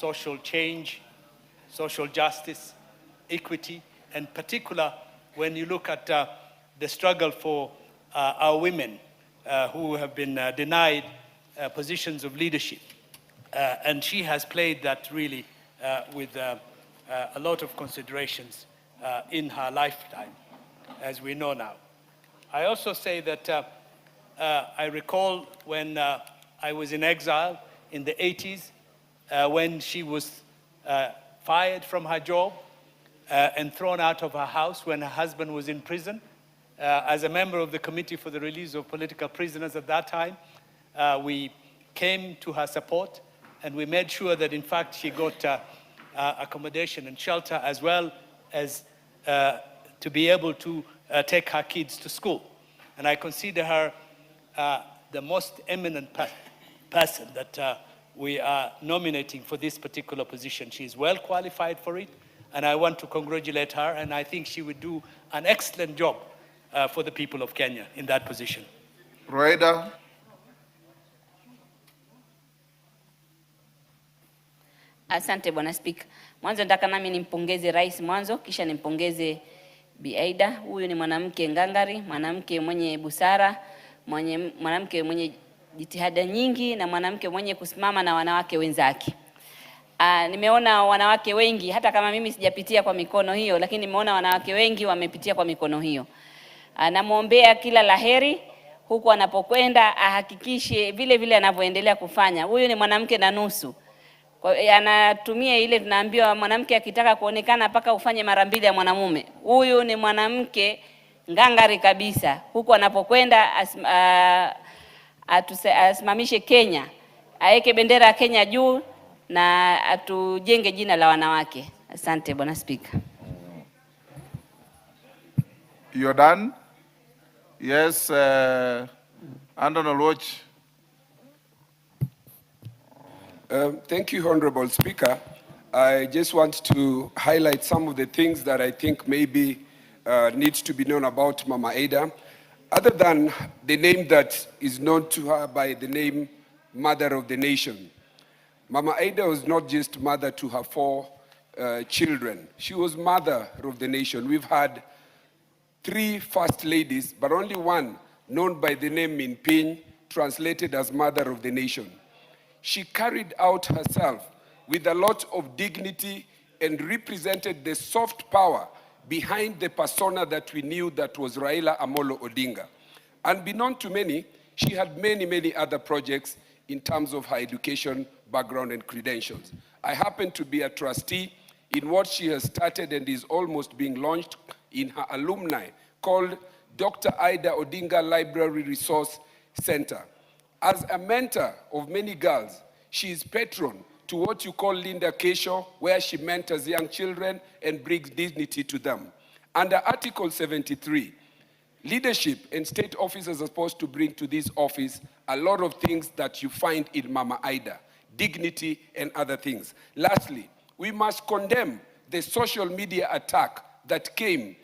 social change, social justice, equity, and particular when you look at the struggle for our women who have been denied positions of leadership. And she has played that really with a lot of considerations in her lifetime, as we know now. I also say that I recall when I was in exile in the 80s, when she was fired from her job and thrown out of her house when her husband was in prison. As a member of the Committee for the Release of Political Prisoners at that time, we came to her support and we made sure that in fact she got accommodation and shelter, as well as to be able to take her kids to school. And I consider her the most eminent person that we are nominating for this particular position. She is well qualified for it, and I want to congratulate her, and I think she would do an excellent job for the people of Kenya in that position. Roeda. Asante Bwana Spika. Mwanzo nataka nami nimpongeze rais mwanzo, kisha nimpongeze Bi Aida. Huyu ni mwanamke ngangari, mwanamke mwenye busara, mwanamke mwenye jitihada nyingi na mwanamke mwenye kusimama na wanawake wenzake. Nimeona wanawake wengi, hata kama mimi sijapitia kwa mikono hiyo, lakini nimeona wanawake wengi wamepitia kwa mikono hiyo. Namuombea kila laheri huku anapokwenda, ahakikishe vile vile anavyoendelea kufanya. Huyu ni mwanamke na nusu. Anatumia ile tunaambiwa mwanamke akitaka kuonekana mpaka ufanye mara mbili ya mwanamume. Huyu ni mwanamke ngangari kabisa. Huku anapokwenda asimamishe Kenya, aweke bendera ya Kenya juu na atujenge jina la wanawake. Asante Bwana Spika. You're done? Yes, Andon Oluoch. Thank you, Honorable Speaker. I just want to highlight some of the things that I think maybe needs to be known about Mama Aida. Other than the name that is known to her by the name Mother of the Nation, Mama Aida was not just mother to her 4 children. She was mother of the nation. We've had 3 first ladies, but only one known by the name Minpin, translated as Mother of the Nation. She carried out herself with a lot of dignity and represented the soft power behind the persona that we knew that was Raila Amolo Odinga. Unbeknown to many, she had many, many other projects in terms of her education, background, and credentials. I happen to be a trustee in what she has started and is almost being launched in her alumni, called Dr. Ida Odinga Library Resource Center. As a mentor of many girls, she is patron to what you call Linda Kesho, where she mentors young children and brings dignity to them. Under Article 73, leadership and state officers are supposed to bring to this office a lot of things that you find in Mama Aida, dignity and other things. Lastly, we must condemn the social media attack that came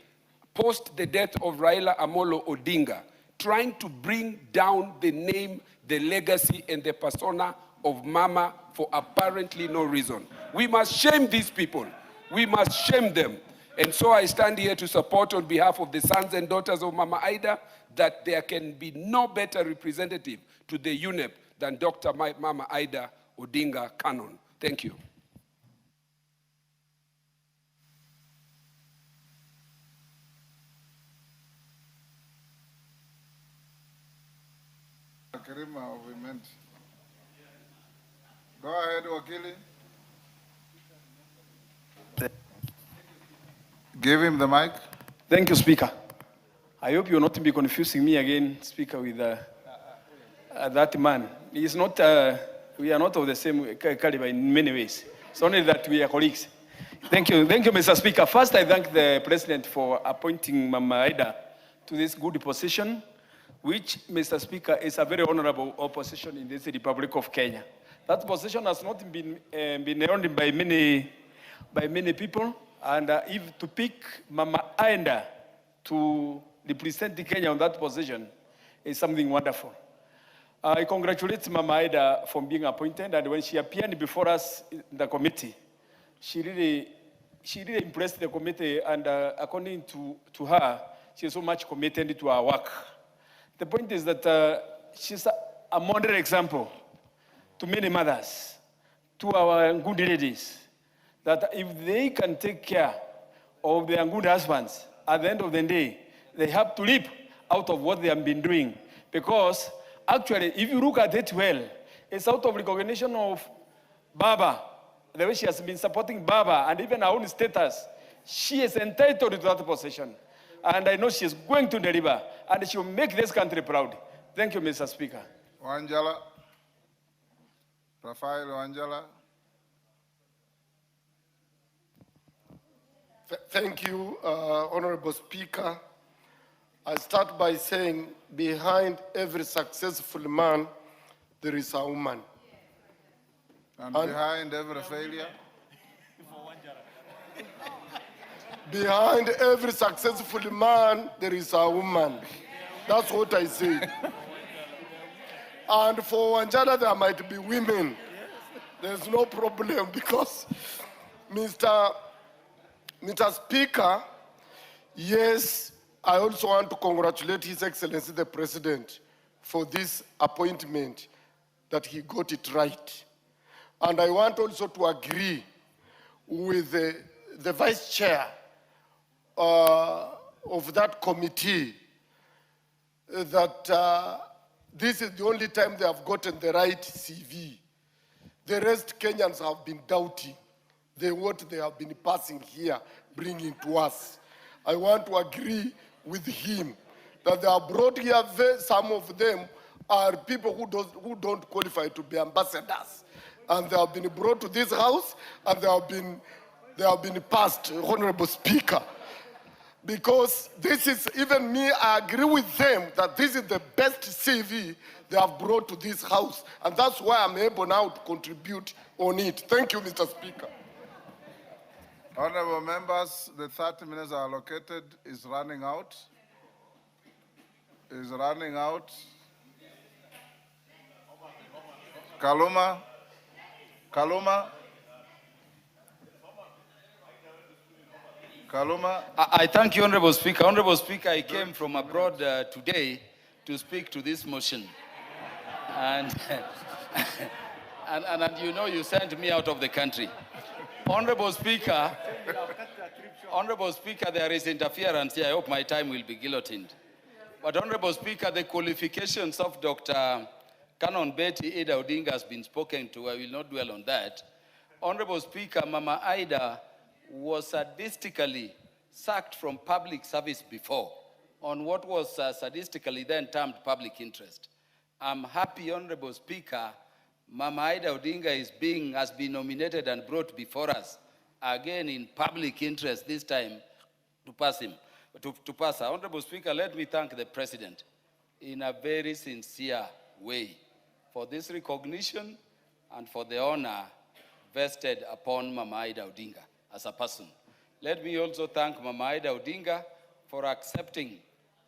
post the death of Raila Amolo Odinga, trying to bring down the name, the legacy, and the persona of Mama for apparently no reason. We must shame these people. We must shame them. And so I stand here to support on behalf of the sons and daughters of Mama Aida that there can be no better representative to the UNEP than Dr. Mama Aida Odinga Canon. Thank you. Go ahead, Wakili. Give him the mic. Thank you, Speaker. I hope you will not be confusing me again, Speaker, with that man. He is not, we are not of the same caliber in many ways. It's only that we are colleagues. Thank you, Mr. Speaker. First, I thank the President for appointing Mama Aida to this good position, which, Mr. Speaker, is a very honorable position in this Republic of Kenya. That position has not been earned by many people, and if to pick Mama Aida to represent Kenya on that position is something wonderful. I congratulate Mama Ida for being appointed, and when she appeared before us in the committee, she really impressed the committee, and according to her, she is so much committed to our work. The point is that she's a model example to many mothers, to our good ladies, that if they can take care of their good husbands, at the end of the day, they have to leap out of what they have been doing. Because actually, if you look at it well, it's out of recognition of Baba, the way she has been supporting Baba, and even her own status. She is entitled to that position. And I know she is going to deliver, and she will make this country proud. Thank you, Mr. Speaker. Wanjala. Rafael Wanjala. Thank you, Honorable Speaker. I start by saying, behind every successful man, there is a woman. And behind every failure? Behind every successful man, there is a woman. That's what I say. And for Wanjala, there might be women. There's no problem because Mr. Speaker, yes, I also want to congratulate His Excellency the President for this appointment, that he got it right. And I want also to agree with the Vice Chair of that committee that this is the only time they have gotten the right CV. The rest Kenyans have been doubting what they have been passing here, bringing to us. I want to agree with him that they are brought here, some of them are people who don't qualify to be ambassadors. And they have been brought to this house, and they have been passed, Honorable Speaker. Because this is, even me, I agree with them that this is the best CV they have brought to this house. And that's why I'm able now to contribute on it. Thank you, Mr. Speaker. Honorable members, the 30 minutes allocated is running out. Is running out. Kaluma. Kaluma. Kaluma. I thank you, Honorable Speaker. Honorable Speaker, I came from abroad today to speak to this motion. And, and you know you sent me out of the country. Honorable Speaker, there is interference here. I hope my time will be guillotined. But Honorable Speaker, the qualifications of Dr. Canon Betty Ida Odinga has been spoken to. I will not dwell on that. Honorable Speaker, Mama Ida was sadistically sacked from public service before on what was sadistically then termed public interest. I'm happy, Honorable Speaker, Mama Ida Odinga has been nominated and brought before us, again in public interest, this time to pass her. Honorable Speaker, let me thank the President in a very sincere way for this recognition and for the honor vested upon Mama Ida Odinga as a person. Let me also thank Mama Ida Odinga for accepting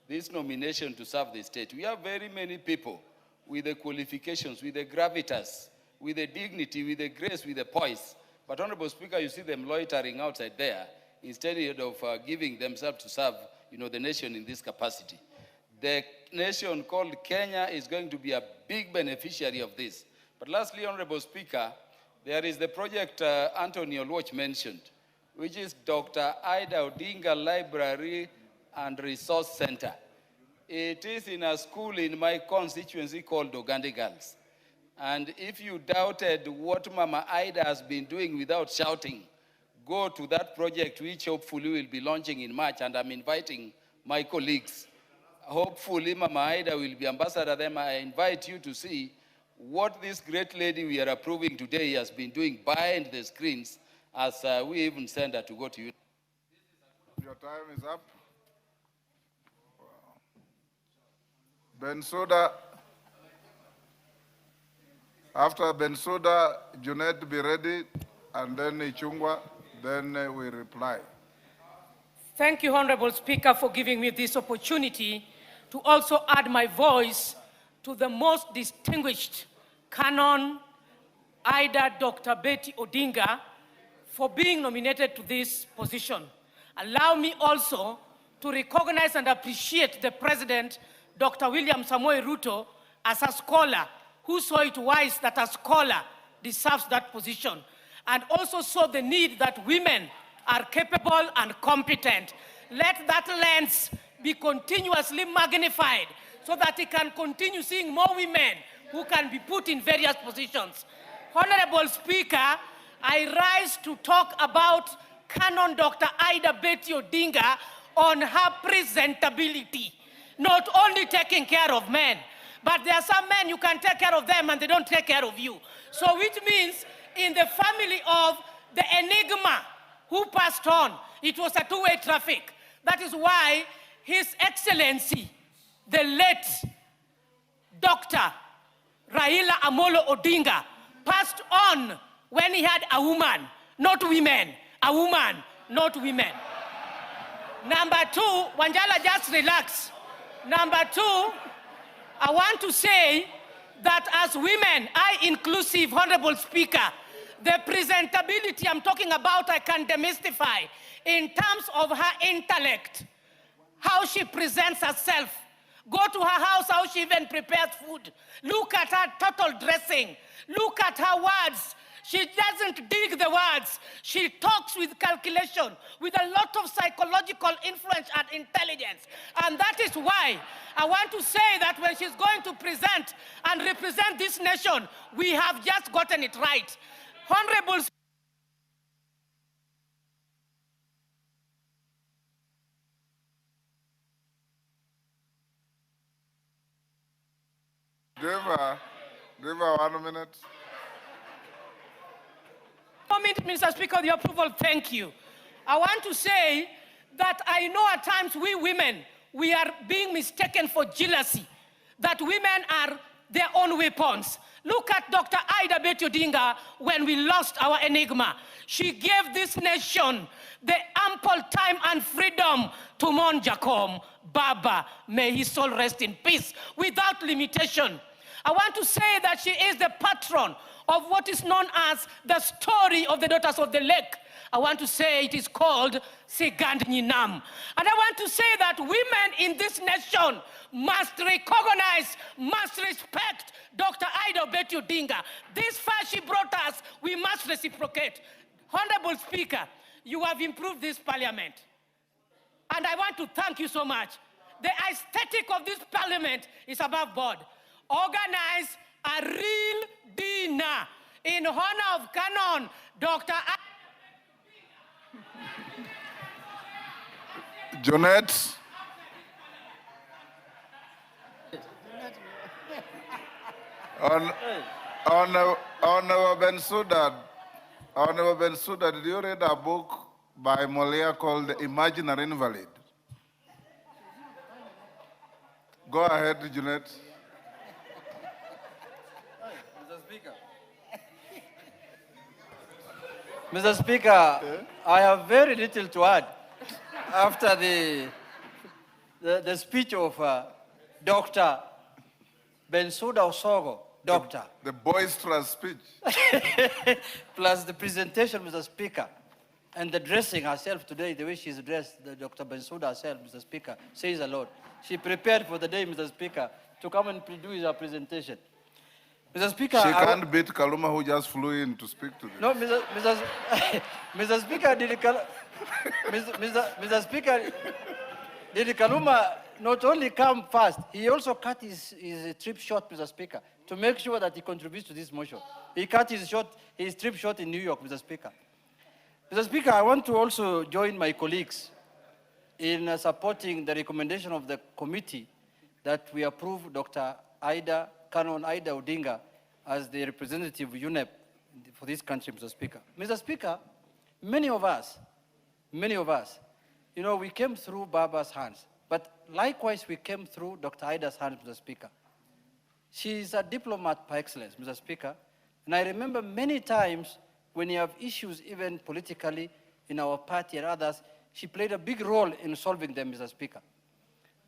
this nomination to serve the state. We have very many people with the qualifications, with the gravitas, with the dignity, with the grace, with the poise. But Honorable Speaker, you see them loitering outside there instead of giving themselves to serve, the nation in this capacity. The nation called Kenya is going to be a big beneficiary of this. But lastly, Honorable Speaker, there is the project Anthony Oluoch mentioned, which is Dr. Ida Odinga Library and Resource Center. It is in a school in my constituency called Ogande Girls. And if you doubted what Mama Ida has been doing without shouting, go to that project, which hopefully will be launching in March, and I'm inviting my colleagues. Hopefully Mama Ida will be ambassador there. I invite you to see what this great lady we are approving today has been doing behind the screens, as we even send her to go to you. Your time is up. Bensouda. After Bensouda, Junet be ready, and then Ichungwa, then we reply. Thank you, Honorable Speaker, for giving me this opportunity to also add my voice to the most distinguished Canon Ida Dr. Betty Odinga for being nominated to this position. Allow me also to recognize and appreciate the President, Dr. William Samoei Ruto, as a scholar who saw it wise that a scholar deserves that position, and also saw the need that women are capable and competent. Let that lens be continuously magnified so that he can continue seeing more women who can be put in various positions. Honorable Speaker, I rise to talk about Canon Dr. Ida Betty Odinga on her presentability, not only taking care of men, but there are some men you can take care of them and they don't take care of you. So which means in the family of the enigma who passed on, it was a two-way traffic. That is why His Excellency, the late Dr. Raila Amolo Odinga, passed on when he had a woman, not women. A woman, not women. Number two, Wanjala, just relax. Number two, I want to say that as women, I inclusive, Honorable Speaker, the presentability I'm talking about, I can demystify in terms of her intellect, how she presents herself. Go to her house, how she even prepares food. Look at her total dressing. Look at her words. She doesn't dig the words. She talks with calculation, with a lot of psychological influence and intelligence. And that is why I want to say that when she's going to present and represent this nation, we have just gotten it right. Honorable Give her 1 minute. Mr. Speaker, with your approval, thank you. I want to say that I know at times we women, we are being mistaken for jealousy, that women are their own weapons. Look at Dr. Ida Betty Odinga when we lost our enigma. She gave this nation the ample time and freedom to mourn Jacob Baba. May his soul rest in peace without limitation. I want to say that she is the patron of what is known as the story of the daughters of the lake. I want to say it is called Sigand Nyinam. And I want to say that women in this nation must recognize, must respect Dr. Ida Betty Odinga. This far she brought us, we must reciprocate. Honorable Speaker, you have improved this parliament. And I want to thank you so much. The aesthetic of this parliament is above board. Organize a real dinner in honor of Canon Dr. Jonette. Honorable Bensouda, did you read a book by Molière called The Imaginary Invalid? Go ahead, Jonette. Mr. Speaker, I have very little to add after the speech of Dr. Bensouda Osoro, doctor. The boisterous speech. Plus the presentation, Mr. Speaker, and the dressing herself today, the way she's dressed, Dr. Bensouda herself, Mr. Speaker, says a lot. She prepared for the day, Mr. Speaker, to come and do her presentation. Mr. Speaker, she can't beat Kaluma, who just flew in to speak to them. No, Mr. Speaker, Mr. Speaker, did Kaluma not only come fast, he also cut his trip short, Mr. Speaker, to make sure that he contributes to this motion. He cut his trip short in New York, Mr. Speaker. Mr. Speaker, I want to also join my colleagues in supporting the recommendation of the committee that we approve Dr. Canon Ida Odinga as the representative of UNEP for this country, Mr. Speaker. Mr. Speaker, many of us, you know, we came through Baba's hands, but likewise we came through Dr. Ida's hands, Mr. Speaker. She is a diplomat par excellence, Mr. Speaker, and I remember many times when you have issues even politically in our party and others, she played a big role in solving them, Mr. Speaker.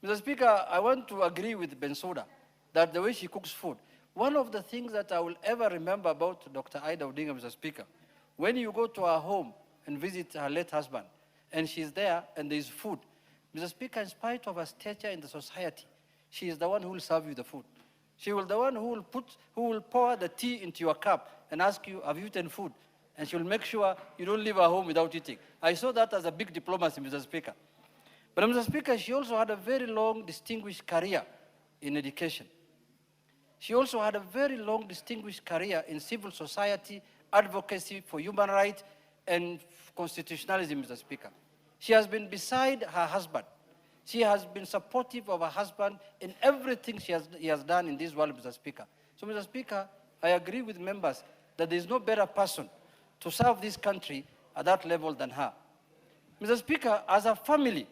Mr. Speaker, I want to agree with Bensouda that the way she cooks food. One of the things that I will ever remember about Dr. Ida Odinga, Mr. Speaker, when you go to her home and visit her late husband, and she's there and there's food, Mr. Speaker, in spite of her stature in the society, she is the one who will serve you the food. She will be the one who will pour the tea into your cup and ask you, have you eaten food? And she will make sure you don't leave her home without eating. I saw that as a big diplomacy, Mr. Speaker. But Mr. Speaker, she also had a very long, distinguished career in education. She also had a very long, distinguished career in civil society, advocacy for human rights, and constitutionalism, Mr. Speaker. She has been beside her husband. She has been supportive of her husband in everything he has done in this world, Mr. Speaker. So, Mr. Speaker, I agree with members that there is no better person to serve this country at that level than her. Mr. Speaker, as a family,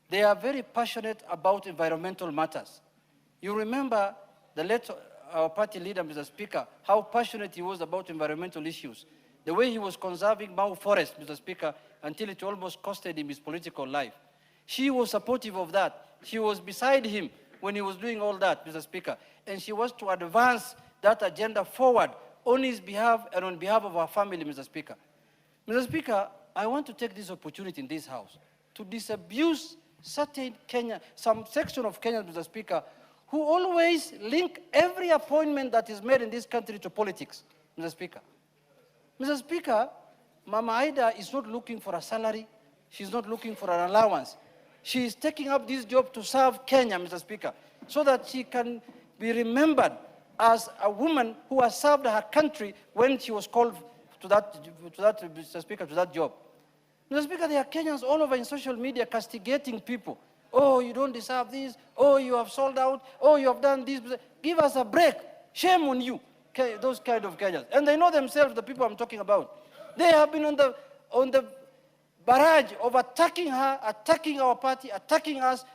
they are very passionate about environmental matters. You remember the late our party leader, Mr. Speaker, how passionate he was about environmental issues. The way he was conserving Mau Forest, Mr. Speaker, until it almost costed him his political life. She was supportive of that. She was beside him when he was doing all that, Mr. Speaker. And she was to advance that agenda forward on his behalf and on behalf of our family, Mr. Speaker. Mr. Speaker, I want to take this opportunity in this House to disabuse some section of Kenyans, Mr. Speaker, who always link every appointment that is made in this country to politics, Mr. Speaker. Mr. Speaker, Mama Ida is not looking for a salary. She's not looking for an allowance. She is taking up this job to serve Kenya, Mr. Speaker, so that she can be remembered as a woman who has served her country when she was called to that Mr. Speaker, to that job. Mr. Speaker, there are Kenyans all over in social media castigating people. Oh, you don't deserve this. Oh, you have sold out. Oh, you have done this. Give us a break. Shame on you, those kind of Kenyans. And they know themselves, the people I'm talking about. They have been on the barrage of attacking her, attacking our party, attacking us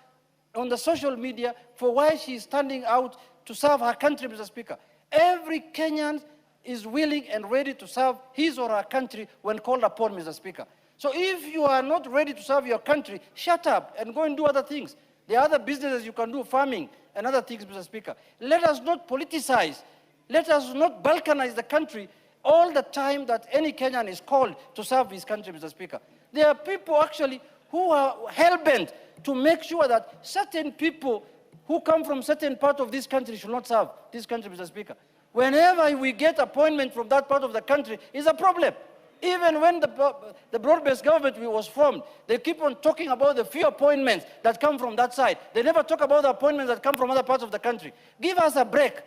on the social media for why she is standing out to serve her country, Mr. Speaker. Every Kenyan is willing and ready to serve his or her country when called upon, Mr. Speaker. So if you are not ready to serve your country, shut up and go and do other things. There are other businesses you can do, farming and other things, Mr. Speaker. Let us not politicize. Let us not balkanize the country all the time that any Kenyan is called to serve his country, Mr. Speaker. There are people actually who are hell-bent to make sure that certain people who come from certain part of this country should not serve this country, Mr. Speaker. Whenever we get appointment from that part of the country, it's a problem. Even when the broad-based government was formed, they keep on talking about the few appointments that come from that side. They never talk about the appointments that come from other parts of the country. Give us a break.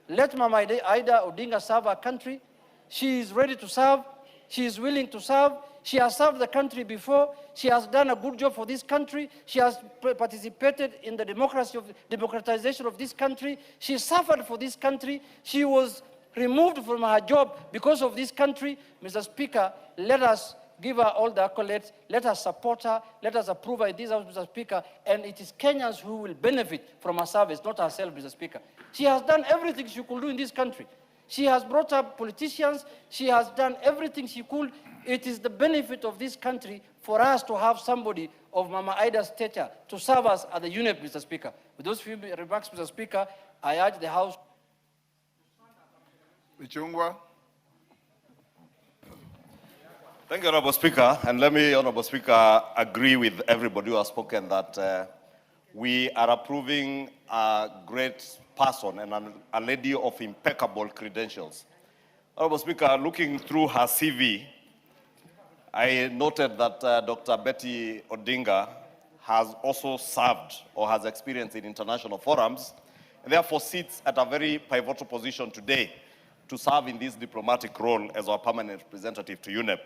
Let Mama Ida Odinga serve our country. She is ready to serve. She is willing to serve. She has served the country before. She has done a good job for this country. She has participated in the democratization of this country. She suffered for this country. She was removed from her job because of this country. Mr. Speaker, let us give her all the accolades. Let us support her. Let us approve her in this House, Mr. Speaker. And it is Kenyans who will benefit from her service, not herself, Mr. Speaker. She has done everything she could do in this country. She has brought up politicians. She has done everything she could. It is the benefit of this country for us to have somebody of Mama Ida's stature to serve us at the UNEP, Mr. Speaker. With those few remarks, Mr. Speaker, I urge the House. Ichungwa. Thank you, Honorable Speaker. And let me, Honorable Speaker, agree with everybody who has spoken that we are approving a great person and a lady of impeccable credentials. Honorable Speaker, looking through her CV, I noted that Dr. Betty Odinga has also served or has experience in international forums, and therefore sits at a very pivotal position today to serve in this diplomatic role as our permanent representative to UNEP.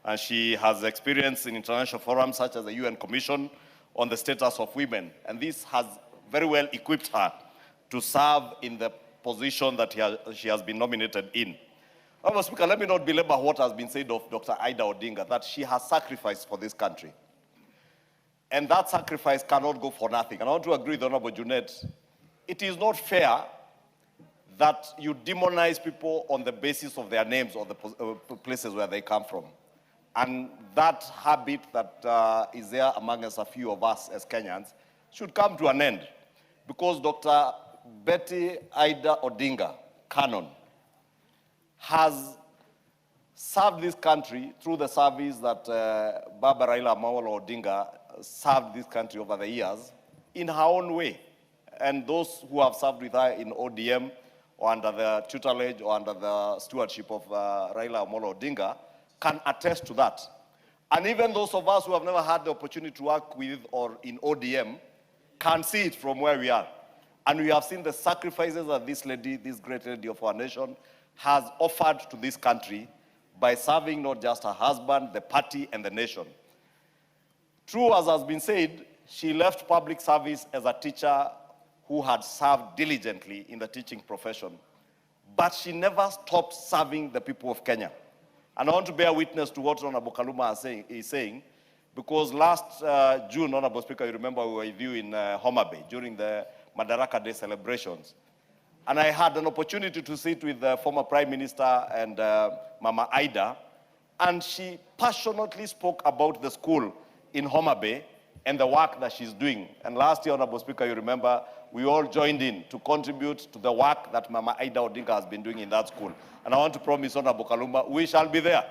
And she has experience in international forums such as the UN Commission on the Status of Women. And this has very well equipped her to serve in the position that she has been nominated in. Honorable Speaker, let me not belabor what has been said of Dr. Ida Odinga, that she has sacrificed for this country. And that sacrifice cannot go for nothing. And I want to agree with Honorable Junet. It is not fair that you demonize people on the basis of their names or the places where they come from. And that habit that is there among us, a few of us as Kenyans, should come to an end. Because Dr. Betty Ida Odinga, Canon, has served this country through the service that Baba Raila Amolo Odinga served this country over the years in her own way. And those who have served with her in ODM or under the tutelage or under the stewardship of Raila Amolo Odinga can attest to that. And even those of us who have never had the opportunity to work with or in ODM can see it from where we are. And we have seen the sacrifices that this lady, this great lady of our nation, has offered to this country by serving not just her husband, the party, and the nation. True, as has been said, she left public service as a teacher who had served diligently in the teaching profession. But she never stopped serving the people of Kenya. And I want to bear witness to what Honorable Kaluma is saying, because last June, Honorable Speaker, you remember we were with you in Homa Bay during the Madaraka Day celebrations. And I had an opportunity to sit with the former Prime Minister and Mama Ida, and she passionately spoke about the school in Homa Bay and the work that she's doing. And last year, Honorable Speaker, you remember, we all joined in to contribute to the work that Mama Ida Odinga has been doing in that school. And I want to promise Honorable Kaluma, we shall be there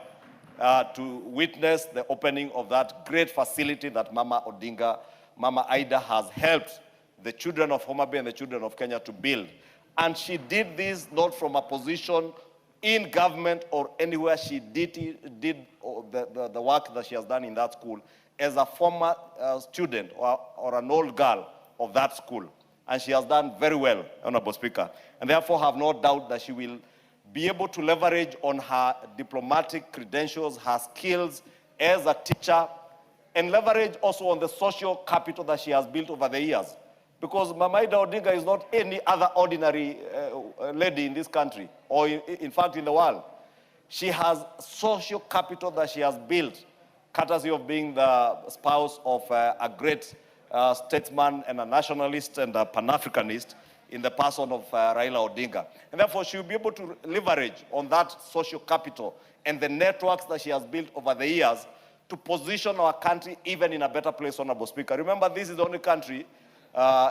to witness the opening of that great facility that Mama Ida has helped the children of Homa Bay and the children of Kenya to build. And she did this not from a position in government or anywhere. She did the work that she has done in that school as a former student or an old girl of that school. And she has done very well, Honorable Speaker. And therefore have no doubt that she will be able to leverage on her diplomatic credentials, her skills as a teacher, and leverage also on the social capital that she has built over the years. Because Mama Ida Odinga is not any other ordinary lady in this country, or in fact in the world. She has social capital that she has built, courtesy of being the spouse of a great statesman and a nationalist and a Pan-Africanist in the person of Raila Odinga. And therefore, she will be able to leverage on that social capital and the networks that she has built over the years to position our country even in a better place, Honorable Speaker. Remember, this is the only country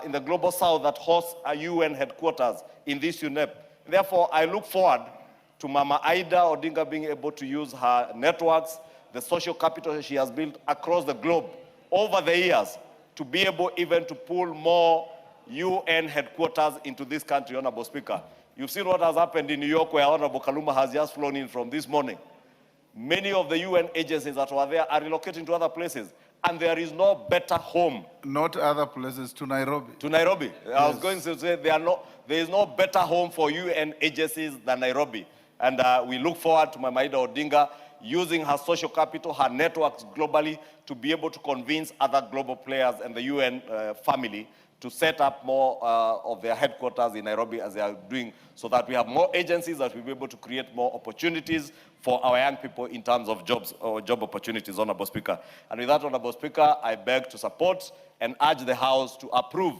in the global south that hosts a UN headquarters in this UNEP. Therefore, I look forward to Mama Ida Odinga being able to use her networks, the social capital she has built across the globe over the years to be able even to pull more UN headquarters into this country, Honorable Speaker. You've seen what has happened in New York, where Honorable Kaluma has just flown in from this morning. Many of the UN agencies that were there are relocating to other places, and there is no better home. Not other places, to Nairobi. To Nairobi. Yes. I was going to say there is no better home for UN agencies than Nairobi. And we look forward to Mama Ida Odinga using her social capital, her networks globally, to be able to convince other global players and the UN family to set up more of their headquarters in Nairobi as they are doing, so that we have more agencies that will be able to create more opportunities for our young people in terms of jobs or job opportunities, Honorable Speaker. And with that, Honorable Speaker, I beg to support and urge the House to approve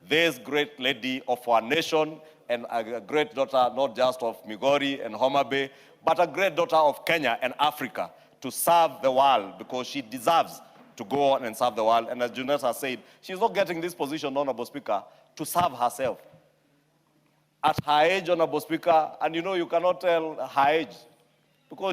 this great lady of our nation and a great daughter, not just of Migori and Homa Bay, but a great daughter of Kenya and Africa to serve the world, because she deserves to go on and serve the world. And as Junet has said, she's not getting this position, Honorable Speaker, to serve herself. At her age, Honorable Speaker, and you know you cannot tell her age, because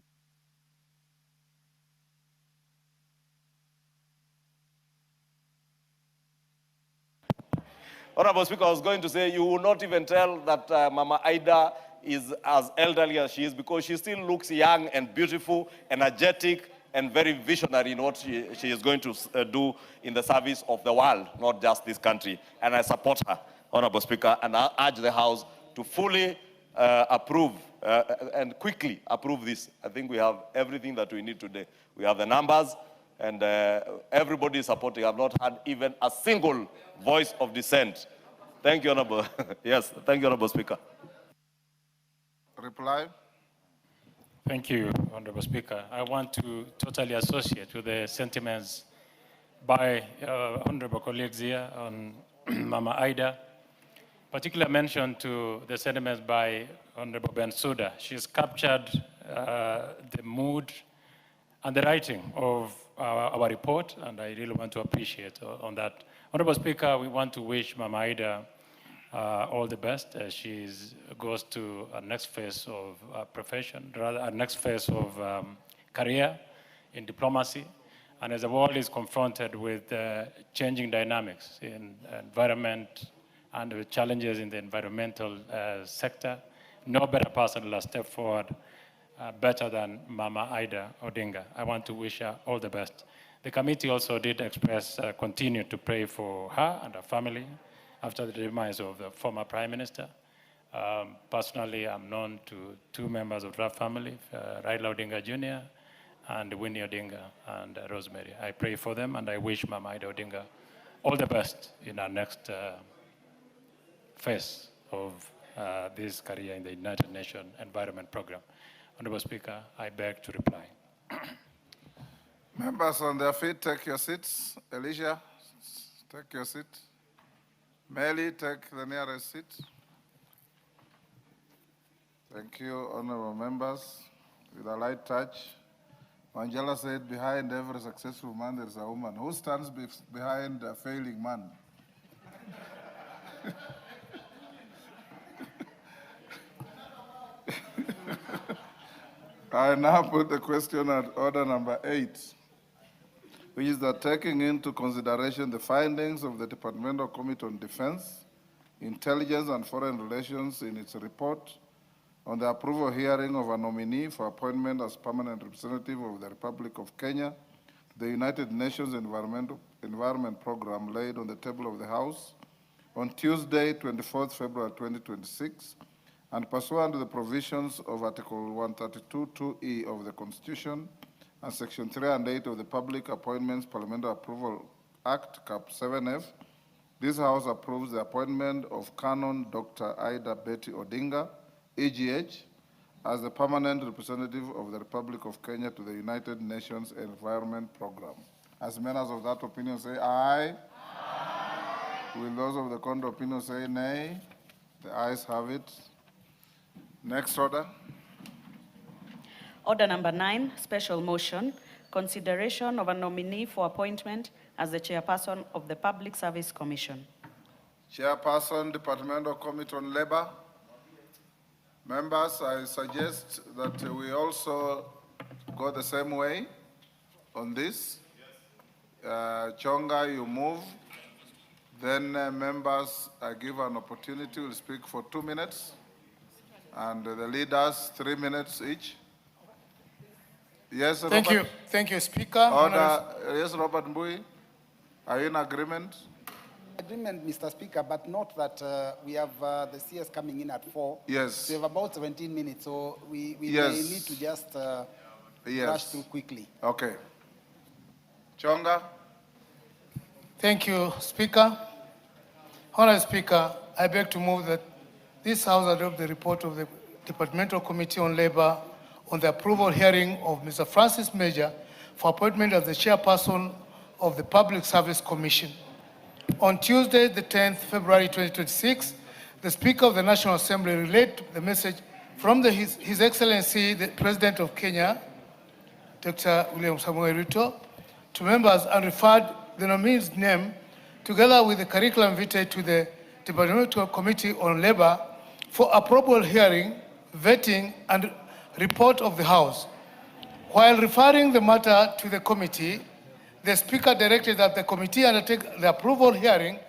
Honorable Speaker, I was going to say, you will not even tell that Mama Ida is as elderly as she is, because she still looks young and beautiful, energetic, and very visionary in what she is going to do in the service of the world, not just this country. And I support her, Honorable Speaker, and I urge the House to fully approve and quickly approve this. I think we have everything that we need today. We have the numbers, and everybody is supporting. I have not had even a single voice of dissent. Thank you, Honorable. Yes, thank you, Honorable Speaker. Reply. Thank you, Honorable Speaker. I want to totally associate with the sentiments by honorable colleagues here on Mama Ida. Particular mention to the sentiments by Honorable Bensouda. She's captured the mood and the writing of our report, and I really want to appreciate on that. Honorable Speaker, we want to wish Mama Ida all the best as she goes to a next phase of profession, rather a next phase of career in diplomacy. And as the world is confronted with changing dynamics in environment and with challenges in the environmental sector, no better person will step forward better than Mama Ida Odinga. I want to wish her all the best. The committee also did express, continue to pray for her and her family after the demise of the former Prime Minister. Personally, I'm known to two members of that family, Raila Odinga Jr. and Winnie Odinga and Rosemary. I pray for them and I wish Mama Ida Odinga all the best in her next phase of this career in the United Nations Environment Program. Honorable Speaker, I beg to reply. Members on their feet, take your seats. Elisha, take your seat. Melly, take the nearest seat. Thank you, honorable members. With a light touch, Angela said, behind every successful man, there is a woman. Who stands behind a failing man? I now put the question at order number 8, which is that taking into consideration the findings of the Departmental Committee on Defense, Intelligence and Foreign Relations in its report on the approval hearing of a nominee for appointment as permanent representative of the Republic of Kenya to the United Nations Environment Program laid on the table of the House on Tuesday, 24th February 2026, and pursuant to the provisions of Article 132(2)(e) of the Constitution and Section 3 and 8 of the Public Appointments Parliamentary Approval Act, Cap 7F, this House approves the appointment of Canon Dr. Ida Betty Odinga, EGH, as the permanent representative of the Republic of Kenya to the United Nations Environment Program. As members of that opinion say aye. Aye. Will those of the contrary opinion say nay? The ayes have it. Next order. Order number 9, special motion, consideration of a nominee for appointment as the chairperson of the Public Service Commission. Chairperson, Departmental Committee on Labor. Members, I suggest that we also go the same way on this. Chonga, you move. Then members, I give an opportunity to speak for 2 minutes. And the leaders, 3 minutes each. Yes, Robert. Thank you, Speaker. Order. Yes, Robert Mbui. Are you in agreement? Agreement, Mr. Speaker, but not that we have the CS coming in at 4. Yes. So we have about 17 minutes, so we Yes. may need to just Yes. rush through quickly. Okay. Chonga. Thank you, Speaker. Honourable Speaker, I beg to move that this House adopt the report of the Departmental Committee on Labour on the approval hearing of Mr. Francis Major for appointment as the chairperson of the Public Service Commission. On Tuesday, the 10th February 2026, the Speaker of the National Assembly relayed the message from His Excellency, the President of Kenya, Dr. William Samoei Ruto, to members and referred the nominee's name together with the curriculum vitae to the Departmental Committee on Labour for approval hearing, vetting, and report of the House. While referring the matter to the committee, the Speaker directed that the committee undertake the approval hearing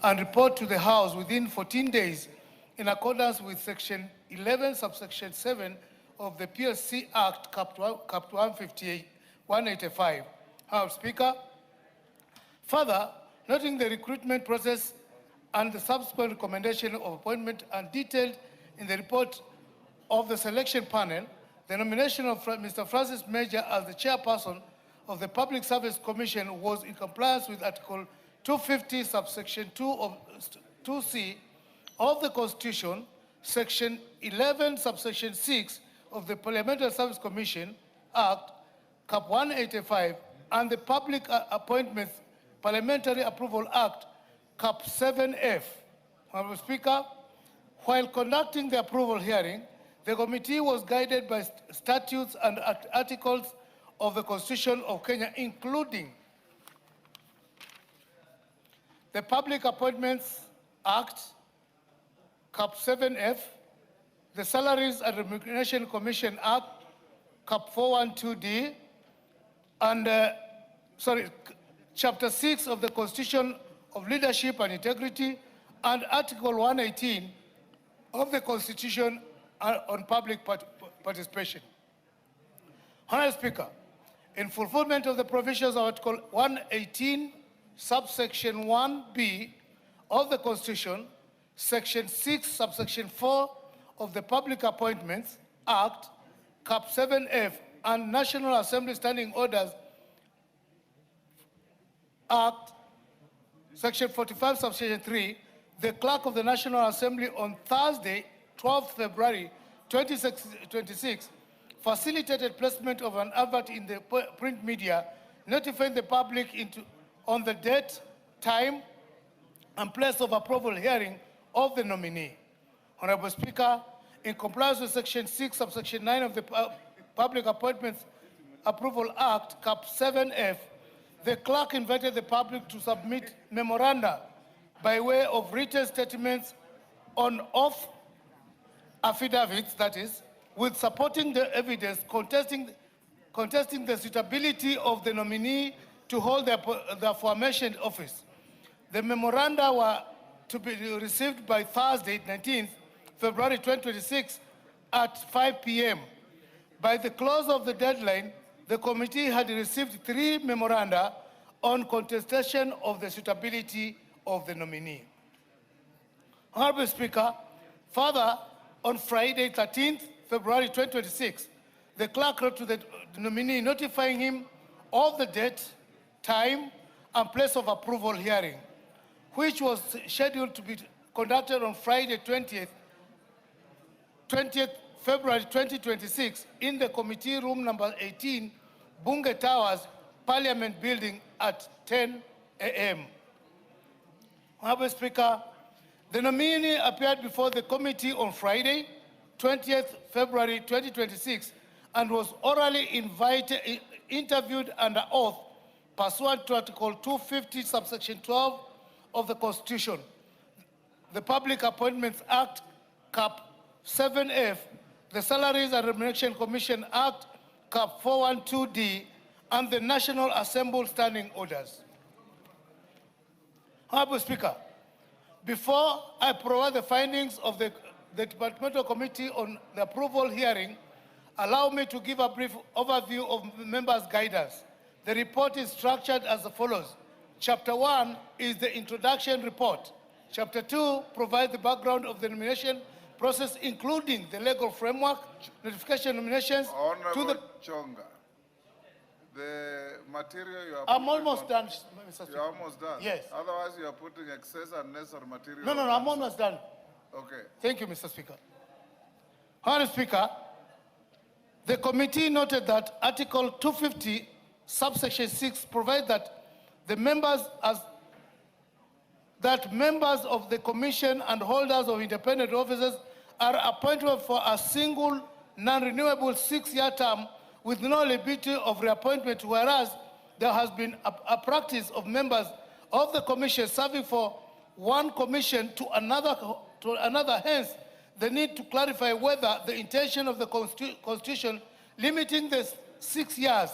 and report to the House within 14 days in accordance with Section 11, subsection 7 of the PSC Act, Cap 185. House Speaker, further, noting the recruitment process and the subsequent recommendation of appointment and detailed in the report of the selection panel, the nomination of Mr. Francis Major as the chairperson of the Public Service Commission was in compliance with Article 250, subsection 2 of 2C of the Constitution, Section 11, subsection 6 of the Parliamentary Service Commission Act, Cap 185, and the Public Appointments Parliamentary Approval Act, Cap 7F. Honorable Speaker, while conducting the approval hearing, the committee was guided by statutes and articles of the Constitution of Kenya, including the Public Appointments Act, Cap 7F, the Salaries and Remuneration Commission Act, Cap 412D, and Chapter 6 of the Constitution of Leadership and Integrity, and Article 118 of the Constitution on Public Participation. Honorable Speaker, in fulfillment of the provisions of Article 118, subsection 1B of the Constitution, Section 6, subsection 4 of the Public Appointments Act, Cap 7F, and National Assembly Standing Orders Act, Section 45, subsection 3, the Clerk of the National Assembly on Thursday, 12th February 2026, facilitated placement of an advert in the print media, notifying the public on the date, time, and place of approval hearing of the nominee. Honorable Speaker, in compliance with Section 6, subsection 9 of the Public Appointments Approval Act, Cap 7F, the clerk invited the public to submit memoranda by way of written statements on oath affidavits, that is, with supporting the evidence contesting the suitability of the nominee to hold the aforementioned office. The memoranda were to be received by Thursday, 19th February 2026 at 5 p.m. By the close of the deadline, the committee had received 3 memoranda on contestation of the suitability of the nominee. Honorable Speaker, further, on Friday, 13th February 2026, the clerk wrote to the nominee notifying him of the date, time, and place of approval hearing, which was scheduled to be conducted on Friday, 20th February 2026 in the committee room number 18, Bunge Towers, Parliament Building at 10 a.m. Honorable Speaker, the nominee appeared before the committee on Friday, 20th February 2026, and was orally interviewed under oath pursuant to Article 250, subsection 12 of the Constitution, the Public Appointments Act, Cap 7F, the Salaries and Remuneration Commission Act, Cap 412D, and the National Assembly Standing Orders. Honorable Speaker, before I provide the findings of the Departmental Committee on the approval hearing, allow me to give a brief overview of members' guidance. The report is structured as follows. Chapter 1 is the introduction report. Chapter 2 provides the background of the nomination process, including the legal framework, notification nominations to the... Chonga, the material you are I'm almost done, Mr. Speaker. You're almost done? Yes. Otherwise, you are putting excess and necessary material. No, I'm almost done. Okay. Thank you, Mr. Speaker. Honorable Speaker, the committee noted that Article 250, subsection 6 provides that members of the commission and holders of independent offices are appointed for a single non-renewable 6-year term with no liability of reappointment, whereas there has been a practice of members of the commission serving for one commission to another. Hence, the need to clarify whether the intention of the Constitution limiting the 6 years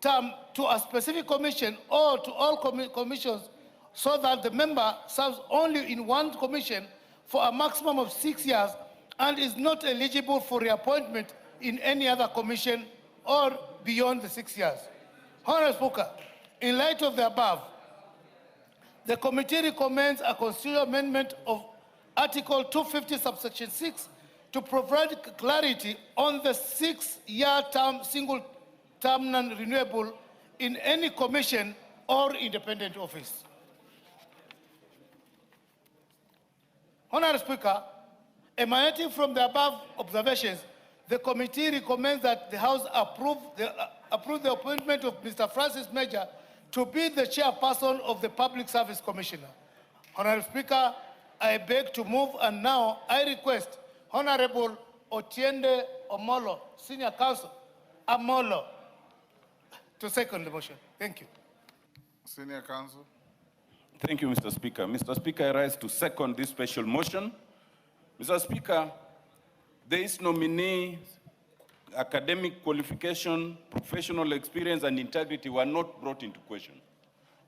term to a specific commission or to all commissions, so that the member serves only in one commission for a maximum of 6 years and is not eligible for reappointment in any other commission or beyond the 6 years. Honorable Speaker, in light of the above, the committee recommends a constitutional amendment of Article 250, subsection 6, to provide clarity on the 6-year term, single term non-renewable in any commission or independent office. Honorable Speaker, emanating from the above observations, the committee recommends that the House approve the appointment of Mr. Francis Major to be the chairperson of the Public Service Commissioner. Honorable Speaker, I beg to move, and now I request Honorable Otiende Omolo, Senior Counsel, Amolo, to second the motion. Thank you. Senior Counsel. Thank you, Mr. Speaker. Mr. Speaker, I rise to second this special motion Mr. Speaker, this nominee academic qualification, professional experience, and integrity were not brought into question.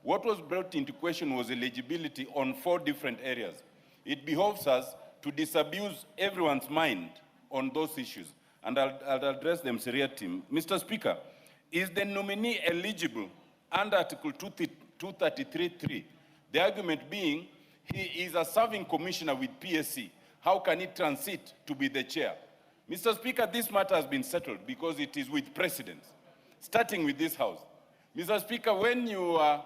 What was brought into question was eligibility on 4 different areas. It behoves us to disabuse everyone's mind on those issues, and I'll address them seriatim. Mr. Speaker, is the nominee eligible under Article 233.3? The argument being, he is a serving commissioner with PSC. How can he transit to be the chair? Mr. Speaker, this matter has been settled because it is with precedents, starting with this House. Mr. Speaker, when you are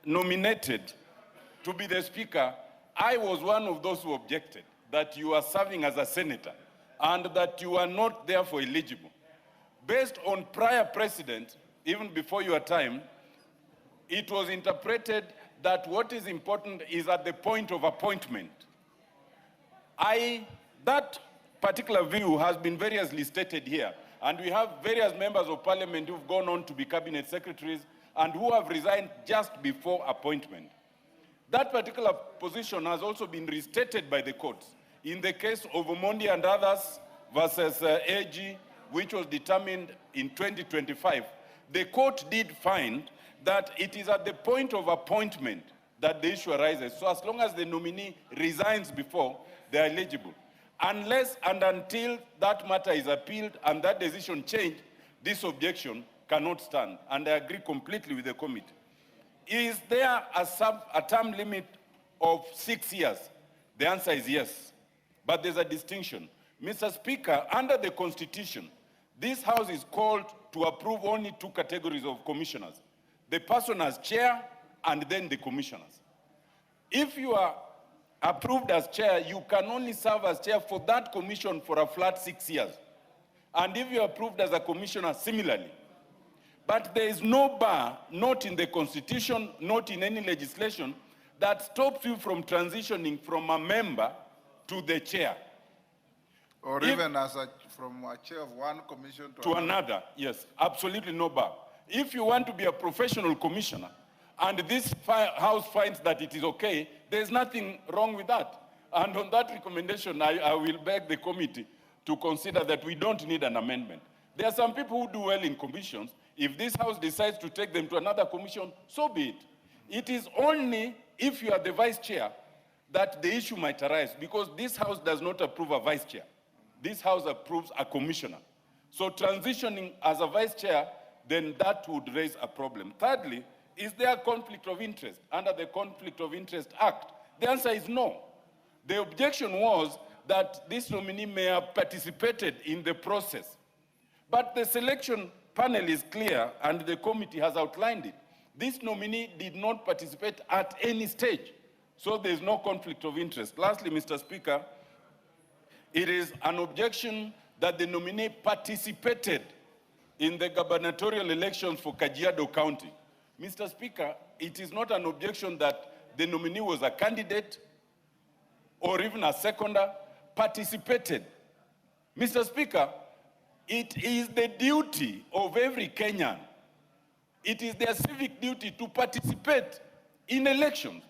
nominated to be the Speaker, I was one of those who objected that you are serving as a senator and that you are not therefore eligible. Based on prior precedent, even before your time, it was interpreted that what is important is at the point of appointment. That particular view has been variously stated here, and we have various members of parliament who've gone on to be cabinet secretaries and who have resigned just before appointment. That particular position has also been restated by the courts. In the case of Omondi and others versus AG, which was determined in 2025, the court did find that it is at the point of appointment that the issue arises. So as long as the nominee resigns before, they are eligible. Unless and until that matter is appealed and that decision changed, this objection cannot stand. And I agree completely with the committee. Is there a term limit of 6 years? The answer is yes. But there's a distinction. Mr. Speaker, under the Constitution, this House is called to approve only 2 categories of commissioners: the person as chair and then the commissioners. If you are approved as chair, you can only serve as chair for that commission for a flat 6 years. And if you are approved as a commissioner, similarly. But there is no bar, not in the Constitution, not in any legislation, that stops you from transitioning from a member to the chair. Or even from a chair of one commission to another. Yes, absolutely no bar. If you want to be a professional commissioner, and this House finds that it is okay, there's nothing wrong with that. And on that recommendation, I will beg the committee to consider that we don't need an amendment. There are some people who do well in commissions. If this House decides to take them to another commission, so be it. It is only if you are the vice chair that the issue might arise, because this House does not approve a vice chair. This House approves a commissioner. So transitioning as a vice chair, then that would raise a problem. Thirdly, is there a conflict of interest under the Conflict of Interest Act? The answer is no. The objection was that this nominee may have participated in the process. But the selection panel is clear, and the committee has outlined it. This nominee did not participate at any stage, so there is no conflict of interest. Lastly, Mr. Speaker, it is an objection that the nominee participated in the gubernatorial elections for Kajiado County. Mr. Speaker, it is not an objection that the nominee was a candidate or even a seconder, participated. Mr. Speaker, it is the duty of every Kenyan. It is their civic duty to participate in elections.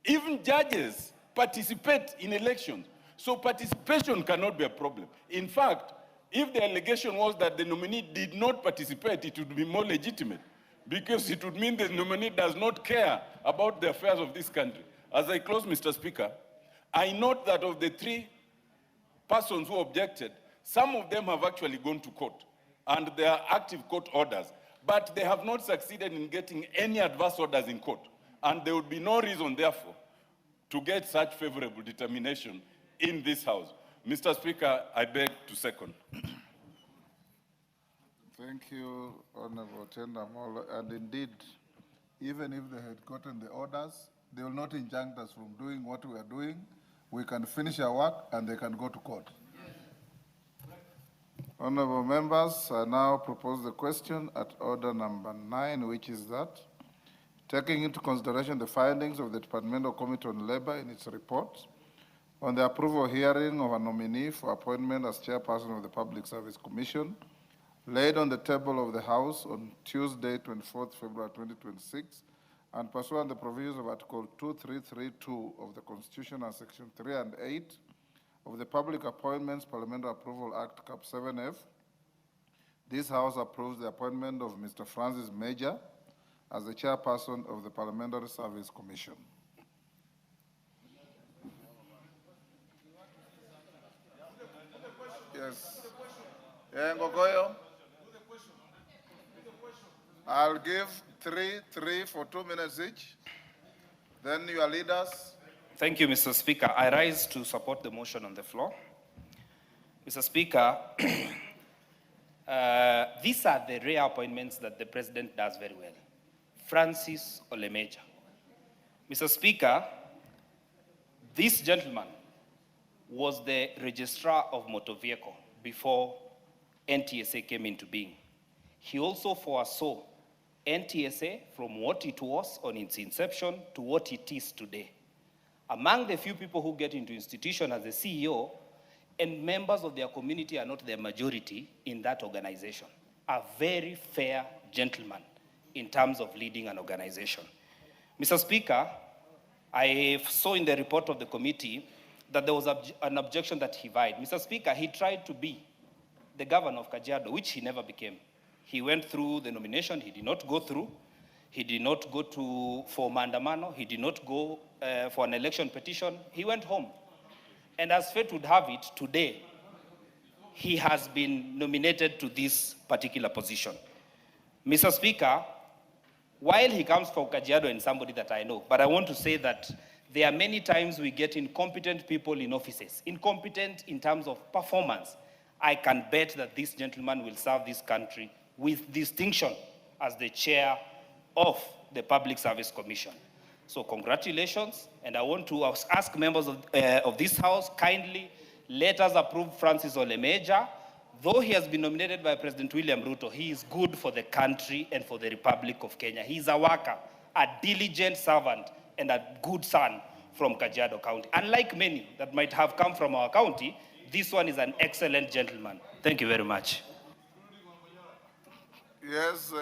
Even judges participate in elections. So participation cannot be a problem. In fact, if the allegation was that the nominee did not participate, it would be more legitimate, because it would mean the nominee does not care about the affairs of this country. As I close, Mr. Speaker, I note that of the 3 persons who objected, some of them have actually gone to court, and there are active court orders, but they have not succeeded in getting any adverse orders in court. And there would be no reason, therefore, to get such favorable determination in this House. Mr. Speaker, I beg to second. Thank you, Honorable Tendamolo. And indeed, even if they had gotten the orders, they will not injunct us from doing what we are doing. We can finish our work and they can go to court. Honorable members, I now propose the question at order number 9, which is that, taking into consideration the findings of the Departmental Committee on Labor in its report on the approval hearing of a nominee for appointment as chairperson of the Public Service Commission, laid on the table of the House on Tuesday, 24th February 2026, and pursuant to the provisions of Article 2332 of the Constitution and Section 3 and 8 of the Public Appointments Parliamentary Approval Act, Cap 7F, this House approves the appointment of Mr. Francis Major as the chairperson of the Parliamentary Service Commission. Yes. Ngogoyo. I'll give three for 2 minutes each. Then your leaders. Thank you, Mr. Speaker. I rise to support the motion on the floor. Mr. Speaker, these are the rare appointments that the president does very well. Francis Olemeja. Mr. Speaker, this gentleman was the registrar of motor vehicle before NTSA came into being. He also foresaw NTSA from what it was on its inception to what it is today. Among the few people who get into institution as the CEO, and members of their community are not the majority in that organization. A very fair gentleman in terms of leading an organization. Mr. Speaker, I saw in the report of the committee that there was an objection that he filed. Mr. Speaker, he tried to be the governor of Kajiado, which he never became. He went through the nomination, he did not go through. He did not go for Mandamano, he did not go for an election petition, he went home. And as fate would have it, today, he has been nominated to this particular position. Mr. Speaker, while he comes from Kajiado and somebody that I know, but I want to say that there are many times we get incompetent people in offices, incompetent in terms of performance. I can bet that this gentleman will serve this country with distinction as the chair of the Public Service Commission. So congratulations, and I want to ask members of this House, kindly let us approve Francis Olemeja. Though he has been nominated by President William Ruto, he is good for the country and for the Republic of Kenya. He is a worker, a diligent servant, and a good son from Kajiado County. Unlike many that might have come from our county, this one is an excellent gentleman. Thank you very much. Yes,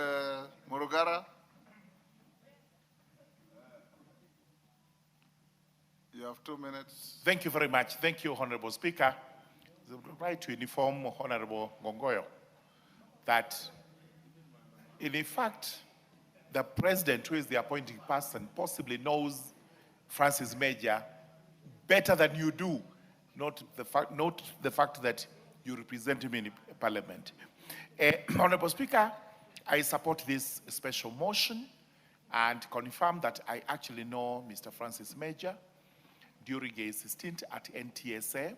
Murugara. You have 2 minutes. Thank you very much. Thank you, Honorable Speaker. I would like to inform Honorable Ngongoyo that, in fact, the president, who is the appointing person, possibly knows Francis Major better than you do, not the fact that you represent him in Parliament. Honorable Speaker, I support this special motion and confirm that I actually know Mr. Francis Major during his stint at NTSA.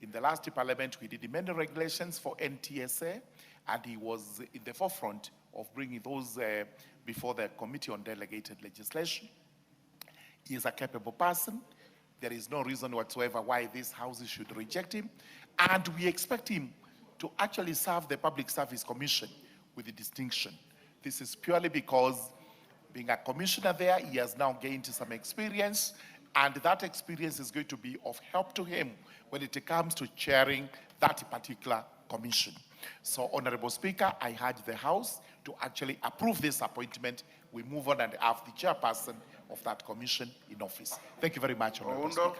In the last Parliament, we did many regulations for NTSA, and he was in the forefront of bringing those before the Committee on Delegated Legislation. He is a capable person. There is no reason whatsoever why this House should reject him, and we expect him to actually serve the Public Service Commission with a distinction. This is purely because being a commissioner there, he has now gained some experience, and that experience is going to be of help to him when it comes to chairing that particular commission. So, Honorable Speaker, I urge the House to actually approve this appointment. We move on and have the chairperson of that commission in office. Thank you very much, Honorable Speaker.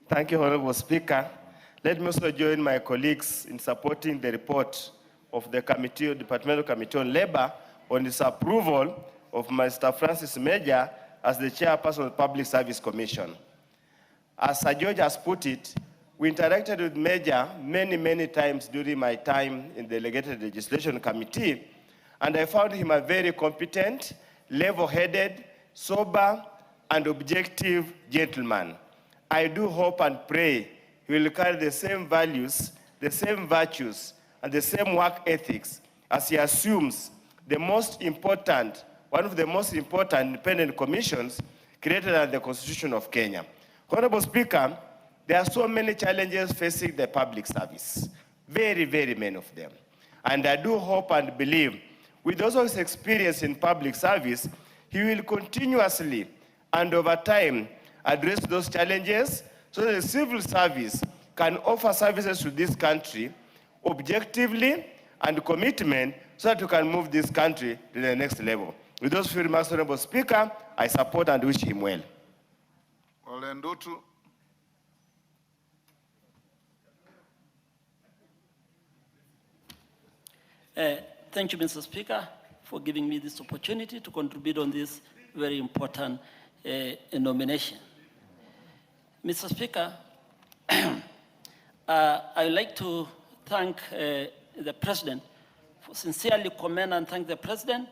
Thank you, Honorable Speaker. Let me also join my colleagues in supporting the report of the Departmental Committee on Labor on its approval of Mr. Francis Major as the chairperson of the Public Service Commission. As Sir George has put it, we interacted with Major many times during my time in the Delegated Legislation Committee, and I found him a very competent, level-headed, sober, and objective gentleman. I do hope and pray he will carry the same values, the same virtues, and the same work ethics as he assumes the most important, one of the most important independent commissions created under the Constitution of Kenya. Honorable Speaker, there are so many challenges facing the public service, very many of them. And I do hope and believe, with those of his experience in public service, he will continuously and over time address those challenges so that the civil service can offer services to this country objectively and commitment so that we can move this country to the next level. With those few remarks, Honorable Speaker, I support and wish him well. Olendutu. Thank you, Mr. Speaker, for giving me this opportunity to contribute on this very important nomination. Mr. Speaker, I would like to thank the President, sincerely commend and thank the President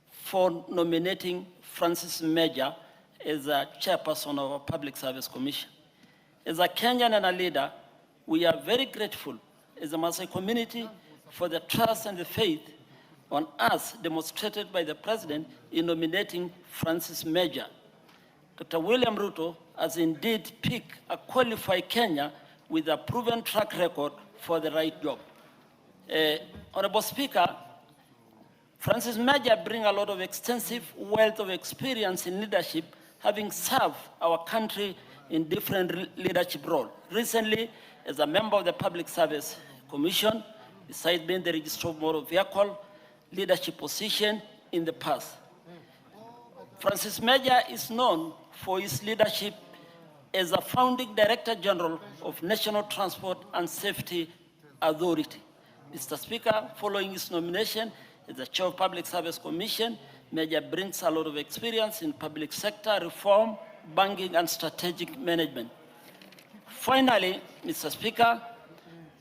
for nominating Francis Major as a chairperson of our Public Service Commission. As a Kenyan and a leader, we are very grateful as a Maasai community for the trust and the faith on us demonstrated by the President in nominating Francis Major. Dr. William Ruto has indeed picked a qualified Kenyan with a proven track record for the right job. Honorable Speaker, Francis Major brings a lot of extensive wealth of experience in leadership, having served our country in different leadership roles. Recently, as a member of the Public Service Commission, besides being the Registrar of Motor Vehicle, leadership position in the past. Francis Major is known for his leadership as a founding Director General of National Transport and Safety Authority. Mr. Speaker, following his nomination as the Chair of Public Service Commission, Major brings a lot of experience in public sector reform, banking, and strategic management. Finally, Mr. Speaker,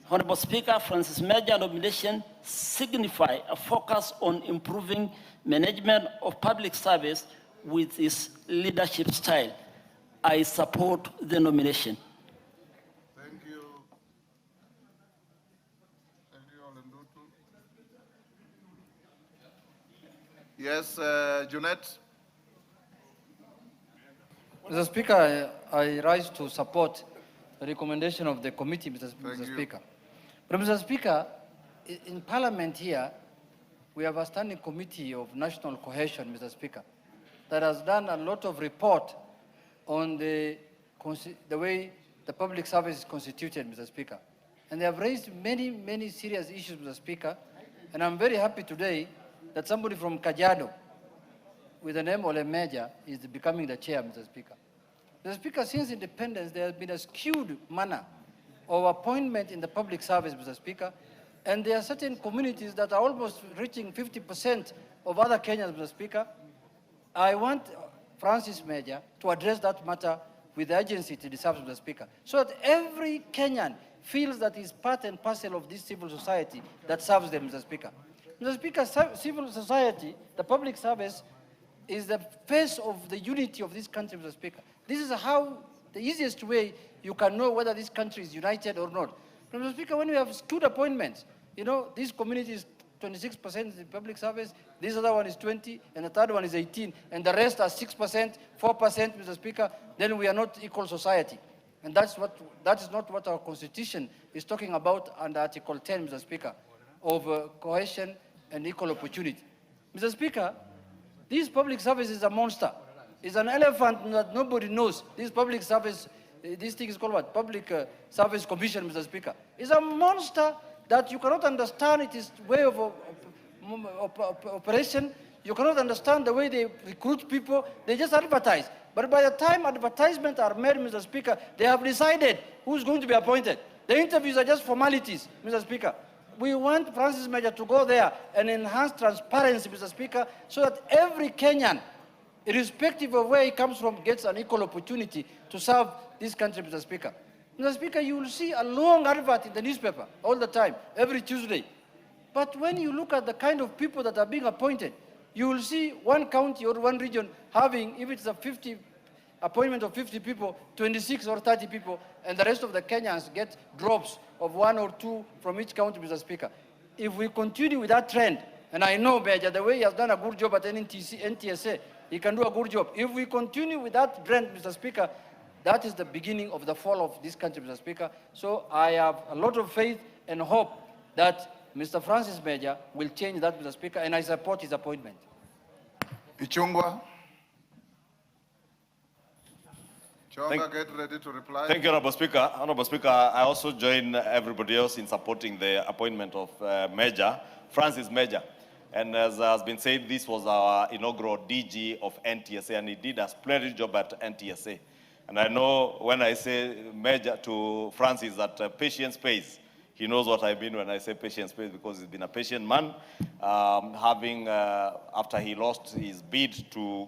Honorable Speaker, Francis Major nomination signify a focus on improving management of public service with his leadership style. I support the nomination. Thank you. Thank you, Olendutu. Yes, Junet. Mr. Speaker, I rise to support the recommendation of the committee, Mr. Speaker. But Mr. Speaker, in Parliament here, we have a standing committee of national cohesion, Mr. Speaker, that has done a lot of report on the way the public service is constituted, Mr. Speaker. And they have raised many, many serious issues, Mr. Speaker. And I'm very happy today that somebody from Kajiado with the name Ole Major is becoming the chair, Mr. Speaker. Mr. Speaker, since independence, there has been a skewed manner of appointment in the public service, Mr. Speaker. And there are certain communities that are almost reaching 50% of other Kenyans, Mr. Speaker. I want Francis Major to address that matter with the agency it deserves, Mr. Speaker, so that every Kenyan feels that he's part and parcel of this civil society that serves them, Mr. Speaker. Mr. Speaker, civil society, the public service, is the face of the unity of this country, Mr. Speaker. This is how, the easiest way you can know whether this country is united or not. Mr. Speaker, when we have skewed appointments, you know, this community is 26% in the public service, this other one is 20, and the third one is 18, and the rest are 6%, 4%, Mr. Speaker, then we are not equal society. And that is not what our Constitution is talking about under Article 10, Mr. Speaker, of cohesion and equal opportunity. Mr. Speaker, this public service is a monster. It's an elephant that nobody knows. This public service, this thing is called what? Public Service Commission, Mr. Speaker. It's a monster that you cannot understand its way of operation. You cannot understand the way they recruit people. They just advertise. But by the time advertisements are made, Mr. Speaker, they have decided who's going to be appointed. The interviews are just formalities, Mr. Speaker. We want Francis Major to go there and enhance transparency, Mr. Speaker, so that every Kenyan, irrespective of where he comes from, gets an equal opportunity to serve this country, Mr. Speaker. Mr. Speaker, you will see a long advert in the newspaper all the time, every Tuesday. But when you look at the kind of people that are being appointed, you will see one county or one region having, if it's a 50 appointment of 50 people, 26 or 30 people, and the rest of the Kenyans get drops of 1 or 2 from each county, Mr. Speaker. If we continue with that trend, and I know Major, the way he has done a good job at NTSA, he can do a good job. If we continue with that trend, Mr. Speaker, that is the beginning of the fall of this country, Mr. Speaker. So I have a lot of faith and hope that Mr. Francis Major will change that, Mr. Speaker, and I support his appointment. Ichungwa. Chonga, get ready to reply. Thank you, Honorable Speaker. Honorable Speaker, I also join everybody else in supporting the appointment of Major, Francis Major. And as has been said, this was our inaugural DG of NTSA, and he did a splendid job at NTSA. And I know when I say Major to Francis that patience pays. He knows what I mean when I say patient space, because he's been a patient man, after he lost his bid to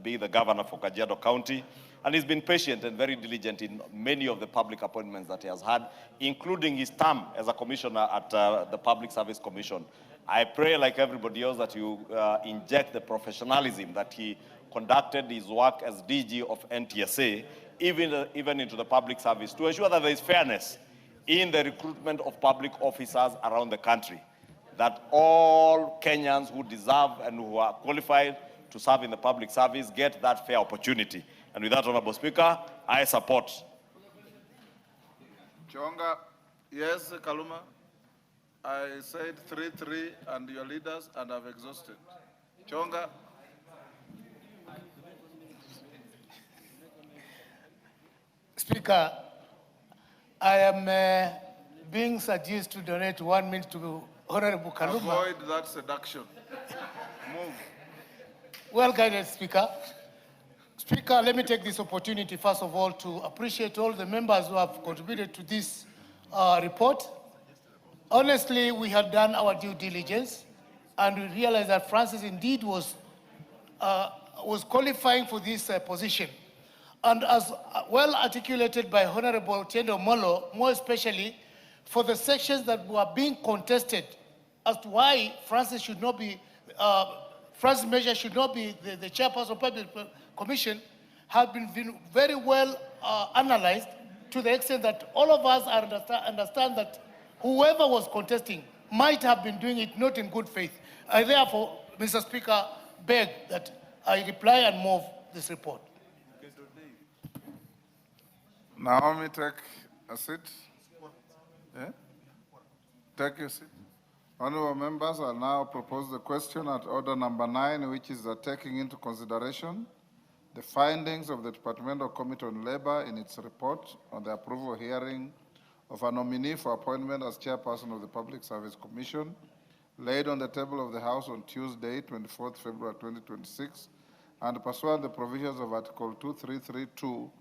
be the governor for Kajiado County. And he's been patient and very diligent in many of the public appointments that he has had, including his term as a commissioner at the Public Service Commission. I pray, like everybody else, that you inject the professionalism that he conducted his work as DG of NTSA, even into the public service, to ensure that there is fairness in the recruitment of public officers around the country, that all Kenyans who deserve and who are qualified to serve in the public service get that fair opportunity. And with that, Honorable Speaker, I support. Chonga, yes, Kaluma. I said 3-3 and your leaders, and I've exhausted. Chonga. Speaker, I am being seduced to donate 1 minute to Honorable Kaluma. Avoid that seduction. Move. Well guided, Speaker. Speaker, let me take this opportunity, first of all, to appreciate all the members who have contributed to this report. Honestly, we had done our due diligence, and we realized that Francis indeed was qualifying for this position. And as well articulated by Honorable Tiendo Molo, more especially for the sections that were being contested as to why Francis should not be, Francis Major should not be the chairperson of Public Commission, have been very well analyzed, to the extent that all of us understand that whoever was contesting might have been doing it not in good faith. I therefore, Mr. Speaker, beg that I reply and move this report. Naomi, take a seat. Yeah? Take your seat. Honorable members, I now propose the question at order number 9, which is taking into consideration the findings of the Departmental Committee on Labor in its report on the approval hearing of a nominee for appointment as chairperson of the Public Service Commission, laid on the table of the House on Tuesday, 24th February 2026, and pursuant to the provisions of Article 2332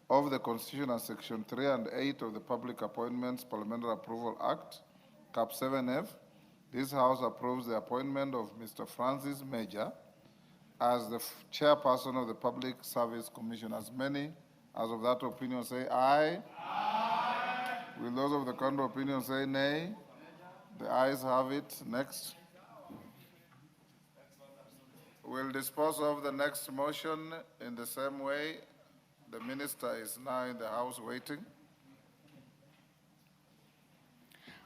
of the Constitution and Section 3 and 8 of the Public Appointments Parliamentary Approval Act, Cap 7F, this House approves the appointment of Mr. Francis Major as the chairperson of the Public Service Commission. As many as of that opinion say aye. Aye. Will those of the contrary opinion say nay? The ayes have it. Next. We'll dispose of the next motion in the same way. The minister is now in the House waiting.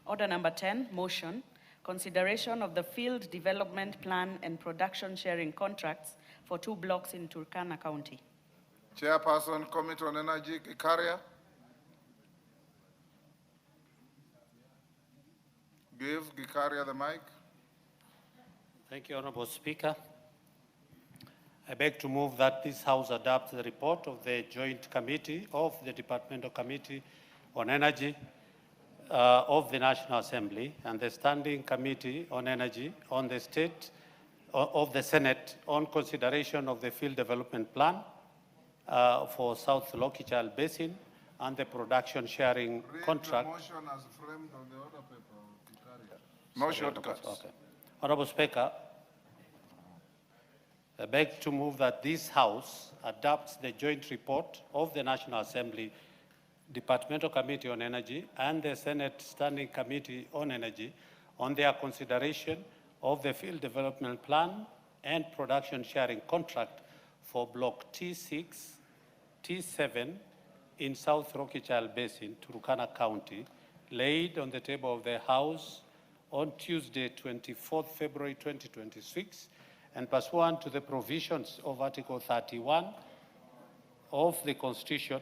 Order number 10, motion. Consideration of the field development plan and production sharing contracts for 2 blocks in Turkana County. Chairperson, Committee on Energy, Gikaria. Give Gikaria the mic. Thank you, Honorable Speaker. I beg to move that this House adopt the report of the Joint Committee of the Departmental Committee on Energy of the National Assembly and the Standing Committee on Energy on the State of the Senate on consideration of the Field Development Plan for South Lokichal Basin and the production sharing contract. The motion as framed on the order paper. No shortcuts. Okay. Honorable Speaker, I beg to move that this House adopts the joint report of the National Assembly Departmental Committee on Energy and the Senate Standing Committee on Energy on their consideration of the Field Development Plan and Production Sharing Contract for Block T6, T7 in South Lokichal Basin, Turkana County, laid on the table of the House on Tuesday, 24th February 2026, and pursuant to the provisions of Article 31 of the Constitution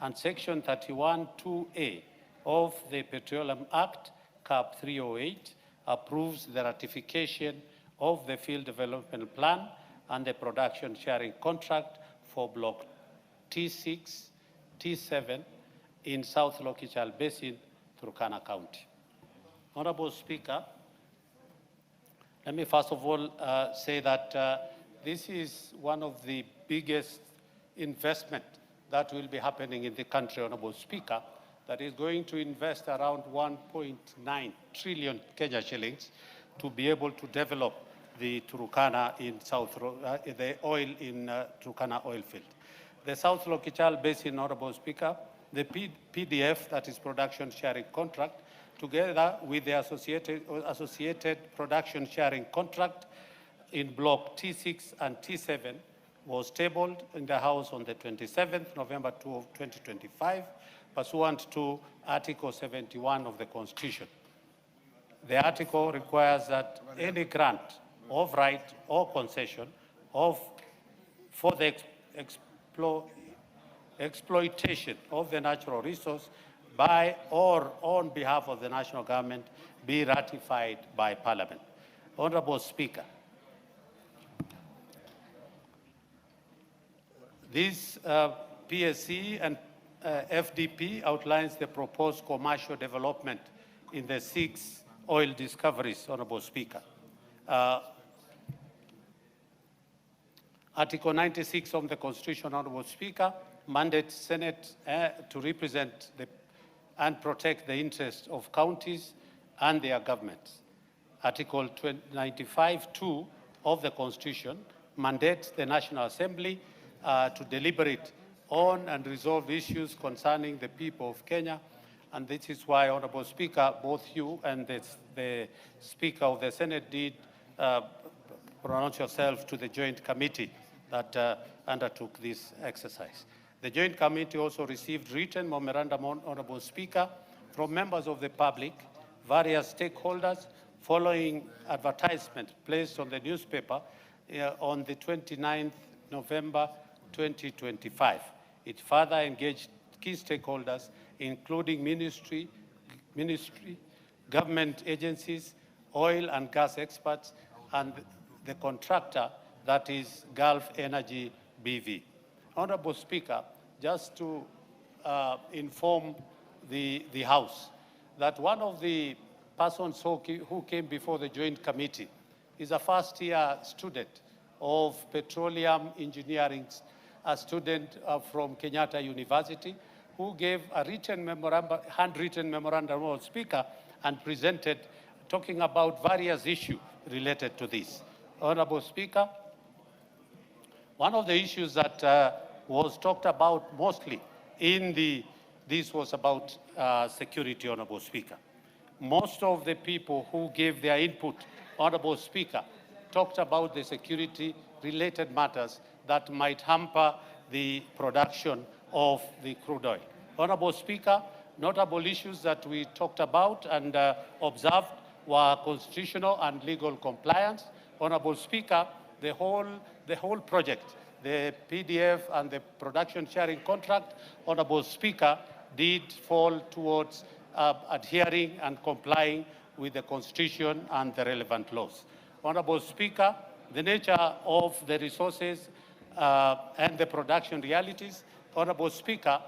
and Section 31(2)(a) of the Petroleum Act, Cap 308, approves the ratification of the Field Development Plan and the Production Sharing Contract for Block T6, T7 in South Lokichal Basin, Turkana County. Honorable Speaker, let me first of all say that this is one of the biggest investment that will be happening in the country, Honorable Speaker, that is going to invest around 1.9 trillion Kenya shillings to be able to develop the Turkana in the oil in Turkana oil field. The South Lokichal Basin, Honorable Speaker, the PDF, that is production sharing contract, together with the associated production sharing contract in block T6 and T7 was tabled in the House on the 27th November 2025, pursuant to Article 71 of the Constitution. The article requires that any grant of right or concession for the exploitation of the natural resource by or on behalf of the national government be ratified by Parliament. Honorable Speaker, this PSC and FDP outlines the proposed commercial development in the 6 oil discoveries, Honorable Speaker. Article 96 of the Constitution, Honorable Speaker, mandates Senate to represent and protect the interests of counties and their governments. Article 95(2) of the Constitution mandates the National Assembly to deliberate on and resolve issues concerning the people of Kenya. And this is why, Honorable Speaker, both you and the Speaker of the Senate did pronounce yourself to the joint committee that undertook this exercise. The joint committee also received written memorandum, Honorable Speaker, from members of the public, various stakeholders, following advertisement placed on the newspaper on the 29th November 2025. It further engaged key stakeholders, including ministry, government agencies, oil and gas experts, and the contractor, that is Gulf Energy BV. Honorable Speaker, just to inform the House that one of the persons who came before the joint committee is a first-year student of petroleum engineering, a student from Kenyatta University, who gave a written memorandum, handwritten memorandum, Honorable Speaker, and presented, talking about various issues related to this. Honorable Speaker, one of the issues that was talked about mostly this was about security, Honorable Speaker. Most of the people who gave their input, Honorable Speaker, talked about the security-related matters that might hamper the production of the crude oil. Honorable Speaker, notable issues that we talked about and observed were constitutional and legal compliance. Honorable Speaker, the whole project, the PDF and the production sharing contract, Honorable Speaker, did fall towards adhering and complying with the Constitution and the relevant laws. Honorable Speaker, the nature of the resources and the production realities, Honorable Speaker,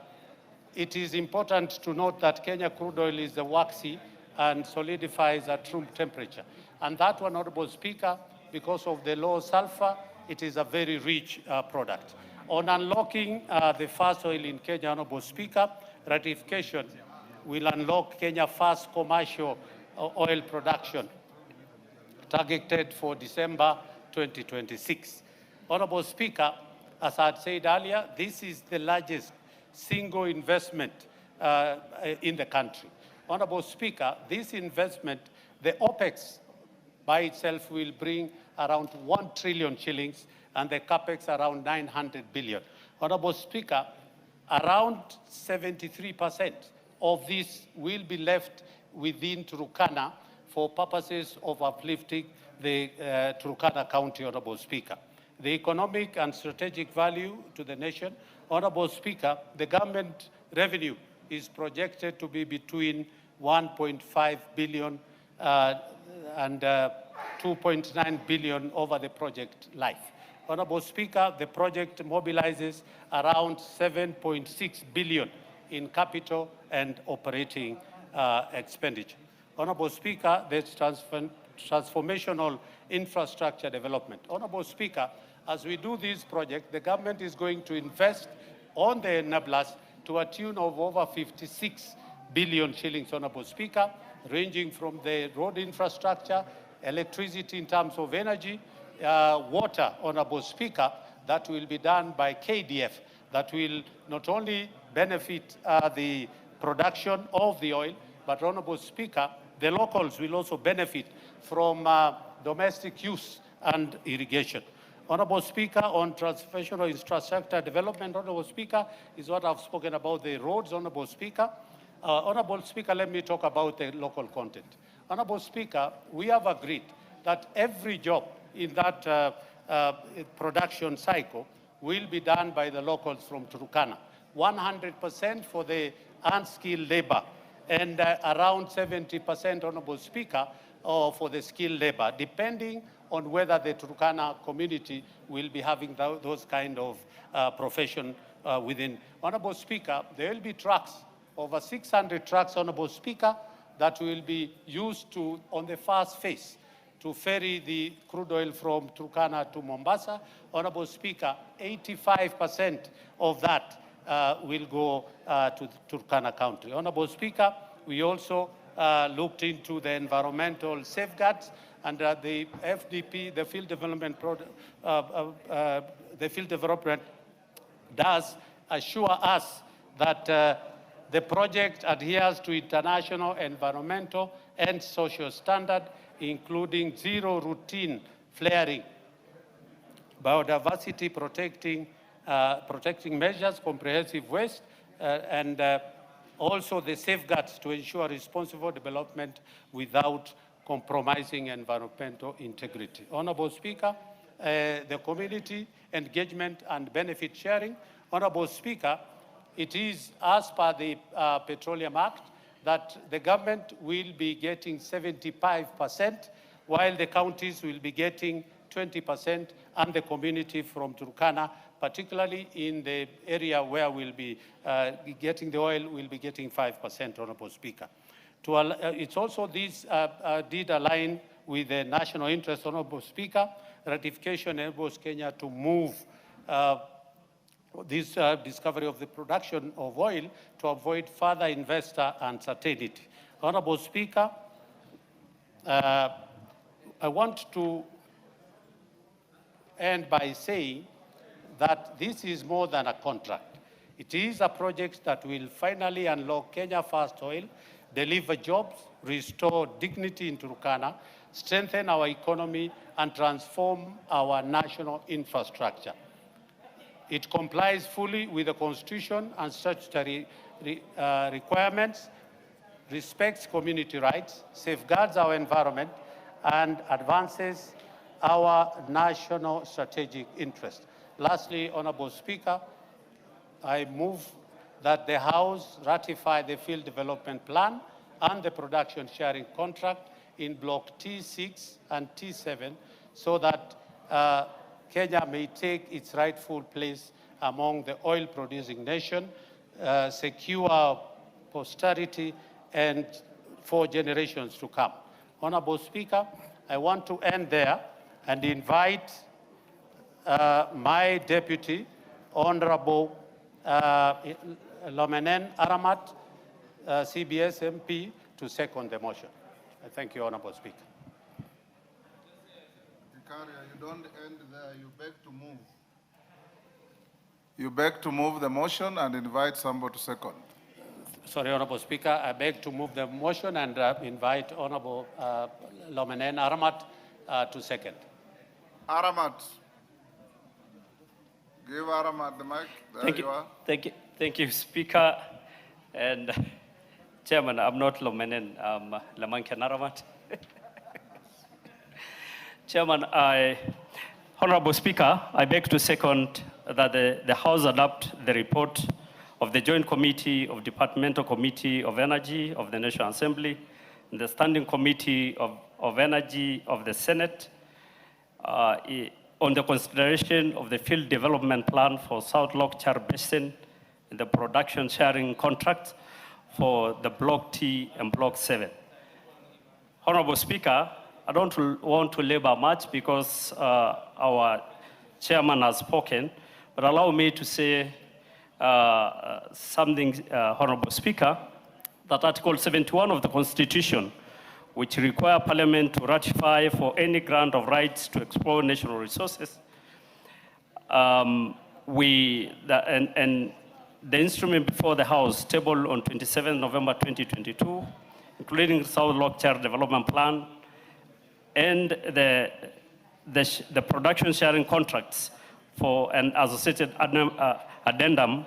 it is important to note that Kenya crude oil is waxy and solidifies at room temperature. And that one, Honorable Speaker, because of the low sulfur, it is a very rich product. On unlocking the first oil in Kenya, Honorable Speaker, ratification will unlock Kenya's first commercial oil production, targeted for December 2026. Honorable Speaker, as I had said earlier, this is the largest single investment in the country. Honorable Speaker, this investment, the OPEX by itself will bring around 1 trillion shillings and the CAPEX around 900 billion. Honorable Speaker, around 73% of this will be left within Turkana for purposes of uplifting the Turkana County, Honorable Speaker. The economic and strategic value to the nation, Honorable Speaker, the government revenue is projected to be between 1.5 billion and 2.9 billion over the project life. Honorable Speaker, the project mobilizes around 7.6 billion in capital and operating expenditure. Honorable Speaker, there's transformational infrastructure development. Honorable Speaker, as we do this project, the government is going to invest on the enablers to a tune of over 56 billion shillings, Honorable Speaker, ranging from the road infrastructure, electricity in terms of energy, water, Honorable Speaker, that will be done by KDF, that will not only benefit the production of the oil, but Honorable Speaker, the locals will also benefit from domestic use and irrigation. Honorable Speaker, on transformational infrastructure development, Honorable Speaker, is what I've spoken about the roads, Honorable Speaker. Honorable Speaker, let me talk about the local content. Honorable Speaker, we have agreed that every job in that production cycle will be done by the locals from Turkana. 100% for the unskilled labor and around 70%, Honorable Speaker, for the skilled labor, depending on whether the Turkana community will be having those kind of profession within. Honorable Speaker, there will be trucks, over 600 trucks, Honorable Speaker, that will be used to, on the first phase, to ferry the crude oil from Turkana to Mombasa. Honorable Speaker, 85% of that will go to Turkana County. Honorable Speaker, we also looked into the environmental safeguards, and the FDP, the field development does assure us that the project adheres to international environmental and social standard, including zero routine flaring, biodiversity protecting measures, comprehensive waste, and also the safeguards to ensure responsible development without compromising environmental integrity. Honorable Speaker, the community engagement and benefit sharing. Honorable Speaker, it is as per the Petroleum Act that the government will be getting 75%, while the counties will be getting 20%, and the community from Turkana, particularly in the area where we'll be getting the oil, will be getting 5%, Honorable Speaker. It's also this did align with the national interest, Honorable Speaker. Ratification enables Kenya to move this discovery of the production of oil to avoid further investor uncertainty. Honorable Speaker, I want to end by saying that this is more than a contract. It is a project that will finally unlock Kenya First Oil, deliver jobs, restore dignity in Turkana, strengthen our economy, and transform our national infrastructure. It complies fully with the Constitution and statutory requirements, respects community rights, safeguards our environment, and advances our national strategic interest. Lastly, Honorable Speaker, I move that the House ratify the field development plan and the production sharing contract in Block T6 and T7 so that Kenya may take its rightful place among the oil-producing nation, secure posterity, and for generations to come. Honorable Speaker, I want to end there and invite my deputy, Honorable Lomenen Aramat, CBS MP, to second the motion. I thank you, Honorable Speaker. You don't end there, you beg to move. You beg to move the motion and invite somebody to second. Sorry, Honorable Speaker, I beg to move the motion and invite Honorable Lomenen Aramat to second. Aramat. Give Aramat the mic. There you are. Thank you, Speaker. And Chairman, I'm not Lomenen, I'm Lamankan Aramat. Chairman, Honorable Speaker, I beg to second that the House adopt the report of the Joint Committee of Departmental Committee of Energy of the National Assembly, and the Standing Committee of Energy of the Senate on the consideration of the field development plan for South Lochar Basin and the production sharing contract for the Block T and Block 7. Honorable Speaker, I don't want to labor much because our chairman has spoken, but allow me to say something, Honorable Speaker, that Article 71 of the Constitution, which require Parliament to ratify for any grant of rights to explore national resources, and the instrument before the House, tabled on 27 November 2022, including South Lockchar Development Plan and the production sharing contracts for an associated addendum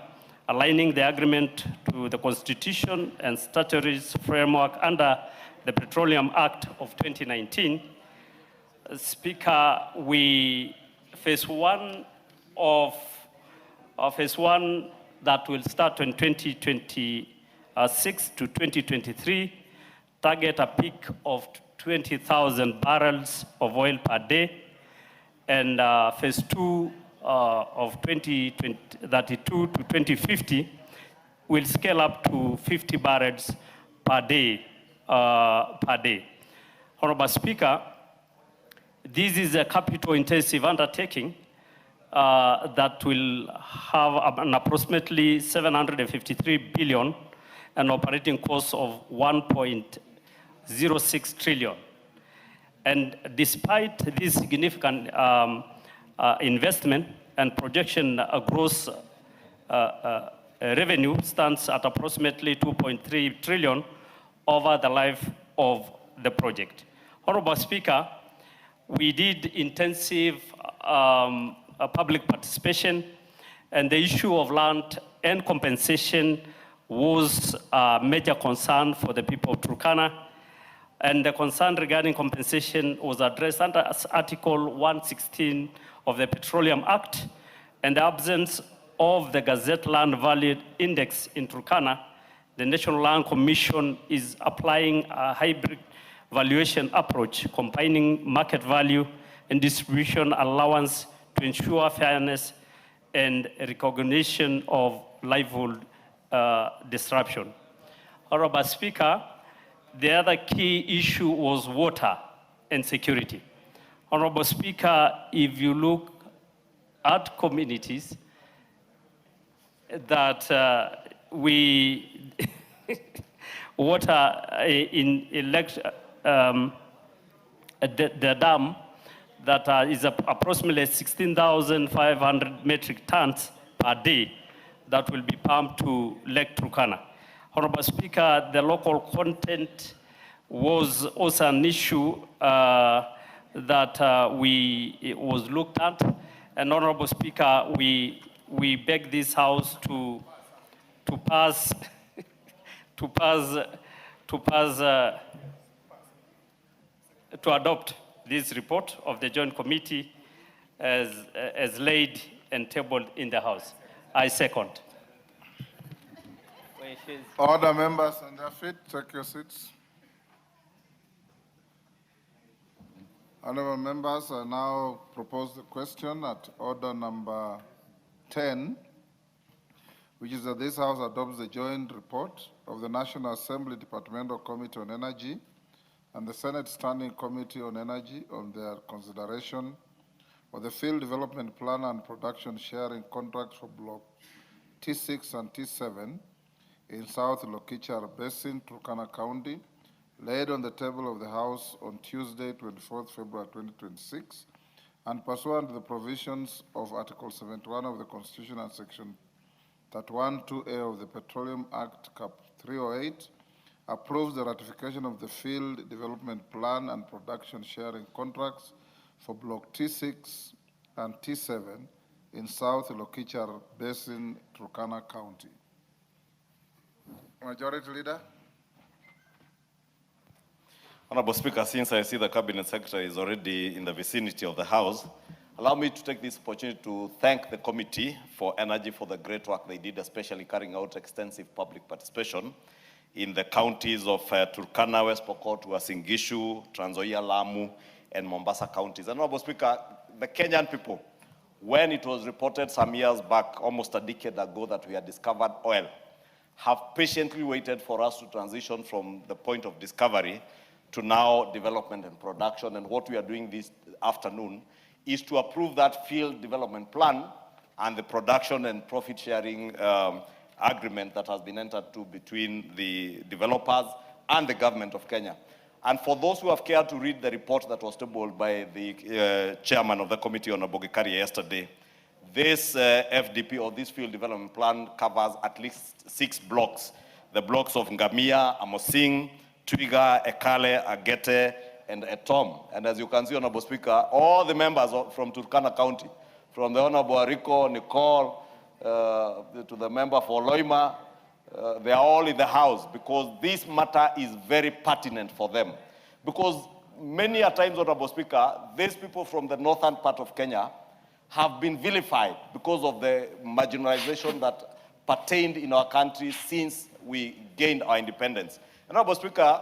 aligning the agreement to the Constitution and statutory framework under the Petroleum Act of 2019. Speaker, phase one that will start in 2026 to 2023, target a peak of 20,000 barrels of oil per day, and phase two of 2032 to 2050 will scale up to 50 barrels per day. Honorable Speaker, this is a capital-intensive undertaking that will have an approximately 753 billion and operating costs of 1.06 trillion. And despite this significant investment and projection, gross revenue stands at approximately 2.3 trillion over the life of the project. Honorable Speaker, we did intensive public participation, and the issue of land and compensation was a major concern for the people of Turkana. And the concern regarding compensation was addressed under Article 116 of the Petroleum Act, and the absence of the Gazette Land Value Index in Turkana. The National Land Commission is applying a hybrid valuation approach, combining market value and distribution allowance to ensure fairness and recognition of livelihood disruption. Honorable Speaker, the other key issue was water and security. Honorable Speaker, if you look at communities that water in the dam that is approximately 16,500 metric tons per day that will be pumped to Lake Turkana. Honorable Speaker, the local content was also an issue that it was looked at. And Honorable Speaker, we beg this House to adopt this report of the Joint Committee as laid and tabled in the House. I second. Order, members on their feet, take your seats. Honorable members, I now propose the question at order number 10, which is that this House adopts the joint report of the National Assembly Departmental Committee on Energy and the Senate Standing Committee on Energy on their consideration of the Field Development Plan and Production Sharing Contracts for Block T6 and T7 in South Lokichar Basin, Turkana County, laid on the table of the House on Tuesday, 24th February 2026, and pursuant to the provisions of Article 71 of the Constitution and Section 31(2)(a) of the Petroleum Act, Cap 308, approves the ratification of the Field Development Plan and Production Sharing Contracts for Block T6 and T7 in South Lokichar Basin, Turkana County. Majority Leader. Honorable Speaker, since I see the Cabinet Secretary is already in the vicinity of the House, allow me to take this opportunity to thank the Committee for Energy for the great work they did, especially carrying out extensive public participation in the counties of Turkana, West Pokot, Uasin Gishu, Trans Nzoia, Lamu, and Mombasa counties. And Honorable Speaker, the Kenyan people, when it was reported some years back, almost a decade ago, that we had discovered oil, have patiently waited for us to transition from the point of discovery to now development and production. And what we are doing this afternoon is to approve that field development plan and the production and profit sharing agreement that has been entered to between the developers and the government of Kenya. And for those who have cared to read the report that was tabled by the chairman of the committee on Gachagua yesterday, this FDP, or this field development plan, covers at least 6 blocks. The blocks of Ngamia, Amosing, Twiga, Ekale, Agete, and Etom. And as you can see, Honorable Speaker, all the members from Turkana County, from the Honorable Rico, Nicole, to the member for Loima, they are all in the house because this matter is very pertinent for them. Because many a times, Honorable Speaker, these people from the northern part of Kenya have been vilified because of the marginalization that pertained in our country since we gained our independence. Honorable Speaker,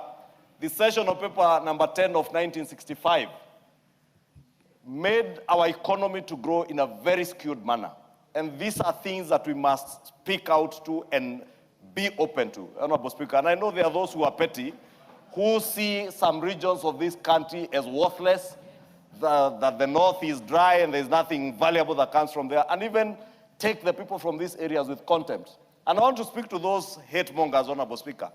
the session of paper number 10 of 1965 made our economy to grow in a very skewed manner. And these are things that we must speak out to and be open to, Honorable Speaker. And I know there are those who are petty, who see some regions of this country as worthless, that the north is dry and there's nothing valuable that comes from there, and even take the people from these areas with contempt. And I want to speak to those hate mongers, Honorable Speaker,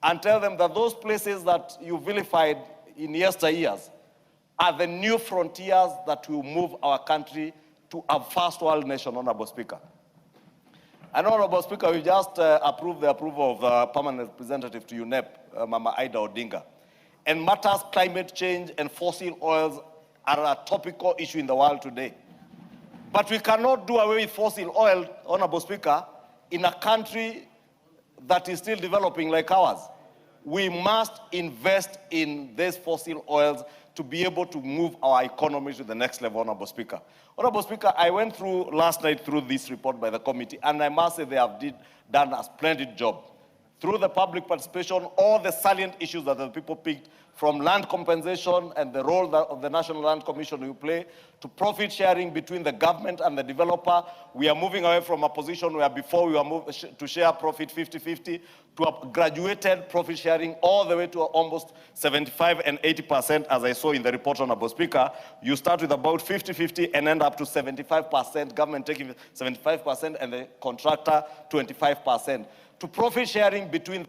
and tell them that those places that you vilified in yesteryears are the new frontiers that will move our country to a first world nation, Honorable Speaker. And Honorable Speaker, we just approved the approval of the permanent representative to UNEP, Mama Ida Odinga. And matters climate change and fossil oils are a topical issue in the world today. But we cannot do away with fossil oil, Honorable Speaker, in a country that is still developing like ours. We must invest in these fossil oils to be able to move our economy to the next level, Honorable Speaker. Honorable Speaker, I went through last night through this report by the committee, and I must say they have done a splendid job. Through the public participation, all the salient issues that the people picked, from land compensation and the role that the National Land Commission will play, to profit sharing between the government and the developer. We are moving away from a position where before we were to share profit 50-50 to a graduated profit sharing all the way to almost 75 and 80%, as I saw in the report, Honorable Speaker. You start with about 50-50 and end up to 75%, government taking 75% and the contractor 25%. To profit sharing between...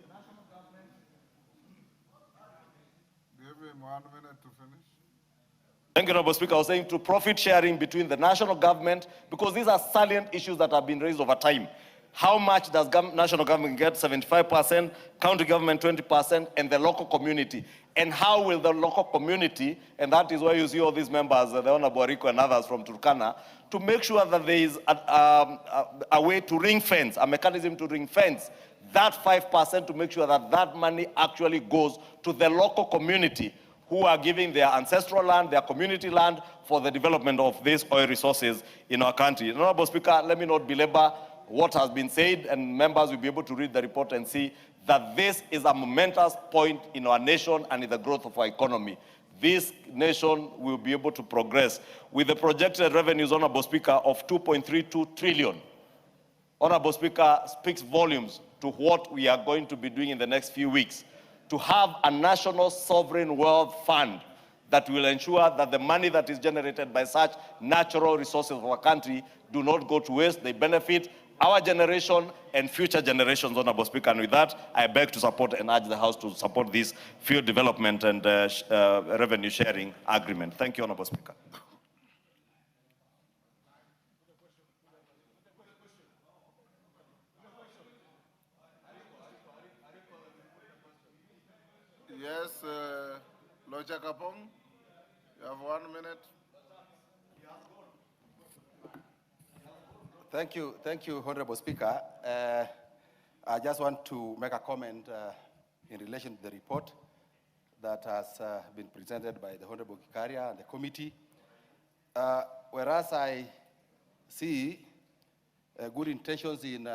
Thank you, Honorable Speaker. I was saying to profit sharing between the national government, because these are salient issues that have been raised over time. How much does national government get? 75%, county government 20%, and the local community. And how will the local community, and that is why you see all these members, the Honorable Rico and others from Turkana, to make sure that there is a way to ring fence, a mechanism to ring fence that 5% to make sure that that money actually goes to the local community who are giving their ancestral land, their community land for the development of these oil resources in our country. Honorable Speaker, let me not belabor what has been said, and members will be able to read the report and see that this is a momentous point in our nation and in the growth of our economy. This nation will be able to progress with the projected revenues, Honorable Speaker, of 2.32 trillion. Honorable Speaker, speaks volumes to what we are going to be doing in the next few weeks, to have a national sovereign wealth fund that will ensure that the money that is generated by such natural resources of our country do not go to waste. They benefit our generation and future generations, Honorable Speaker. And with that, I beg to support and urge the House to support this field development and revenue sharing agreement. Thank you, Honorable Speaker. Yes, Loja Kapong, you have 1 minute. Thank you, Honorable Speaker. I just want to make a comment in relation to the report that has been presented by the Honorable Gachagua and the committee. Whereas I see good intentions in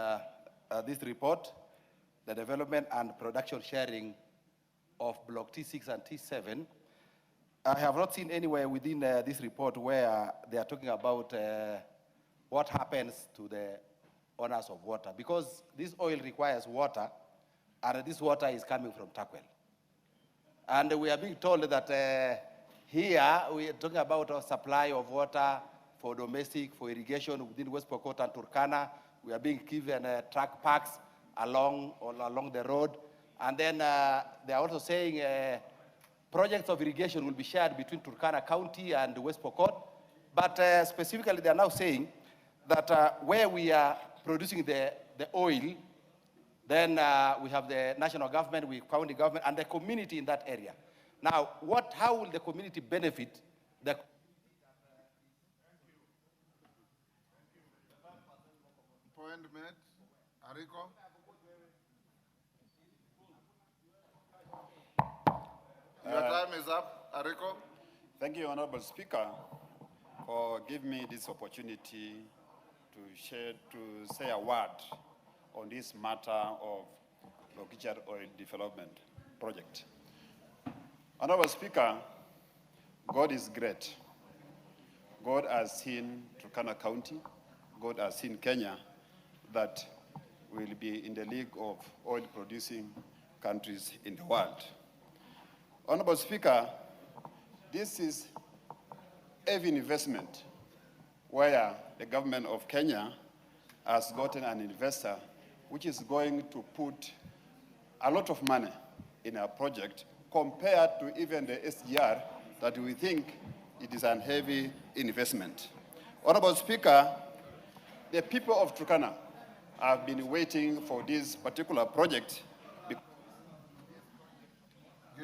this report, the development and production sharing of Block T6 and T7, I have not seen anywhere within this report where they are talking about what happens to the owners of water, because this oil requires water, and this water is coming from Takwel. And we are being told that here we are talking about a supply of water for domestic, for irrigation within West Pokot and Turkana. We are being given truck parks along the road. And then they are also saying projects of irrigation will be shared between Turkana County and West Pokot. But specifically, they are now saying that where we are producing the oil, then we have the national government, we county government, and the community in that area. Now, how will the community benefit? Point made. Ariko. Your time is up. Ariko. Thank you, Honorable Speaker, for giving me this opportunity to say a word on this matter of Lokichar Oil Development Project. Honorable Speaker, God is great. God has seen Turkana County, God has seen Kenya, that will be in the league of oil-producing countries in the world. Honorable Speaker, this is heavy investment where the government of Kenya has gotten an investor which is going to put a lot of money in a project compared to even the SGR that we think it is a heavy investment. Honorable Speaker, the people of Turkana have been waiting for this particular project. Give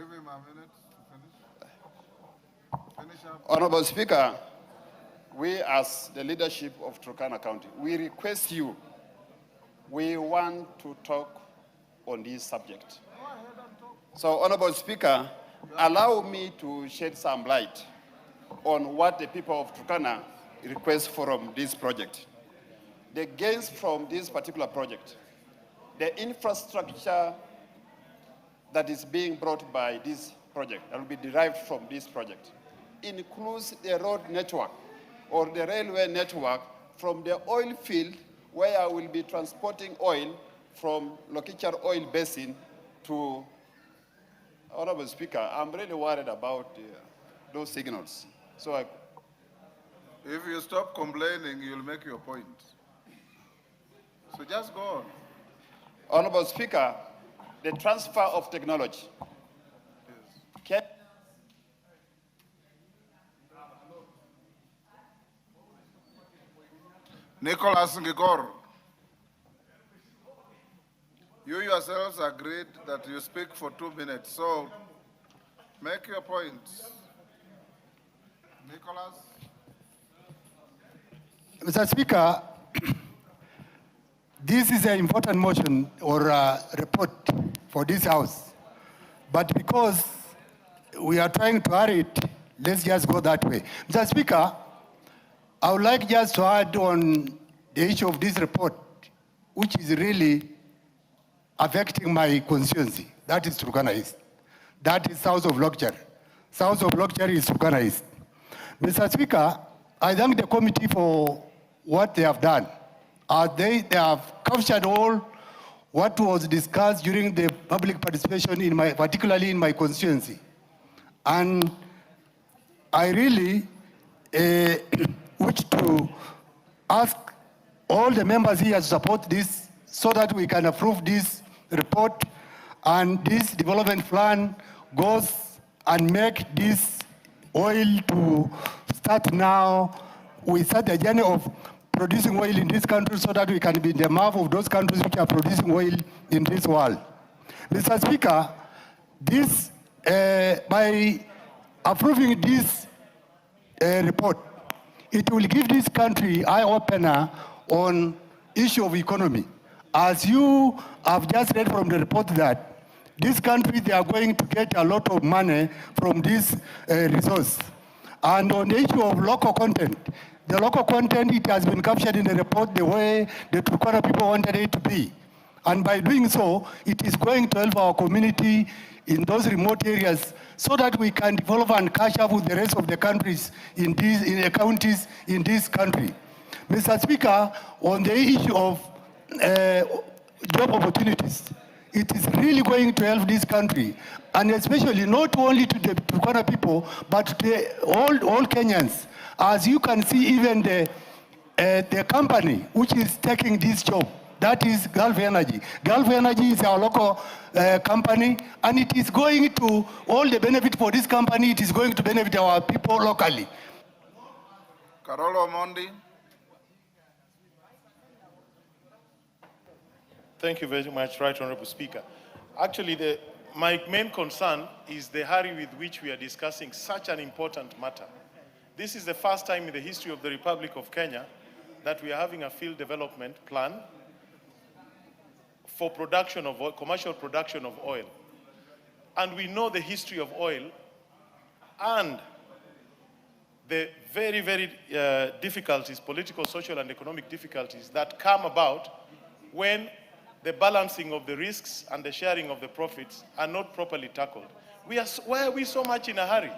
him a minute to finish. Finish up. Honorable Speaker, we as the leadership of Turkana County, we request you, we want to talk on this subject. So, Honorable Speaker, allow me to shed some light on what the people of Turkana request from this project. The gains from this particular project, the infrastructure that is being brought by this project, that will be derived from this project, includes the road network or the railway network from the oil field where we will be transporting oil from Lokichar Oil Basin to. Honorable Speaker, I'm really worried about those signals. So if you stop complaining, you'll make your point. So just go on. Honorable Speaker, the transfer of technology. Yes. Nicholas Ngigor, you yourselves agreed that you speak for 2 minutes, so make your points. Nicholas? Mr. Speaker, this is an important motion or report for this House. But because we are trying to hurry it, let's just go that way. Mr. Speaker, I would like just to add on the issue of this report, which is really affecting my constituency. That is Turkana East. That is south of Lokichar. South of Lokichar is Turkana East. Mr. Speaker, I thank the committee for what they have done. They have captured all what was discussed during the public participation, particularly in my constituency. And I really wish to ask all the members here to support this so that we can approve this report and this development plan goes and make this oil to start now. We start the journey of producing oil in this country so that we can be in the map of those countries which are producing oil in this world. Mr. Speaker, this, by approving this report, it will give this country eye-opener on issue of economy. As you have just read from the report that this country, they are going to get a lot of money from this resource. And on the issue of local content, the local content, it has been captured in the report the way the Turkana people wanted it to be. And by doing so, it is going to help our community in those remote areas so that we can develop and catch up with the rest of the countries in the counties in this country. Mr. Speaker, on the issue of job opportunities, it is really going to help this country, and especially not only to the Turkana people, but to all Kenyans. As you can see, even the the company which is taking this job, that is Gulf Energy. Gulf Energy is our local company, and it is going to, all the benefit for this company, it is going to benefit our people locally. Carolo Mondi. Thank you very much, Right Honorable Speaker. Actually, my main concern is the hurry with which we are discussing such an important matter. This is the first time in the history of the Republic of Kenya that we are having a field development plan for production of oil, commercial production of oil. And we know the history of oil and the very, very difficulties, political, social, and economic difficulties that come about when the balancing of the risks and the sharing of the profits are not properly tackled. Why are we so much in a hurry?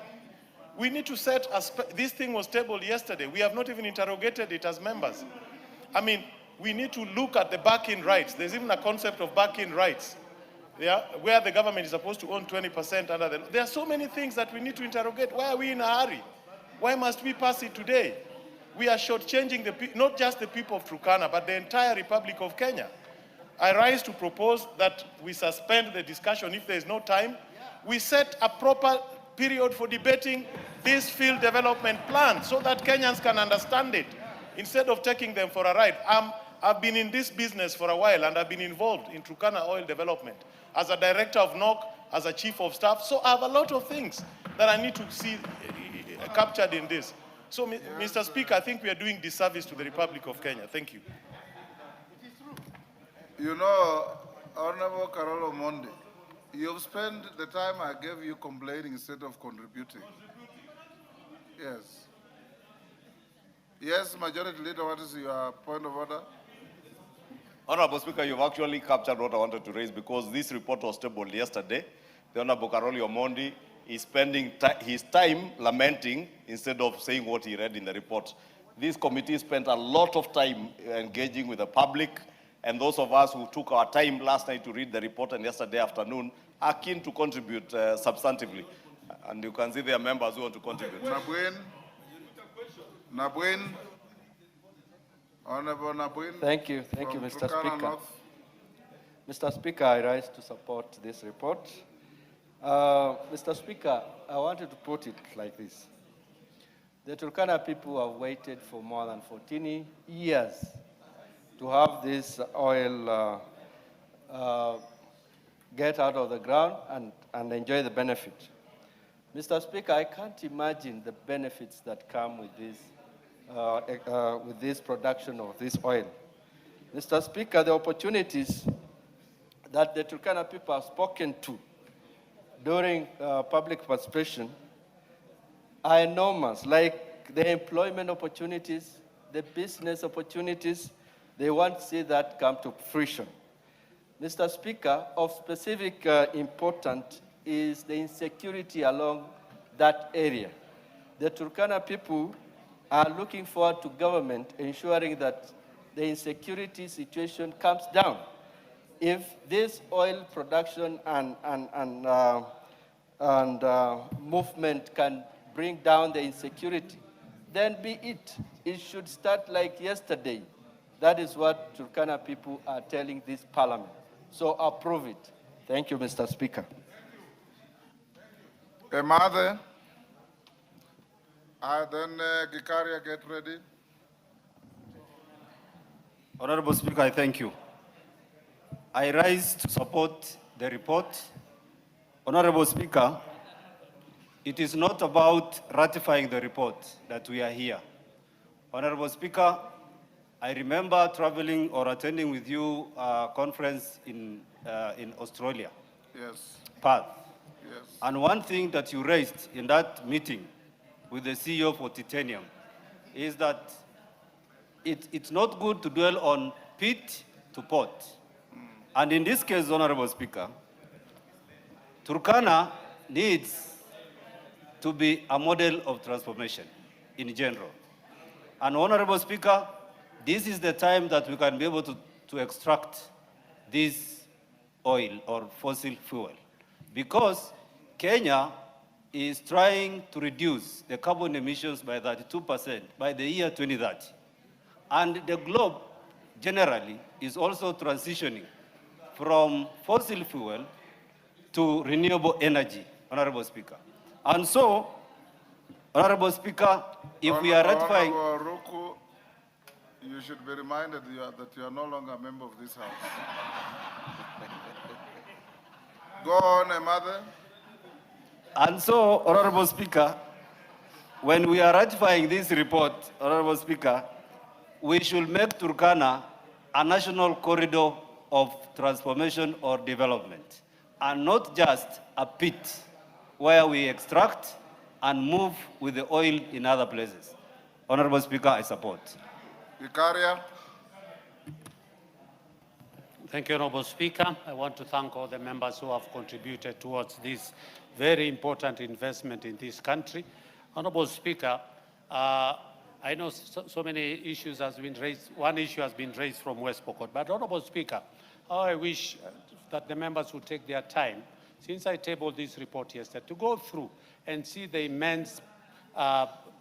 We need to set this thing was tabled yesterday. We have not even interrogated it as members. I mean, we need to look at the back-in rights. There's even a concept of back-in rights, where the government is supposed to own 20% under the law. There are so many things that we need to interrogate. Why are we in a hurry? Why must we pass it today? We are shortchanging not just the people of Turkana, but the entire Republic of Kenya. I rise to propose that we suspend the discussion if there is no time. We set a proper period for debating this field development plan so that Kenyans can understand it instead of taking them for a ride. I've been in this business for a while and I've been involved in Turkana oil development as a director of NOC, as a chief of staff. So I have a lot of things that I need to see captured in this. So, Mr. Speaker, I think we are doing disservice to the Republic of Kenya. Thank you. You know, Honorable Carolo Mondi, you've spent the time I gave you complaining instead of contributing. Yes. Yes, Majority Leader, what is your point of order? Honorable Speaker, you've actually captured what I wanted to raise because this report was tabled yesterday. The Honorable Carolo Mondi is spending his time lamenting instead of saying what he read in the report. This committee spent a lot of time engaging with the public, and those of us who took our time last night to read the report and yesterday afternoon are keen to contribute substantively. And you can see there are members who want to contribute. Nabwin. Honorable Nabwin. Thank you, Mr. Speaker. Mr. Speaker, I rise to support this report. Mr. Speaker, I wanted to put it like this. The Turkana people have waited for more than 14 years to have this oil get out of the ground and enjoy the benefit. Mr. Speaker, I can't imagine the benefits that come with this production of this oil. Mr. Speaker, the opportunities that the Turkana people have spoken to during public participation are enormous, like the employment opportunities, the business opportunities. They want to see that come to fruition. Mr. Speaker, of specific importance is the insecurity along that area. The Turkana people are looking forward to government ensuring that the insecurity situation comes down. If this oil production and movement can bring down the insecurity, then be it. It should start like yesterday. That is what Turkana people are telling this parliament. So approve it. Thank you, Mr. Speaker. Mother. Then Gikaria, get ready. Honorable Speaker, I thank you. I rise to support the report. Honorable Speaker, it is not about ratifying the report that we are here. Honorable Speaker, I remember traveling or attending with you a conference in Australia. Yes. Perth. Yes. And one thing that you raised in that meeting with the CEO for Titanium is that it's not good to dwell on pit to port. And in this case, Honorable Speaker, Turkana needs to be a model of transformation in general. And Honorable Speaker, this is the time that we can be able to extract this oil or fossil fuel, because Kenya is trying to reduce the carbon emissions by 32% by the year 2030. And the globe generally is also transitioning from fossil fuel to renewable energy, Honorable Speaker. And so, Honorable Speaker, if we are ratifying... Honorable Ruku, you should be reminded that you are no longer a member of this house. Go on, Mother. And so, Honorable Speaker, when we are ratifying this report, Honorable Speaker, we should make Turkana a national corridor of transformation or development, and not just a pit where we extract and move with the oil in other places. Honorable Speaker, I support. Vicaria. Thank you, Honorable Speaker. I want to thank all the members who have contributed towards this very important investment in this country. Honorable Speaker, I know so many issues has been raised. One issue has been raised from West Pokot. But Honorable Speaker, I wish that the members would take their time, since I tabled this report yesterday, to go through and see the immense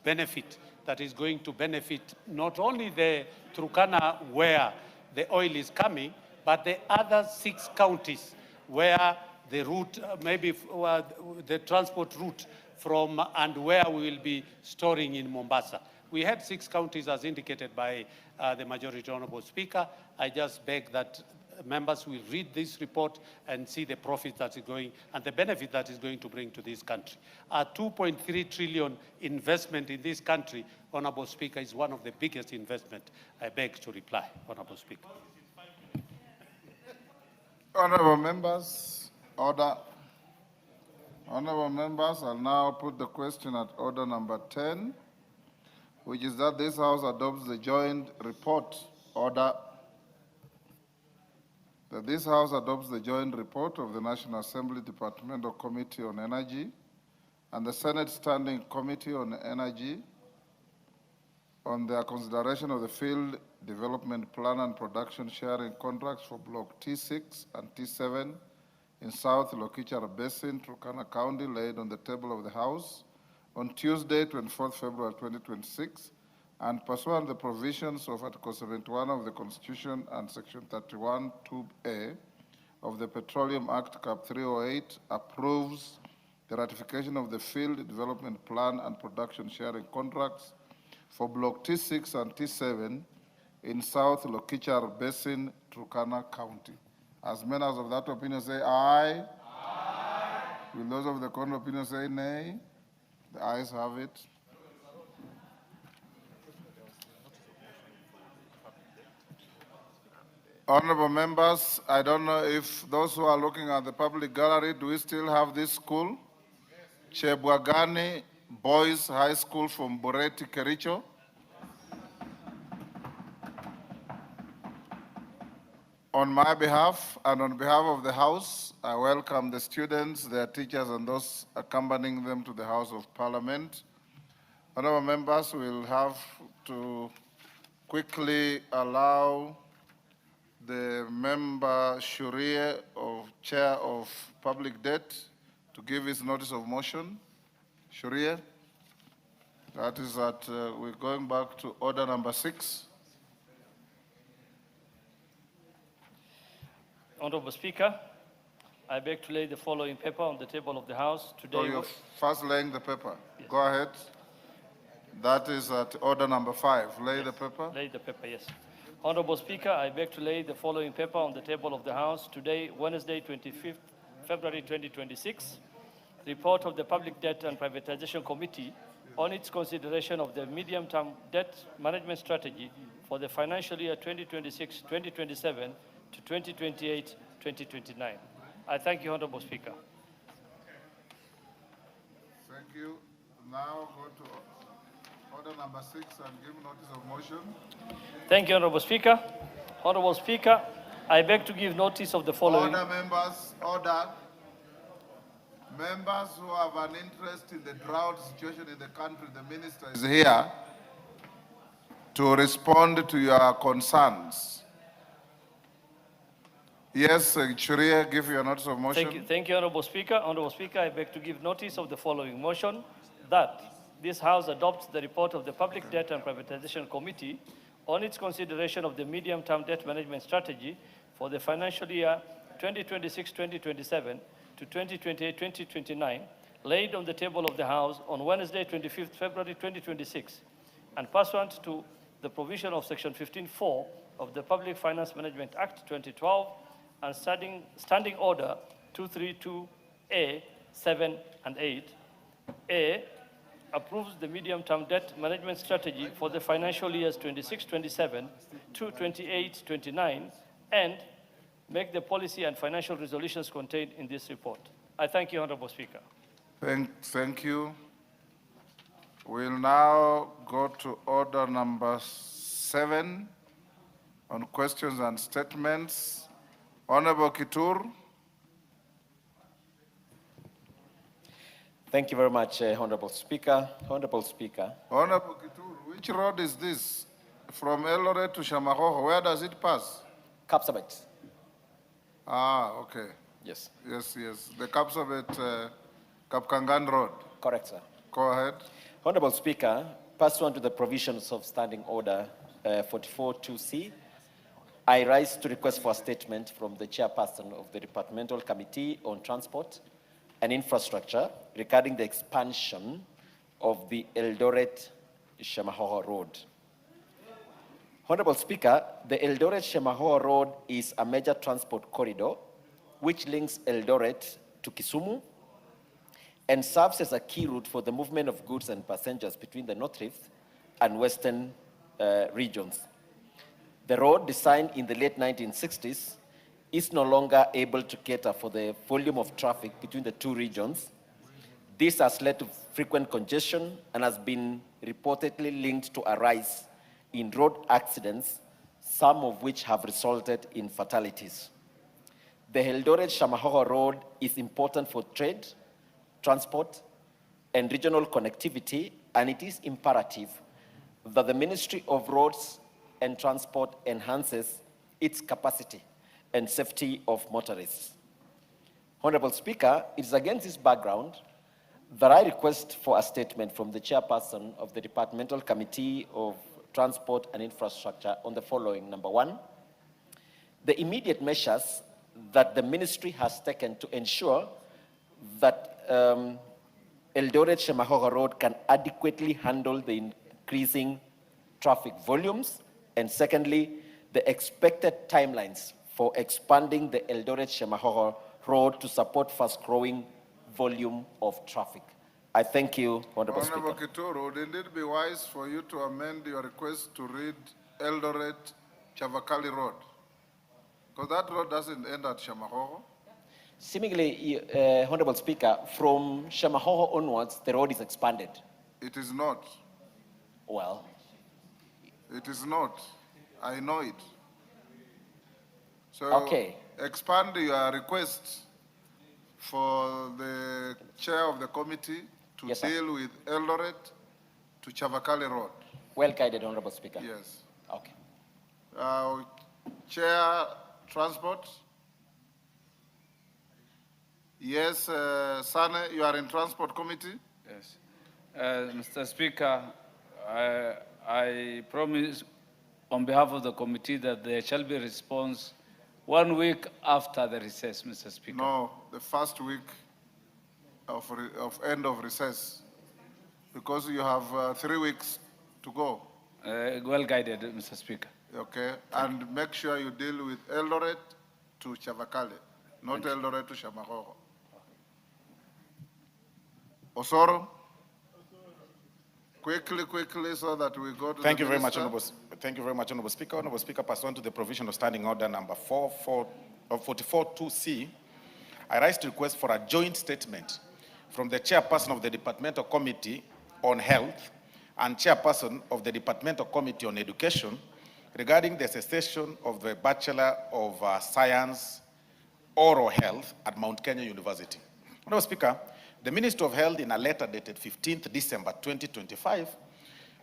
benefit that is going to benefit not only the Turkana where the oil is coming, but the other 6 counties where the route, maybe the transport route from and where we will be storing in Mombasa. We had 6 counties as indicated by the Majority Honorable Speaker. I just beg that members will read this report and see the profit that is going and the benefit that is going to bring to this country. A 2.3 trillion investment in this country, Honorable Speaker, is one of the biggest investment. I beg to reply, Honorable Speaker. Honorable members, order. Honorable members, I'll now put the question at order number 10, which is that this House adopts the joint report order. That this House adopts the joint report of the National Assembly Departmental Committee on Energy and the Senate Standing Committee on Energy on their consideration of the Field Development Plan and Production Sharing Contracts for Block T6 and T7 in South Lokichar Basin, Turkana County, laid on the table of the House on Tuesday, 24th February 2026, and pursuant to the provisions of Article 71 of the Constitution and Section 31, 2A of the Petroleum Act, Cap 308, approves the ratification of the Field Development Plan and Production Sharing Contracts for Block T6 and T7 in South Lokichar Basin, Turkana County. As members of that opinion say aye. Aye. Will those of the contrary opinion say nay? The ayes have it. Honorable members, I don't know if those who are looking at the public gallery, do we still have this school? Chebwagani Boys High School from Bureti, Kericho. On my behalf and on behalf of the House, I welcome the students, their teachers, and those accompanying them to the House of Parliament. Honorable members, we'll have to quickly allow the member Shurie, Chair of Public Debt, to give his notice of motion. Shurie, that is that we're going back to order number 6. Honorable Speaker, I beg to lay the following paper on the table of the House today. So you're first laying the paper. Yes. Go ahead. That is at order number 5. Lay the paper. Lay the paper, yes. Honorable Speaker, I beg to lay the following paper on the table of the House today, Wednesday, 25th February 2026. Report of the Public Debt and Privatization Committee on its consideration of the medium-term debt management strategy for the financial year 2026-2027 to 2028-2029. I thank you, Honorable Speaker. Thank you. Now go to order number 6 and give notice of motion. Thank you, Honorable Speaker. Honorable Speaker, I beg to give notice of the following. Order, members. Order. Members who have an interest in the drought situation in the country, the minister is here to respond to your concerns. Yes, Churia, give your notice of motion. Thank you, Honorable Speaker. Honorable Speaker, I beg to give notice of the following motion, that this House adopts the report of the Public Debt and Privatization Committee on its consideration of the medium-term debt management strategy for the financial year 2026-2027 to 2028-2029, laid on the table of the House on Wednesday, 25th February 2026, and pursuant to the provision of Section 15(4) of the Public Finance Management Act 2012 and Standing Order 232A, 7 and 8. A, approves the medium-term debt management strategy for the financial years 26-27 to 28-29 and make the policy and financial resolutions contained in this report. I thank you, Honorable Speaker. Thank you. We'll now go to order number 7 on questions and statements. Honorable Kitur. Thank you very much, Honorable Speaker. Honorable Speaker. Honorable Kitur, which road is this? From Eldoret to Shamahoho, where does it pass? Kapsabet. Ah, okay. Yes. Yes, yes. The Kapsabet, Kapkangan Road. Correct, sir. Go ahead. Honorable Speaker, pursuant to the provisions of Standing Order 44.2c, I rise to request for a statement from the chairperson of the Departmental Committee on Transport and Infrastructure regarding the expansion of the Eldoret-Shamahoho Road. Honorable Speaker, the Eldoret-Shamahoho Road is a major transport corridor which links Eldoret to Kisumu and serves as a key route for the movement of goods and passengers between the North Rift and Western regions. The road, designed in the late 1960s, is no longer able to cater for the volume of traffic between the two regions. This has led to frequent congestion and has been reportedly linked to a rise in road accidents, some of which have resulted in fatalities. The Eldoret-Shamahoho Road is important for trade, transport, and regional connectivity, and it is imperative that the Ministry of Roads and Transport enhances its capacity and safety of motorists. Honorable Speaker, it is against this background that I request for a statement from the chairperson of the Departmental Committee of Transport and Infrastructure on the following. Number 1, the immediate measures that the ministry has taken to ensure that Eldoret-Shamahoho Road can adequately handle the increasing traffic volumes, and secondly, the expected timelines for expanding the Eldoret-Shamahoho Road to support fast-growing volume of traffic. I thank you, Honorable Speaker. Honorable Kitur, would it be wise for you to amend your request to read Eldoret-Chavakali Road? Because that road doesn't end at Shamahoho. Seemingly, Honorable Speaker, from Shamahoho onwards, the road is expanded. It is not. Well. It is not. I know it. So okay. Expand your request for the chair of the committee to Yes, sir. deal with Eldoret to Chavakali Road. Well guided, Honorable Speaker. Yes. Okay. Chair Transport. Yes, Sane, you are in Transport Committee? Yes. Mr. Speaker, I promise on behalf of the committee that there shall be a response 1 week after the recess, Mr. Speaker. No, the first week of end of recess, because you have 3 weeks to go. Well guided, Mr. Speaker. Okay, and make sure you deal with Eldoret to Chavakali, not Eldoret to Shamahoho. Osoro? Quickly, so that we go to Thank the you very much, minister. Thank you very much, Honorable Speaker. Honorable Speaker, pursuant to the provision of Standing Order number 44.2c, I rise to request for a joint statement from the chairperson of the Departmental Committee on Health and chairperson of the Departmental Committee on Education regarding the cessation of the Bachelor of Science Oral Health at Mount Kenya University. Honorable Speaker, the Minister of Health, in a letter dated 15th December 2025,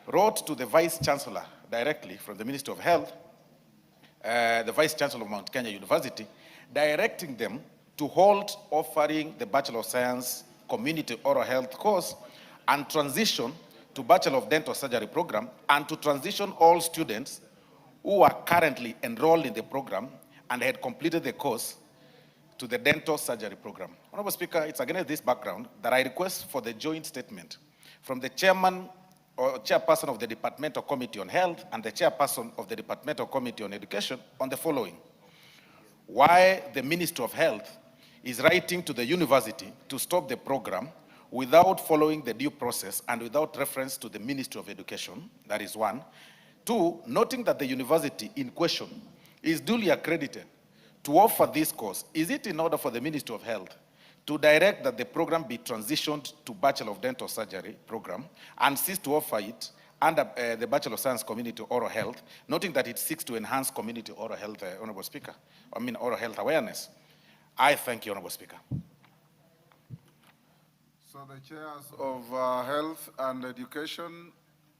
wrote to the Vice Chancellor directly from the Minister of Health, the Vice Chancellor of Mount Kenya University, directing them to halt offering the Bachelor of Science Community Oral Health course and transition to Bachelor of Dental Surgery program, and to transition all students who are currently enrolled in the program and had completed the course to the dental surgery program. Honorable Speaker, it's against this background that I request for the joint statement from the chairman or chairperson of the Departmental Committee on Health and the chairperson of the Departmental Committee on Education on the following. Why the Ministry of Health is writing to the university to stop the program without following the due process and without reference to the Ministry of Education, that is one. Two, noting that the university in question is duly accredited to offer this course, is it in order for the Ministry of Health to direct that the program be transitioned to Bachelor of Dental Surgery program and cease to offer it under the Bachelor of Science Community Oral Health, noting that it seeks to enhance community oral health, Honorable Speaker, oral health awareness? I thank you, Honorable Speaker. So the chairs of Health and Education,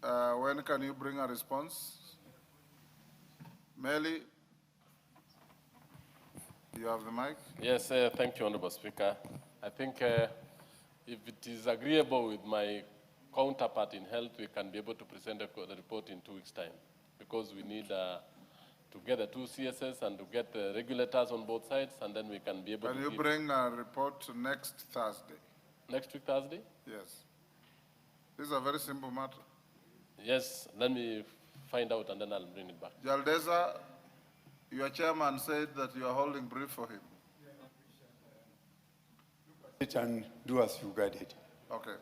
when can you bring a response? Meli, you have the mic. Yes, thank you, Honorable Speaker. I think if it is agreeable with my counterpart in health, we can be able to present the report in 2 weeks' time, because we need to get the 2 CSS and to get the regulators on both sides, and then we can be able to. Can you bring a report next Thursday? Next week, Thursday? Yes. This is a very simple matter. Yes, let me find out and then I'll bring it back. Jaldeza, your chairman said that you are holding brief for him. It and do as you guided. Okay.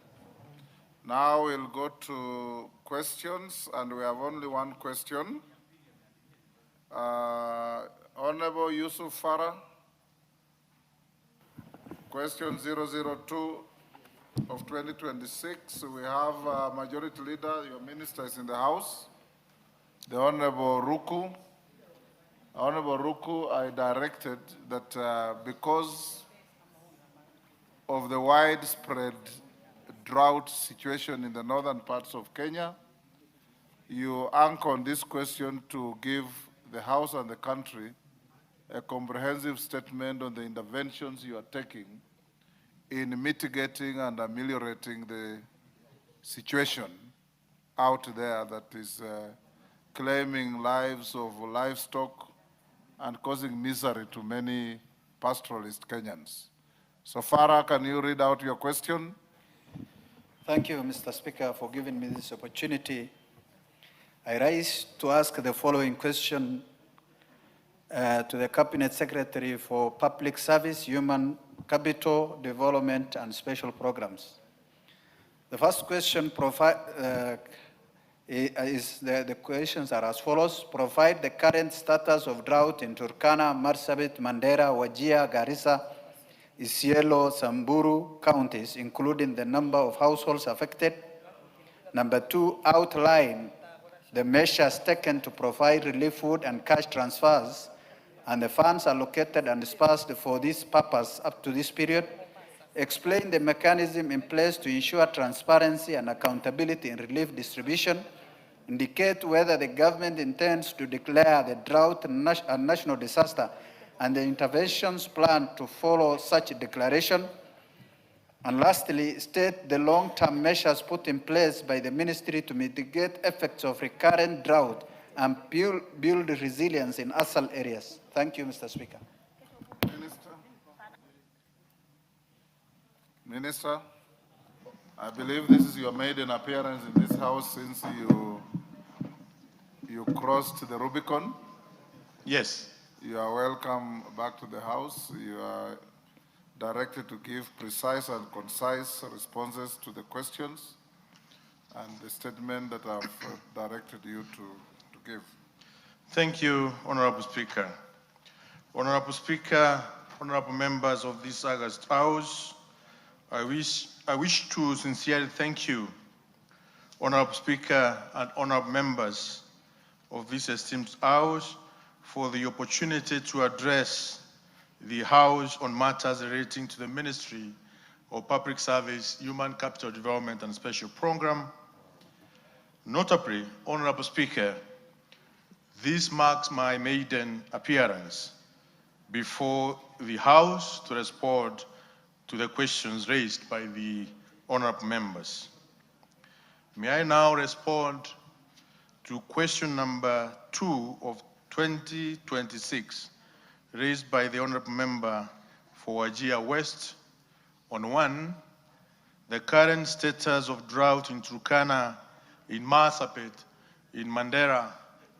Now we'll go to questions, and we have only one question. Honorable Yusuf Farah, question 002 of 2026. We have Majority Leader, your minister is in the House, the Honorable Ruku. Honorable Ruku, I directed that because of the widespread drought situation in the northern parts of Kenya, you anchor on this question to give the House and the country a comprehensive statement on the interventions you are taking in mitigating and ameliorating the situation out there that is claiming lives of livestock and causing misery to many pastoralist Kenyans. So Farah, can you read out your question? Thank you, Mr. Speaker, for giving me this opportunity. I rise to ask the following question to the Cabinet Secretary for Public Service, Human Capital Development and Special Programs. The first question the questions are as follows. Provide the current status of drought in Turkana, Marsabit, Mandera, Wajir, Garissa, Isiolo, Samburu counties, including the number of households affected. Number two, outline the measures taken to provide relief food and cash transfers and the funds allocated and dispersed for this purpose up to this period. Explain the mechanism in place to ensure transparency and accountability in relief distribution. Indicate whether the government intends to declare the drought a national disaster and the interventions planned to follow such a declaration. And lastly, state the long-term measures put in place by the ministry to mitigate effects of recurrent drought and build resilience in ASAL areas. Thank you, Mr. Speaker. Minister, I believe this is your maiden appearance in this House since you crossed the Rubicon. Yes. You are welcome back to the House. You are directed to give precise and concise responses to the questions and the statement that I've directed you to give. Thank you, Honorable Speaker. Honorable Speaker, honorable members of this August House, I wish to sincerely thank you, Honorable Speaker and honorable members of this esteemed House, for the opportunity to address the House on matters relating to the Ministry of Public Service, Human Capital Development and Special Program. Notably, Honorable Speaker, this marks my maiden appearance before the House to respond to the questions raised by the honorable members. May I now respond to question number 2 of 2026, raised by the Honorable Member for Wajir West. On 1, the current status of drought in Turkana, in Marsabit, in Mandera,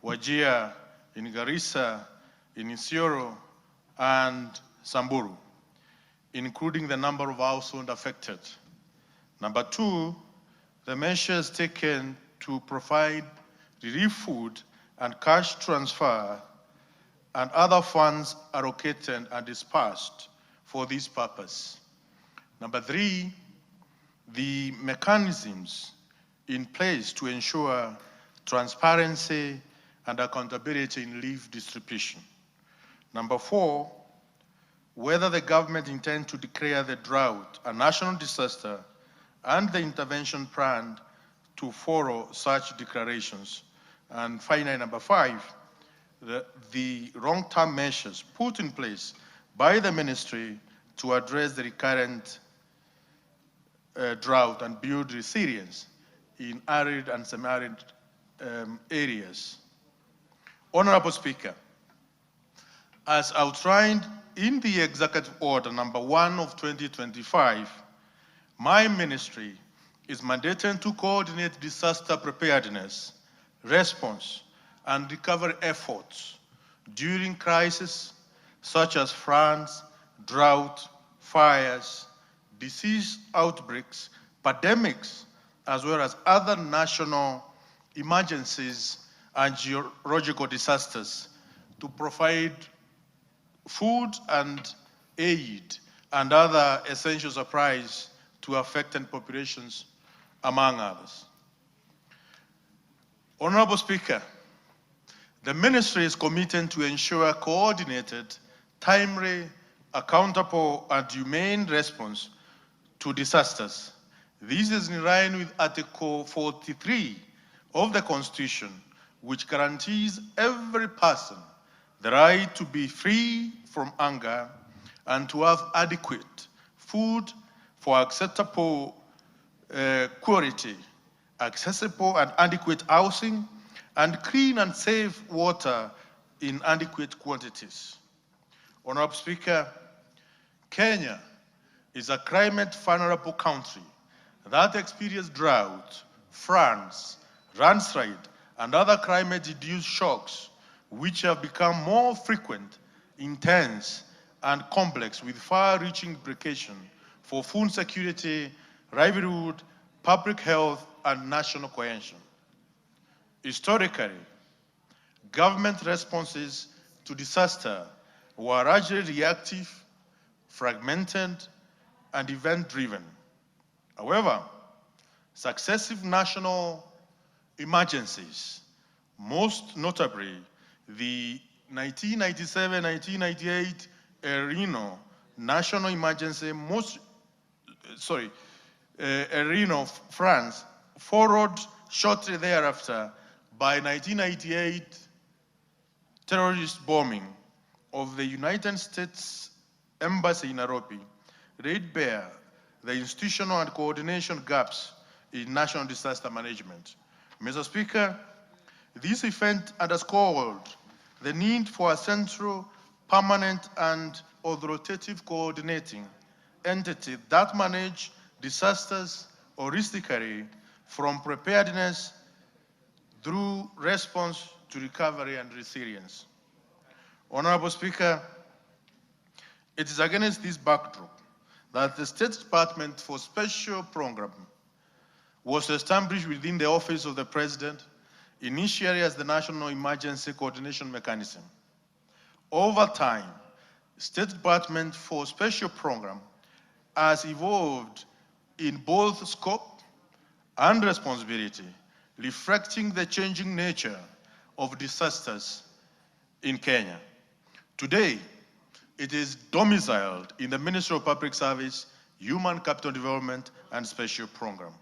Wajir, in Garissa, in Osoro, and Samburu, including the number of households affected. Number 2, the measures taken to provide relief food and cash transfer and other funds allocated and dispersed for this purpose. Number 3, the mechanisms in place to ensure transparency and accountability in relief distribution. Number 4, whether the government intends to declare the drought a national disaster and the intervention plan to follow such declarations. And finally, number 5, the long-term measures put in place by the ministry to address the recurrent drought and build resilience in arid and semi-arid areas. Honorable Speaker, as outlined in the Executive Order number 1 of 2025, my ministry is mandated to coordinate disaster preparedness, response, and recovery efforts during crises such as floods, drought, fires, disease outbreaks, pandemics, as well as other national emergencies and geological disasters, to provide food and aid and other essential supplies to affected populations, among others. Honorable Speaker, the ministry is committed to ensure coordinated, timely, accountable, and humane response to disasters. This is in line with Article 43 of the Constitution, which guarantees every person the right to be free from hunger and to have adequate food for acceptable quality, accessible and adequate housing, and clean and safe water in adequate quantities. Honorable Speaker, Kenya is a climate vulnerable country that experienced drought, floods, landslide, and other climate-induced shocks, which have become more frequent, intense, and complex, with far-reaching implications for food security, livelihood, public health, and national cohesion. Historically, government responses to disaster were largely reactive, fragmented, and event-driven. However, successive national emergencies, most notably the 1997-1998 El Nino national emergency, El Nino, France, followed shortly thereafter by 1998 terrorist bombing of the United States Embassy in Nairobi, laid bare the institutional and coordination gaps in national disaster management. Mr. Speaker, this event underscored the need for a central, permanent, and authoritative coordinating entity that manage disasters holistically, from preparedness through response to recovery and resilience. Honorable Speaker, it is against this backdrop that the State Department for Special Program was established within the Office of the President, initially as the National Emergency Coordination Mechanism. Over time, State Department for Special Program has evolved in both scope and responsibility, reflecting the changing nature of disasters in Kenya. Today, it is domiciled in the Ministry of Public Service, Human Capital Development, and Special Program.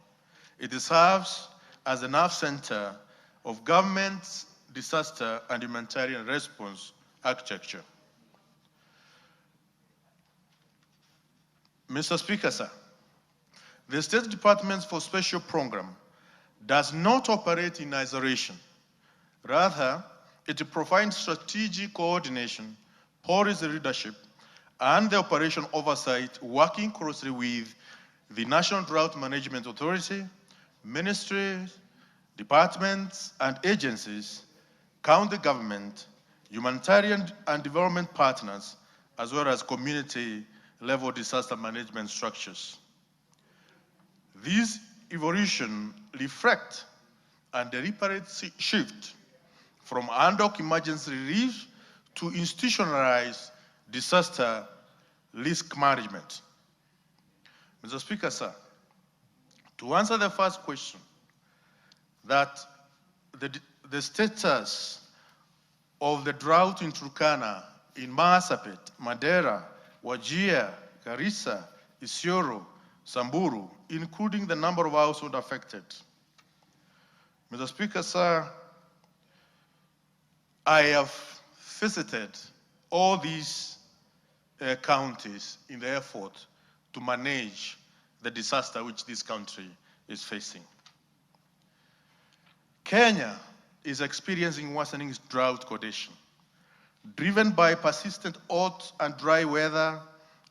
It serves as the nerve center of government's disaster and humanitarian response architecture. Mr. Speaker, sir, the State Department for Special Program does not operate in isolation, Rather, it provides strategic coordination, policy leadership, and the operation oversight, working closely with the National Drought Management Authority, ministries, departments, and agencies, county government, humanitarian and development partners, as well as community-level disaster management structures. These evolution reflect a deliberate shift from ad hoc emergency relief to institutionalized disaster risk management. Mr. Speaker, sir, to answer the first question, that the status of the drought in Turkana, in Marsabit, Mandera, Wajir, Garissa, Isiolo, Samburu, including the number of households affected. Mr. Speaker, sir, I have visited all these counties in the effort to manage the disaster which this country is facing. Kenya is experiencing worsening drought condition, driven by persistent hot and dry weather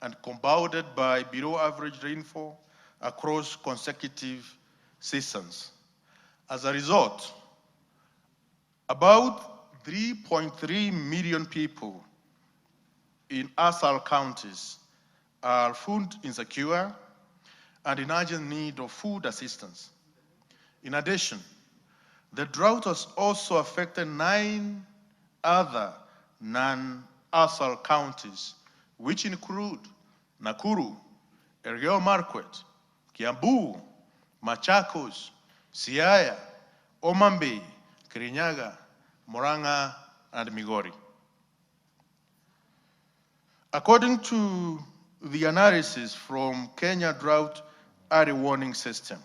and compounded by below average rainfall across consecutive seasons. As a result, about 3.3 million people in ASAL counties are food insecure and in urgent need of food assistance. In addition, the drought has also affected 9 other non-ASAL counties, which include Nakuru, Elgeyo Marakwet, Kiambu, Machakos, Siaya, Omambe, Kirinyaga, Murang'a, and Migori. According to the analysis from Kenya Drought Early Warning System,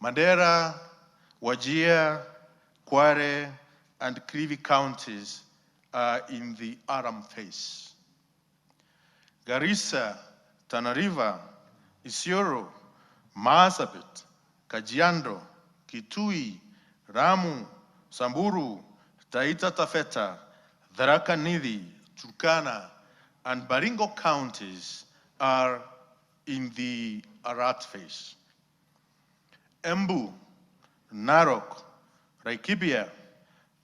Mandera, Wajir, Kware, and Kilifi counties are in the alarm phase. Garissa, Tana River, Isiolo, Marsabit, Kajiado, Kitui, Ramu, Samburu, Taita Taveta, Tharaka Nithi, Turkana, and Baringo counties are in the alert phase. Embu, Narok, Laikipia,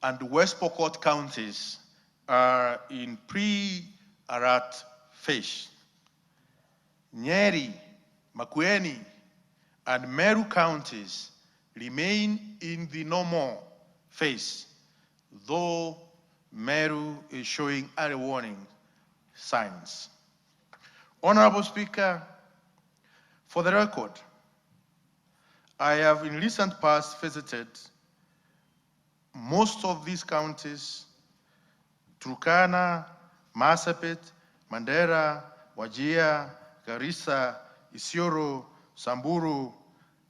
and West Pokot counties are in pre-alert phase. Nyeri, Makueni, and Meru counties remain in the normal phase, though Meru is showing early warning signs. Honorable Speaker, for the record, I have in recent past visited most of these counties: Turkana, Marsabit, Mandera, Wajir, Garissa, Isiolo, Samburu,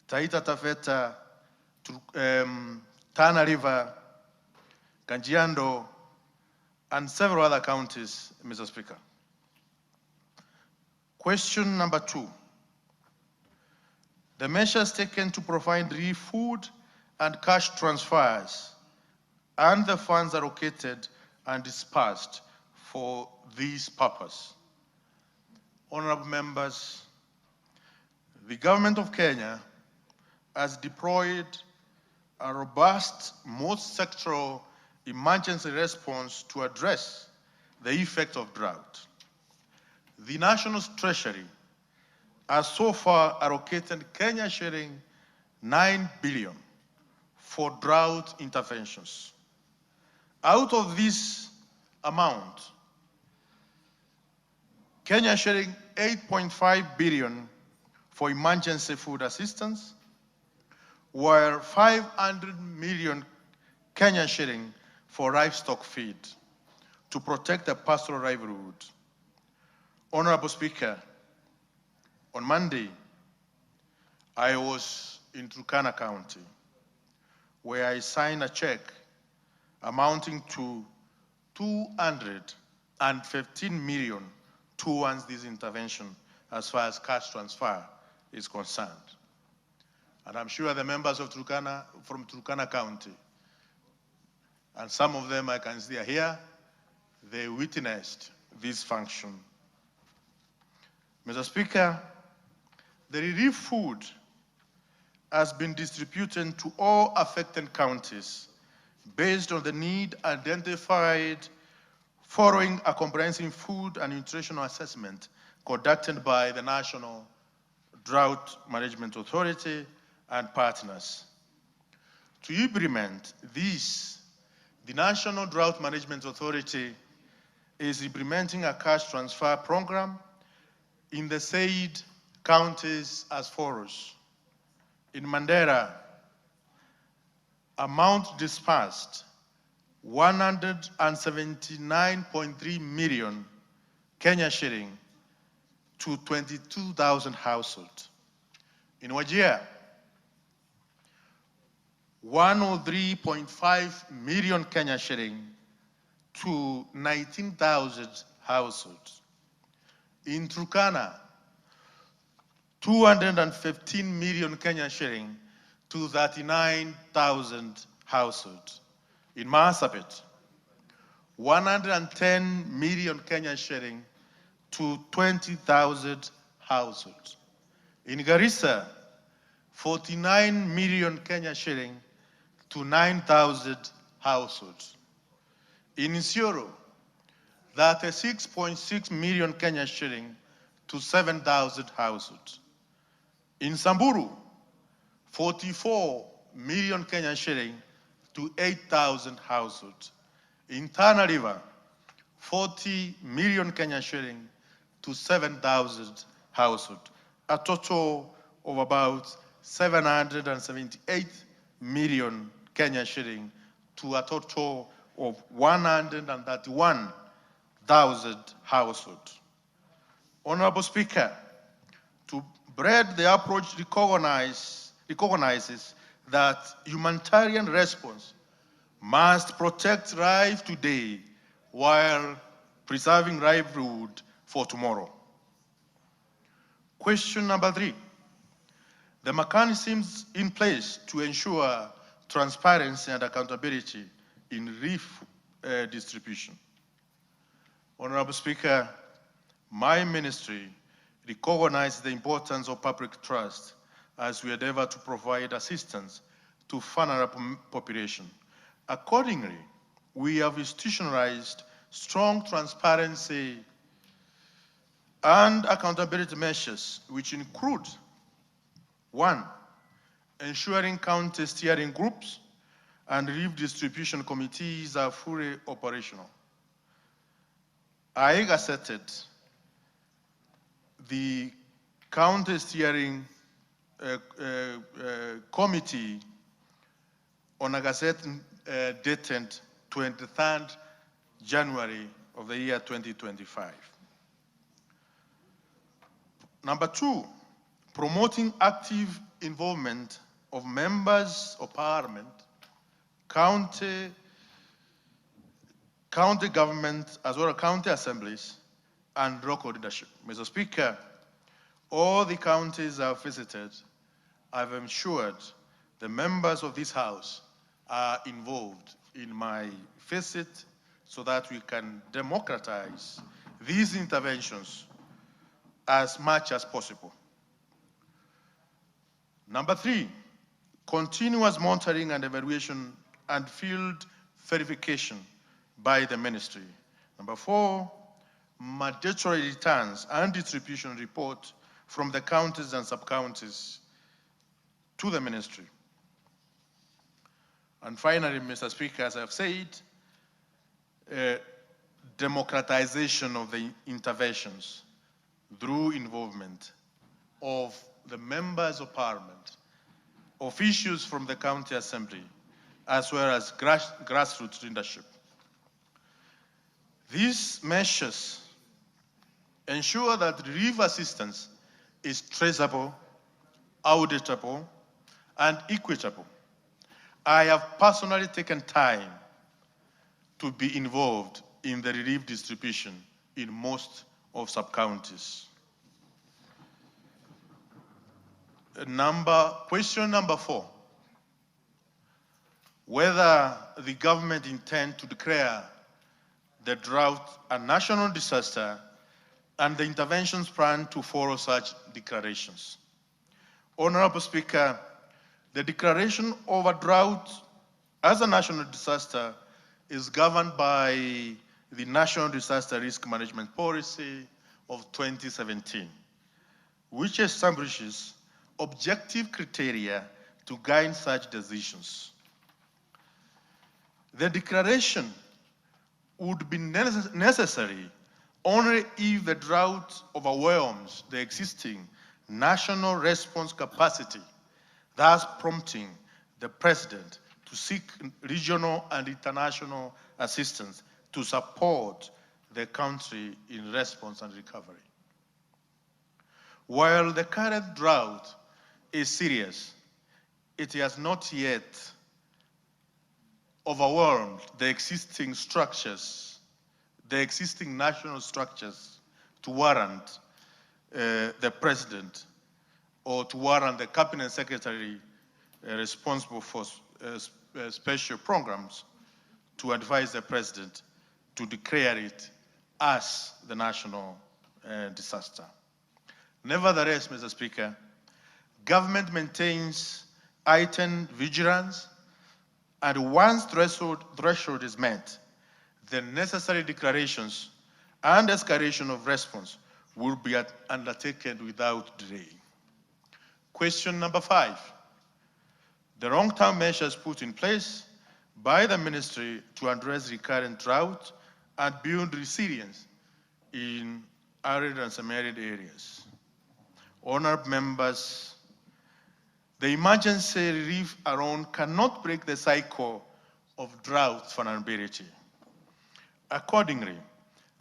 Taita Taveta, Tana River, Kajiado, and several other counties, Mr. Speaker. Question number 2. The measures taken to provide relief food and cash transfers and the funds allocated and dispersed for this purpose. Honorable members, the government of Kenya has deployed a robust, multi-sectoral emergency response to address the effect of drought. The National Treasury has so far allocated Kenya shilling 9 billion for drought interventions. Out of this amount, Kenya sharing 8.5 billion for emergency food assistance, while 500 million Kenya shilling for livestock feed to protect the pastoral livelihood. Honorable Speaker, on Monday, I was in Turkana County, where I signed a check amounting to 215 million towards this intervention as far as cash transfer is concerned. And I'm sure the members of Turkana, from Turkana County, and some of them I can see are here. They witnessed this function. Mr. Speaker, the relief food has been distributed to all affected counties based on the need identified following a comprehensive food and nutritional assessment conducted by the National Drought Management Authority and partners. To implement this, the National Drought Management Authority is implementing a cash transfer program in the said counties as follows. In Mandera, amount dispersed 179.3 million Kenya shilling to 22,000 households. In Wajir, 103.5 million Kenya shilling to 19,000 households. In Turkana, 215 million Kenya shilling to 39,000 households. In Marsabit, 110 million Kenya shilling to 20,000 households. In Garissa, 49 million Kenya shilling to 9,000 households. In Isiolo, 36.6 million Kenya shilling to 7,000 households. In Samburu, 44 million Kenya shilling to 8,000 households. In Tana River, 40 million Kenya shilling to 7,000 households. A total of about 778 million Kenya shilling to a total of 131,000 households. Honorable Speaker, to bread the approach recognizes that humanitarian response must protect life today while preserving livelihood for tomorrow. Question number 3. The mechanisms in place to ensure transparency and accountability in relief distribution. Honorable Speaker, my ministry recognizes the importance of public trust as we endeavor to provide assistance to vulnerable population. Accordingly, we have institutionalized strong transparency and accountability measures, which include 1, ensuring county steering groups and relief distribution committees are fully operational. I gazetted the county steering committee on a gazette dated 23rd January of the year 2025. Number 2, promoting active involvement of members of parliament, county government, as well as county assemblies and local leadership. Mr. Speaker, all the counties I've visited, I've ensured the members of this House are involved in my visit so that we can democratize these interventions as much as possible. Number 3, continuous monitoring and evaluation and field verification by the ministry. Number 4, mandatory returns and distribution report from the counties and sub-counties to the ministry. And finally, Mr. Speaker, as I've said, democratization of the interventions through involvement of the members of parliament, officials from the county assembly, as well as grassroots leadership. These measures ensure that relief assistance is traceable, auditable, and equitable. I have personally taken time to be involved in the relief distribution in most of sub-counties. Question number 4. whether the government intends to declare the drought a national disaster and the interventions plan to follow such declarations. Honorable Speaker, the declaration of a drought as a national disaster is governed by the National Disaster Risk Management Policy of 2017, which establishes objective criteria to guide such decisions. The declaration would be necessary only if the drought overwhelms the existing national response capacity, thus prompting the President to seek regional and international assistance to support the country in response and recovery. While the current drought is serious, it has not yet overwhelmed the existing structures, the existing national structures to warrant the President or to warrant the Cabinet Secretary responsible for special programs to advise the President to declare it as the national disaster. Nevertheless, Mr. Speaker, government maintains heightened vigilance, and once threshold is met, the necessary declarations and escalation of response will be undertaken without delay. Question number 5. The long-term measures put in place by the ministry to address the current drought and build resilience in arid and semi-arid areas. Honourable members, the emergency relief alone cannot break the cycle of drought vulnerability. Accordingly,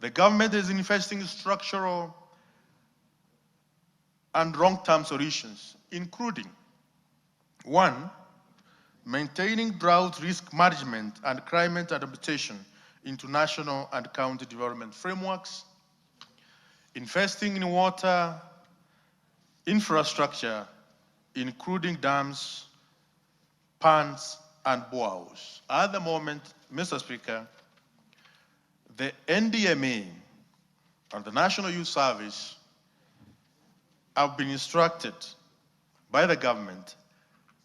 the government is investing in structural and long-term solutions, including 1, maintaining drought risk management and climate adaptation into national and county development frameworks, investing in water infrastructure, including dams, ponds, and boreholes. At the moment, Mr. Speaker, the NDMA and the National Youth Service have been instructed by the government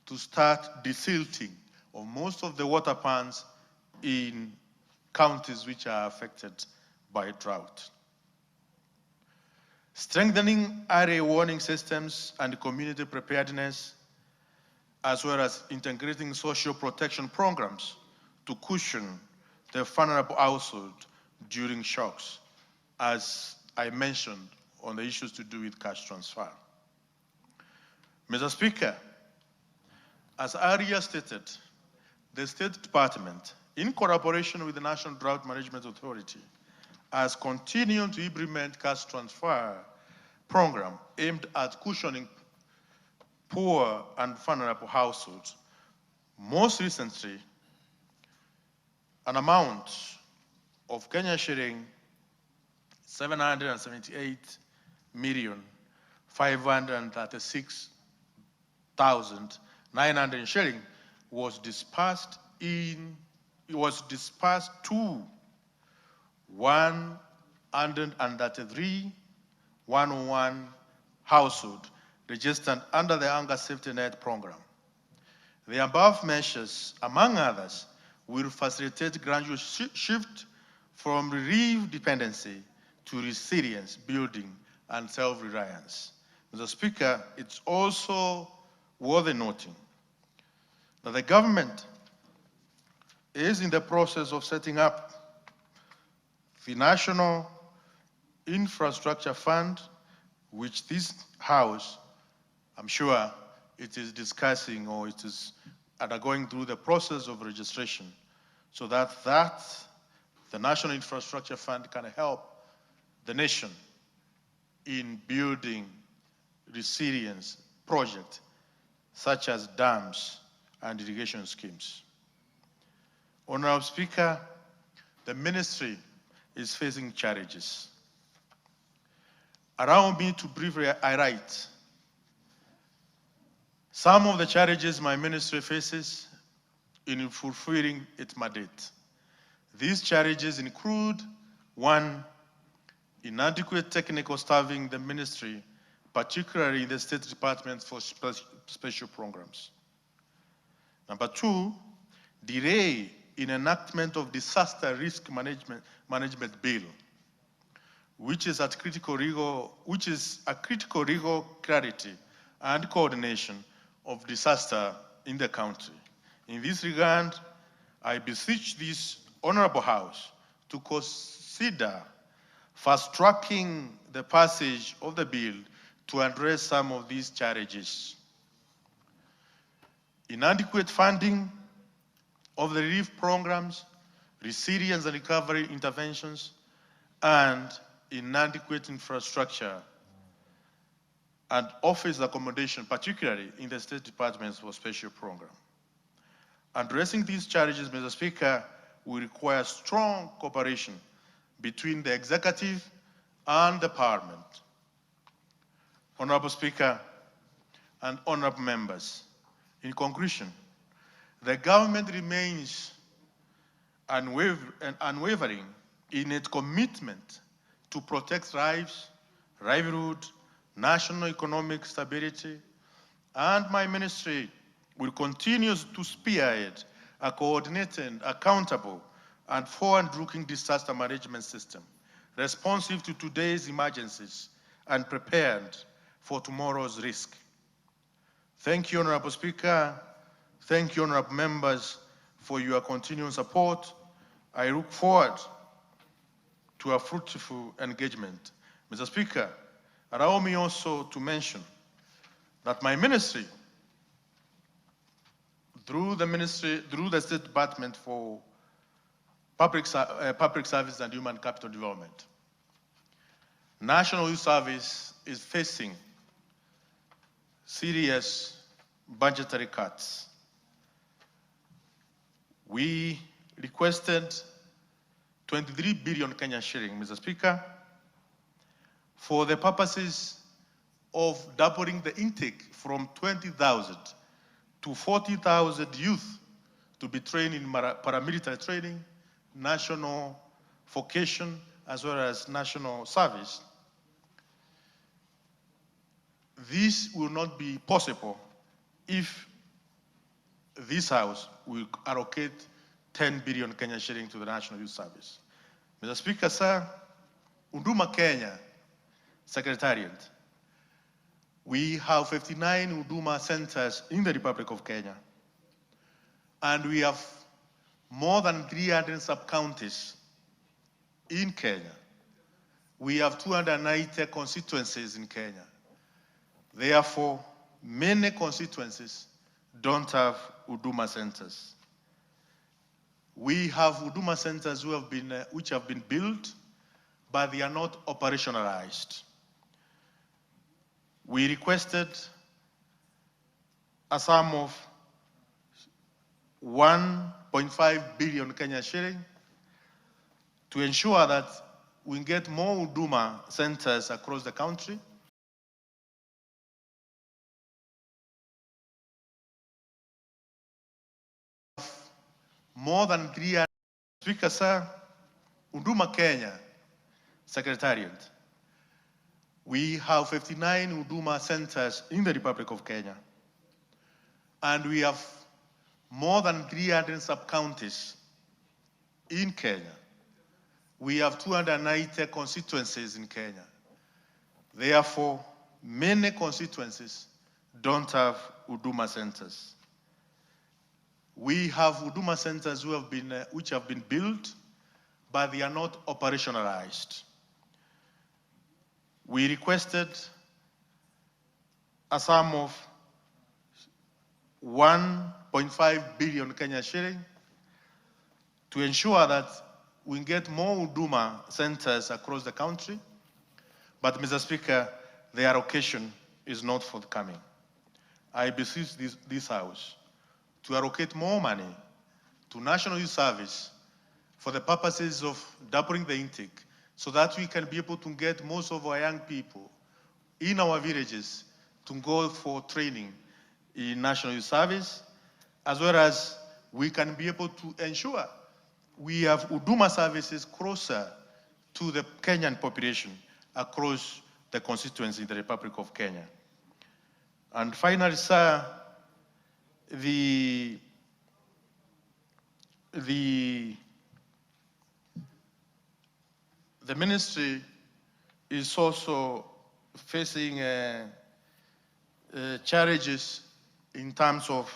to start desilting of most of the water ponds in counties which are affected by drought. Strengthening area warning systems and community preparedness, as well as integrating social protection programs to cushion the vulnerable household during shocks, as I mentioned on the issues to do with cash transfer. Mr. Speaker, as earlier stated, the State Department, in collaboration with the National Drought Management Authority, has continued to implement cash transfer program aimed at cushioning poor and vulnerable households. Most recently, an amount of Kenya shilling 778,536,900 shilling was dispersed to 133,101 households registered under the Hunger Safety Net program. The above measures, among others, will facilitate gradual shift from relief dependency to resilience building and self-reliance. Mr. Speaker, it's also worth noting that the government is in the process of setting up the National Infrastructure Fund, which this House, I'm sure it is discussing or it is undergoing through the process of registration, so that the National Infrastructure Fund can help the nation in building resilience projects such as dams and irrigation schemes. Honorable Speaker, the ministry is facing challenges. Allow me to briefly highlight some of the challenges my ministry faces in fulfilling its mandate. These challenges include: 1, inadequate technical staffing in the ministry, particularly in the State Department for Special Programs. Number 2, delay in enactment of disaster risk management bill, which is a critical legal clarity and coordination of disaster in the country. In this regard, I beseech this Honorable House to consider fast-tracking the passage of the bill to address some of these challenges. Inadequate funding of the relief programs, resilience and recovery interventions, and inadequate infrastructure and office accommodation, particularly in the State Departments for Special Program. Addressing these challenges, Mr. Speaker, will require strong cooperation between the executive and the Parliament. Honorable Speaker and honorable members, in conclusion, the government remains unwavering in its commitment to protect lives, livelihood, national economic stability, and my ministry will continue to spearhead a coordinated, accountable, and forward-looking disaster management system, responsive to today's emergencies and prepared for tomorrow's risk. Thank you, Honorable Speaker. Thank you, honorable members, for your continued support. I look forward to a fruitful engagement. Mr. Speaker, allow me also to mention that my ministry, through the State Department for Public Service and Human Capital Development, National Youth Service is facing serious budgetary cuts. We requested 23 billion Kenya shilling, Mr. Speaker, for the purposes of doubling the intake from 20,000 to 40,000 youth to be trained in paramilitary training, national vocation, as well as national service. This will not be possible if this House will allocate 10 billion Kenya shilling to the National Youth Service. Mr. Speaker, sir, Huduma Kenya Secretariat, we have 59 Huduma centers in the Republic of Kenya, and we have more than 300 sub-counties in Kenya. We have 290 constituencies in Kenya. Therefore, many constituencies don't have Huduma centers. We have Huduma centers which have been built, but they are not operationalized. We requested a sum of 1.5 billion Kenya shilling to ensure that we get more Huduma centers across the country. More than 300. Speaker, sir, Huduma Kenya Secretariat, we have 59 Huduma centers in the Republic of Kenya, and we have more than 300 sub-counties in Kenya. We have 290 constituencies in Kenya. Therefore, many constituencies don't have Huduma centers. We have Huduma centers which have been built, but they are not operationalized. We requested a sum of 1.5 billion Kenya shilling to ensure that we get more Huduma centers across the country. But, Mr. Speaker, the allocation is not forthcoming. I beseech this House to allocate more money to National Youth Service for the purposes of doubling the intake, so that we can be able to get most of our young people in our villages to go for training in National Youth Service, as well as we can be able to ensure we have Huduma services closer to the Kenyan population across the constituency in the Republic of Kenya. And finally, sir, the ministry is also facing challenges in terms of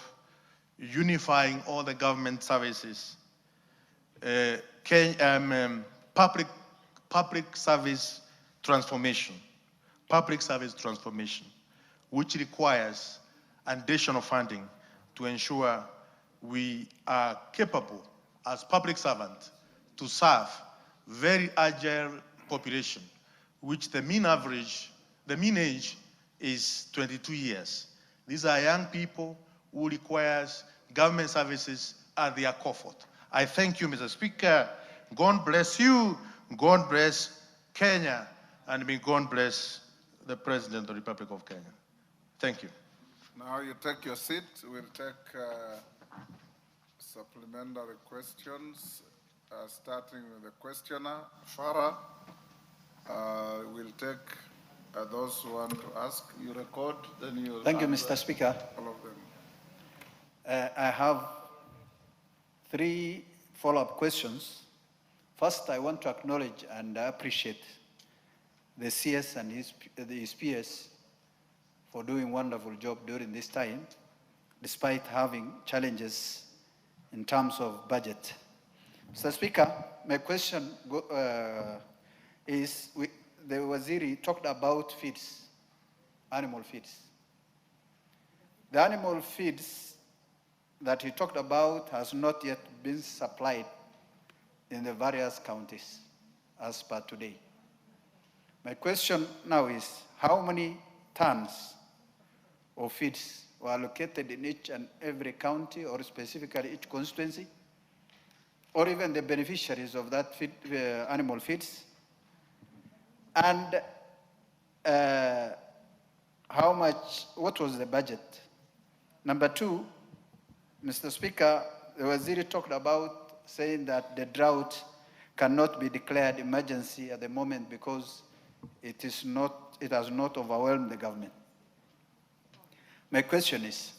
unifying all the government services, public service transformation, which requires additional funding to ensure we are capable as public servants to serve very agile population, which the mean age is 22 years. These are young people who requires government services at their comfort. I thank you, Mr. Speaker. God bless you, God bless Kenya, and may God bless the President of the Republic of Kenya. Thank you. Now you take your seat. We'll take supplementary questions, starting with the questioner, Farah. We'll take those who want to ask. You record, then you. Thank you, Mr. Speaker. All of them. I have 3 follow-up questions. First, I want to acknowledge and appreciate the CS and his peers for doing a wonderful job during this time, despite having challenges in terms of budget. Mr. Speaker, my question is, the Waziri talked about feeds, animal feeds. The animal feeds that he talked about has not yet been supplied in the various counties as per today. My question now is, how many tons of feeds were allocated in each and every county, or specifically each constituency, or even the beneficiaries of that feed, animal feeds? And what was the budget? Number 2, Mr. Speaker, the Waziri talked about saying that the drought cannot be declared emergency at the moment because it has not overwhelmed the government. My question is,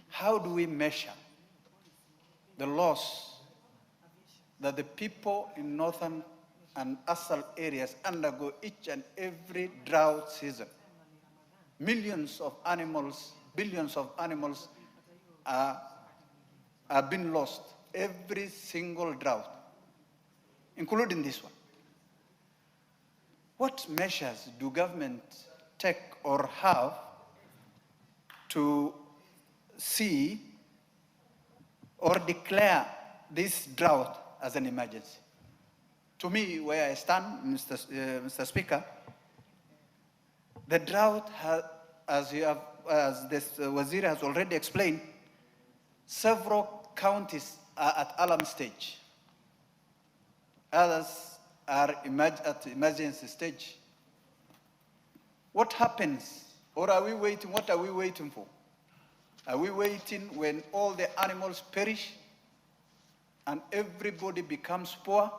how do we measure the loss that the people in northern and asal areas undergo each and every drought season? Millions of animals, billions of animals are being lost every single drought, including this one. What measures do government take or have to see or declare this drought as an emergency? To me, where I stand, Mr. Speaker, the drought has, as this Wazir has already explained, several counties are at alarm stage. Others are at emergency stage. What happens, or are we waiting? What are we waiting for? Are we waiting when all the animals perish and everybody becomes poor,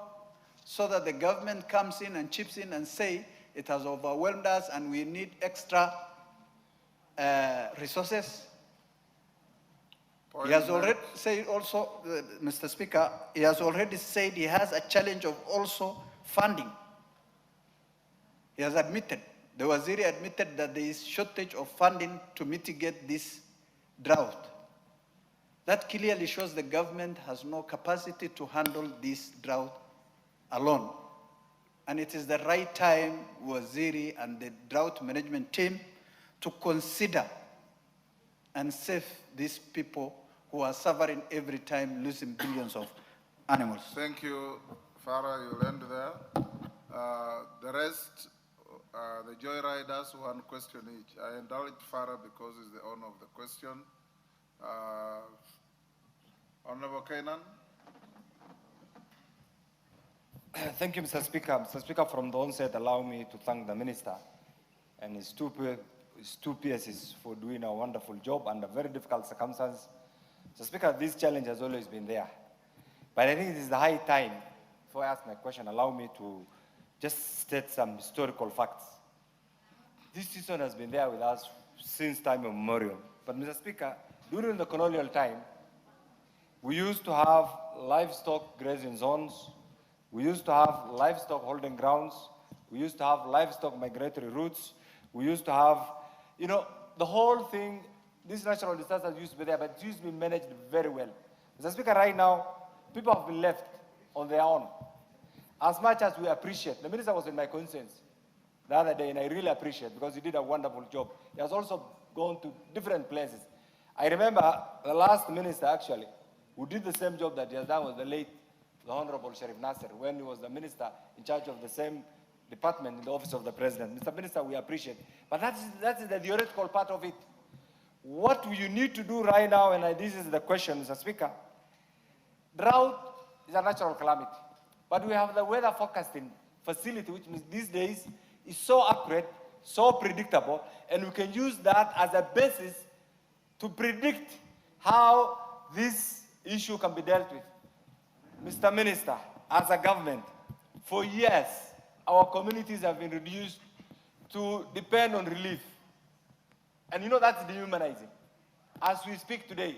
so that the government comes in and chips in and say it has overwhelmed us and we need extra resources? He has already said also, Mr. Speaker, he has already said he has a challenge of also funding. He has admitted, the Waziri admitted that there is shortage of funding to mitigate this drought. That clearly shows the government has no capacity to handle this drought alone. And it is the right time, Waziri and the drought management team, to consider and save these people who are suffering every time, losing billions of animals. Thank you, Farah. You'll end there. The rest, the joyriders, 1 question each. I indulge Farah because he's the owner of the question. Honorable Kainan. Thank you, Mr. Speaker. Mr. Speaker, from the onset, allow me to thank the Minister and his two peers for doing a wonderful job under very difficult circumstances. Mr. Speaker, this challenge has always been there. But I think it is the high time, before I ask my question, allow me to just state some historical facts. This season has been there with us since time immemorial. But Mr. Speaker, during the colonial time, we used to have livestock grazing zones. We used to have livestock holding grounds. We used to have livestock migratory routes. We used to have, the whole thing, this natural disaster used to be there, but it used to be managed very well. Mr. Speaker, right now, people have been left on their own. As much as we appreciate, the minister was in my concerns the other day, and I really appreciate because he did a wonderful job. He has also gone to different places. I remember the last minister, actually, who did the same job that he has done was the Honorable Sharif Nasser, when he was the minister in charge of the same department in the office of the president. Mr. Minister, we appreciate. But that's the theoretical part of it. What you need to do right now, and this is the question, Mr. Speaker, drought is a natural calamity. But we have the weather forecasting facility, which means these days is so accurate, so predictable, and we can use that as a basis to predict how this issue can be dealt with. Mr. Minister, as a government, for years, our communities have been reduced to depend on relief. And that's dehumanizing. As we speak today,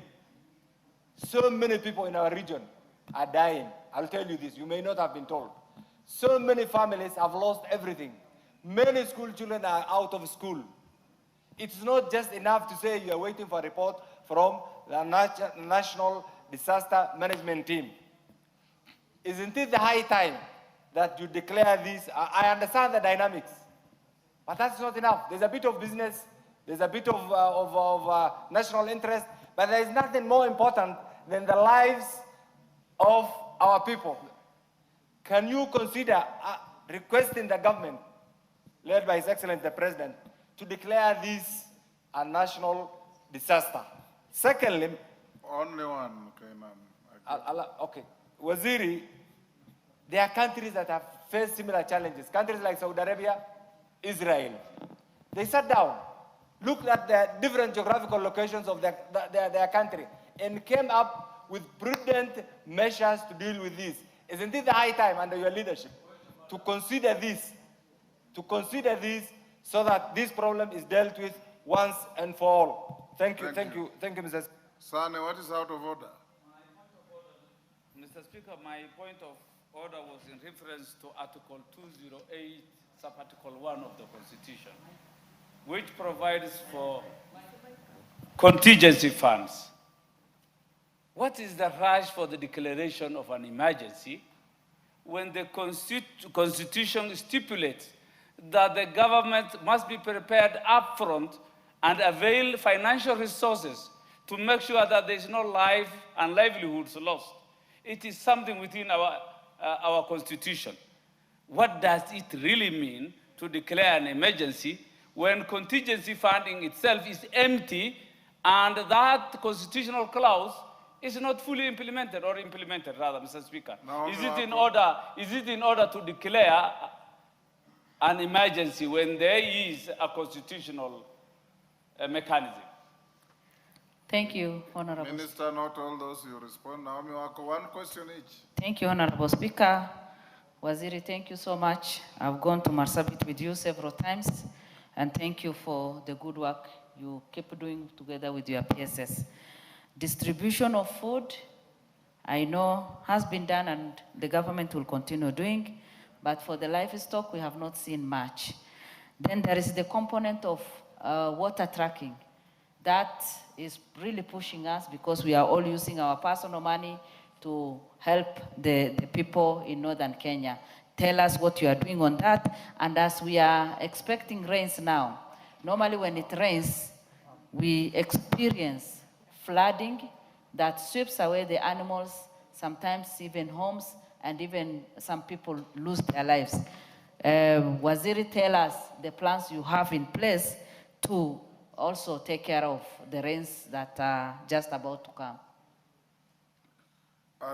so many people in our region are dying. I'll tell you this, you may not have been told. So many families have lost everything. Many school children are out of school. It's not just enough to say you are waiting for a report from the National Disaster Management Team. Isn't it the high time that you declare this? I understand the dynamics, but that's not enough. There's a bit of business, there's a bit of national interest, but there is nothing more important than the lives of our people. Can you consider requesting the government, led by His Excellency the President, to declare this a national disaster? Secondly, only one, okay. Waziri, there are countries that have faced similar challenges. Countries like Saudi Arabia, Israel. They sat down, looked at the different geographical locations of their country, and came up with prudent measures to deal with this. Isn't it the high time under your leadership to consider this so that this problem is dealt with once and for all? Thank you, Mr. Sane, what is out of order? Mr. Speaker, my point of order was in reference to Article 208, Sub-Article 1 of the Constitution, which provides for contingency funds. What is the rush for the declaration of an emergency when the Constitution stipulates that the government must be prepared upfront and avail financial resources to make sure that there is no life and livelihoods lost? It is something within our Constitution. What does it really mean to declare an emergency when contingency funding itself is empty and that constitutional clause is not fully implemented, or implemented rather, Mr. Speaker? Is it in order to declare an emergency when there is a constitutional mechanism? Thank you, Honorable. Minister, not all those you respond. Now, one question each. Thank you, Honorable Speaker. Waziri, thank you so much. I've gone to Marsabit with you several times, and thank you for the good work you keep doing together with your PSS. Distribution of food, I know, has been done and the government will continue doing, but for the livestock, we have not seen much. Then there is the component of water tracking. That is really pushing us because we are all using our personal money to help the people in northern Kenya. Tell us what you are doing on that. And as we are expecting rains now, normally when it rains, we experience flooding that sweeps away the animals, sometimes even homes, and even some people lose their lives. Waziri, tell us the plans you have in place to also take care of the rains that are just about to come.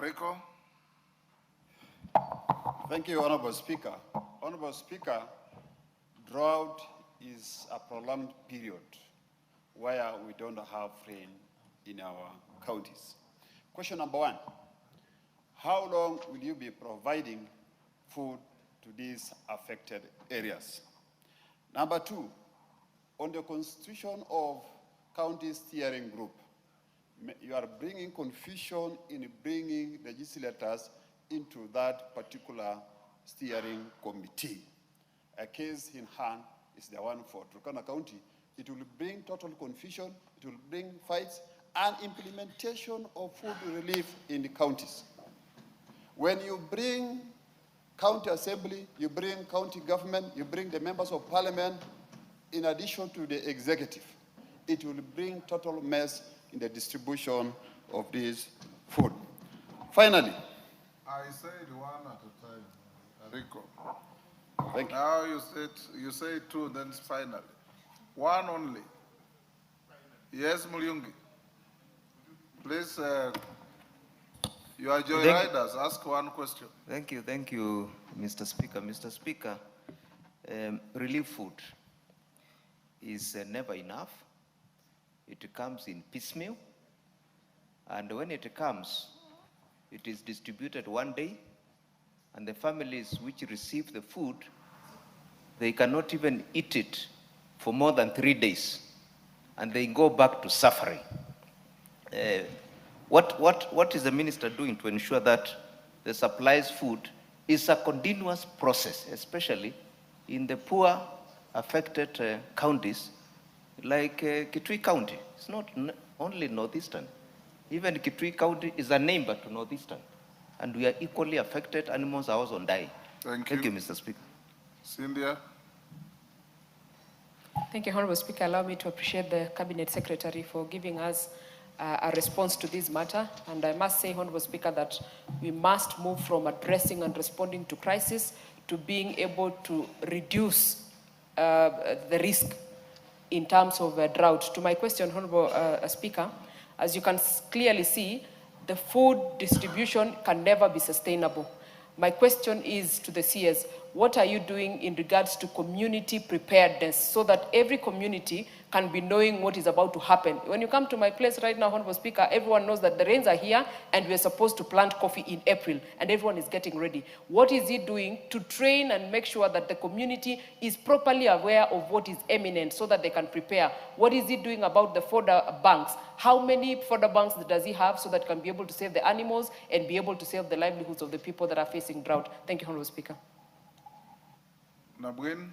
Rico. Thank you, Honorable Speaker. Honorable Speaker, drought is a prolonged period where we don't have rain in our counties. Question number one, how long will you be providing food to these affected areas? Number two, on the constitution of county steering group, you are bringing confusion in bringing legislators into that particular steering committee. A case in hand is the one for Turkana County. It will bring total confusion, it will bring fights, and implementation of food relief in the counties. When you bring county assembly, you bring county government, you bring the members of parliament, in addition to the executive, it will bring total mess in the distribution of this food. Finally, I said one at a time, Rico. Thank you. Now you say two, then finally. One only. Yes, Mulyungi. Please, you are joyriders. Ask one question. Thank you, Mr. Speaker. Mr. Speaker, relief food is never enough. It comes in piecemeal, and when it comes, it is distributed one day, and the families which receive the food, they cannot even eat it for more than 3 days, and they go back to suffering. What is the minister doing to ensure that the supplies food is a continuous process, especially in the poor affected counties like Kitui County? It's not only Northeastern. Even Kitui County is a neighbor to Northeastern, and we are equally affected. Animals are also dying. Thank you, Mr. Speaker. Cynthia. Thank you, Honorable Speaker. Allow me to appreciate the Cabinet Secretary for giving us a response to this matter. And I must say, Honorable Speaker, that we must move from addressing and responding to crisis to being able to reduce the risk in terms of drought. To my question, Honorable Speaker, as you can clearly see, the food distribution can never be sustainable. My question is to the CS, what are you doing in regards to community preparedness so that every community can be knowing what is about to happen? When you come to my place right now, Honorable Speaker, everyone knows that the rains are here and we're supposed to plant coffee in April and everyone is getting ready. What is he doing to train and make sure that the community is properly aware of what is imminent so that they can prepare? What is he doing about the fodder banks? How many fodder banks does he have so that he can be able to save the animals and be able to save the livelihoods of the people that are facing drought? Thank you, Honorable Speaker. Nabwin.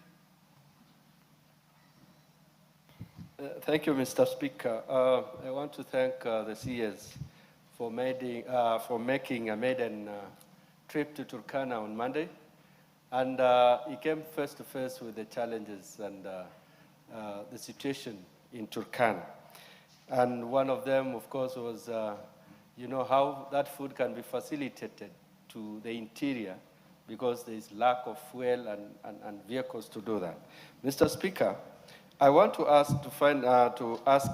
Thank you, Mr. Speaker. I want to thank the CS for making a maiden trip to Turkana on Monday. And he came face to face with the challenges and the situation in Turkana. And one of them, of course, was, how that food can be facilitated to the interior because there is lack of fuel and vehicles to do that. Mr. Speaker, I want to ask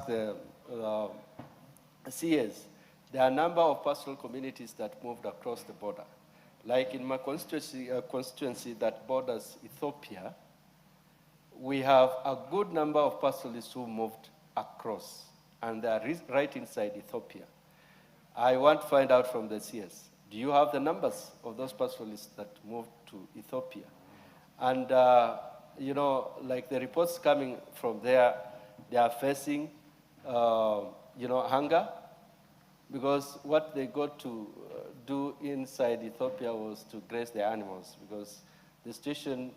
the CS, there are a number of pastoral communities that moved across the border. Like in my constituency that borders Ethiopia, we have a good number of pastoralists who moved across, and they are right inside Ethiopia. I want to find out from the CS, do you have the numbers of those pastoralists that moved to Ethiopia? And like the reports coming from there, they are facing, hunger, because what they got to do inside Ethiopia was to graze their animals, because the situation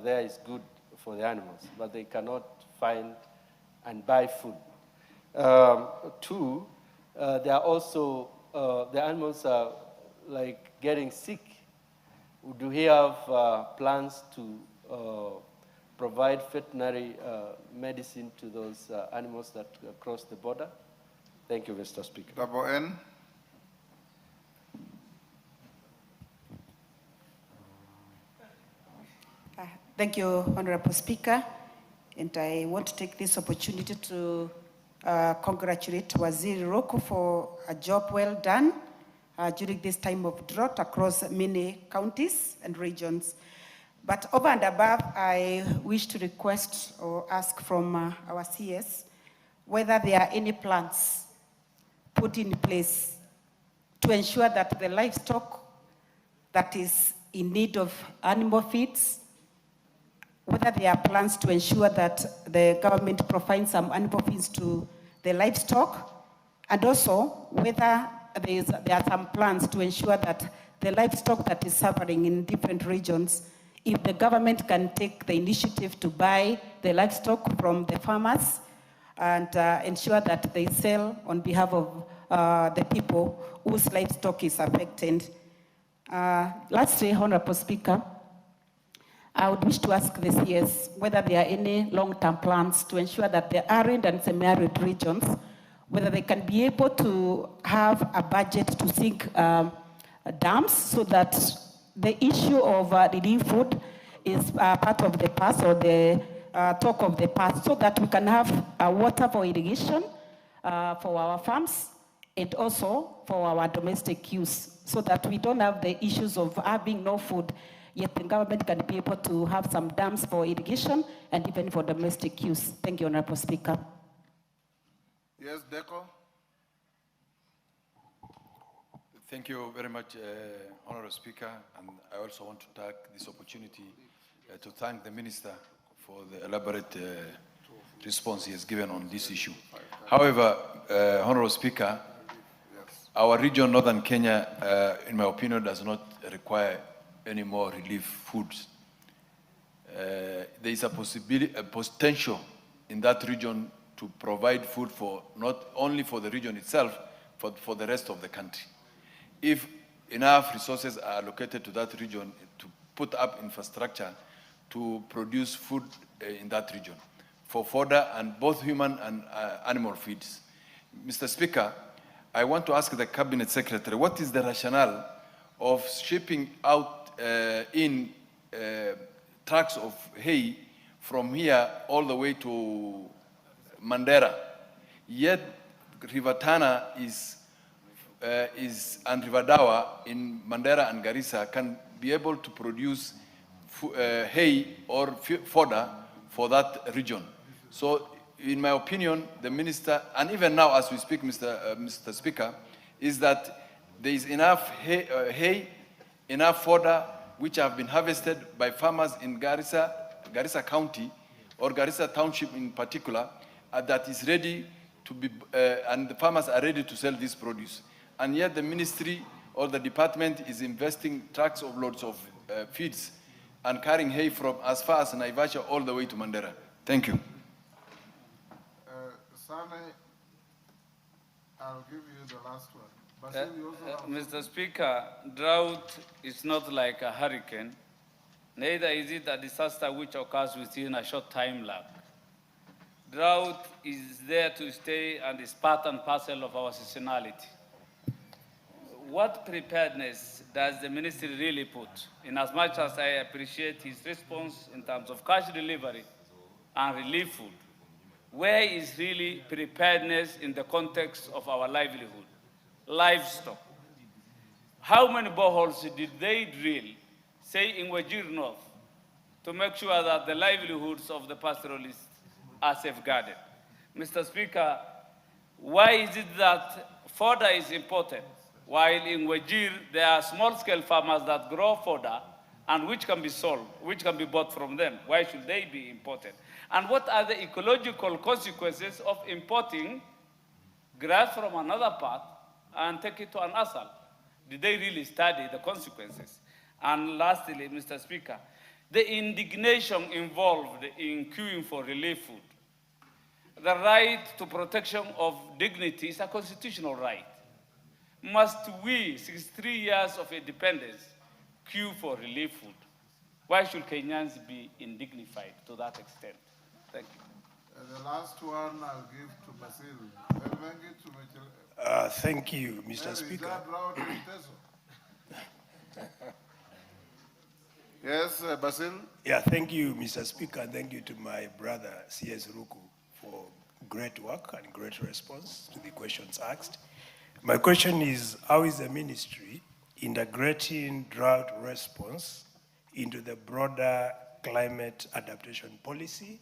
there is good for the animals, but they cannot find and buy food. Two, they are also, the animals are like getting sick. Do we have plans to provide veterinary medicine to those animals that cross the border? Thank you, Mr. Speaker. Double N. Thank you, Honorable Speaker. And I want to take this opportunity to congratulate Waziri Roko for a job well done during this time of drought across many counties and regions. But over and above, I wish to request or ask from our CS whether there are any plans put in place to ensure that the livestock that is in need of animal feeds, whether there are plans to ensure that the government provides some animal feeds to the livestock, and also whether there are some plans to ensure that the livestock that is suffering in different regions, if the government can take the initiative to buy the livestock from the farmers and ensure that they sell on behalf of the people whose livestock is affected. Lastly, Honorable Speaker, I would wish to ask the CS whether there are any long-term plans to ensure that the arid and semi-arid regions, whether they can be able to have a budget to sink dams so that the issue of relief food is part of the past or the talk of the past, so that we can have water for irrigation for our farms and also for our domestic use, so that we don't have the issues of having no food, yet the government can be able to have some dams for irrigation and even for domestic use. Thank you, Honorable Speaker. Yes, Deco. Thank you very much, Honorable Speaker, and I also want to take this opportunity to thank the Minister for the elaborate response he has given on this issue. However, Honorable Speaker, our region, Northern Kenya, in my opinion, does not require any more relief foods. There is a potential in that region to provide food for not only for the region itself, but for the rest of the country. If enough resources are allocated to that region to put up infrastructure to produce food in that region for fodder and both human and animal feeds. Mr. Speaker, I want to ask the Cabinet Secretary, what is the rationale of shipping out in trucks of hay from here all the way to Mandera, yet River Tana and River Dawa in Mandera and Garissa can be able to produce hay or fodder for that region. So, in my opinion, the minister, and even now as we speak, Mr. Speaker, is that there is enough hay, enough fodder which have been harvested by farmers in Garissa County or Garissa Township in particular, that is ready to be, and the farmers are ready to sell this produce. And yet the ministry or the department is investing trucks of loads of feeds and carrying hay from as far as Naivasha all the way to Mandera. Thank you. Sane, I'll give you the last one. Basil, you also Mr. Speaker, drought is not like a hurricane. Neither is it a disaster which occurs within a short time lag. Drought is there to stay and is part and parcel of our seasonality. What preparedness does the ministry really put? In as much as I appreciate his response in terms of cash delivery and relief food, where is really preparedness in the context of our livelihood? Livestock. How many boreholes did they drill, say in Wajir North, to make sure that the livelihoods of the pastoralists are safeguarded? Mr. Speaker, why is it that fodder is important, while in Wajir there are small-scale farmers that grow fodder and which can be sold, which can be bought from them? Why should they be imported? And what are the ecological consequences of importing grass from another part and take it to an asal? Did they really study the consequences? And lastly, Mr. Speaker, the indignation involved in queuing for relief food. The right to protection of dignity is a constitutional right. Must we, 63 years of independence, queue for relief food? Why should Kenyans be indignified to that extent? Thank you. the last one I'll give to Basil. Thank you, Mr. Speaker. Yes, Basil. Yeah, thank you, Mr. Speaker, and thank you to my brother, C.S. Ruku, for great work and great response to the questions asked. My question is, how is the ministry integrating drought response into the broader climate adaptation policy?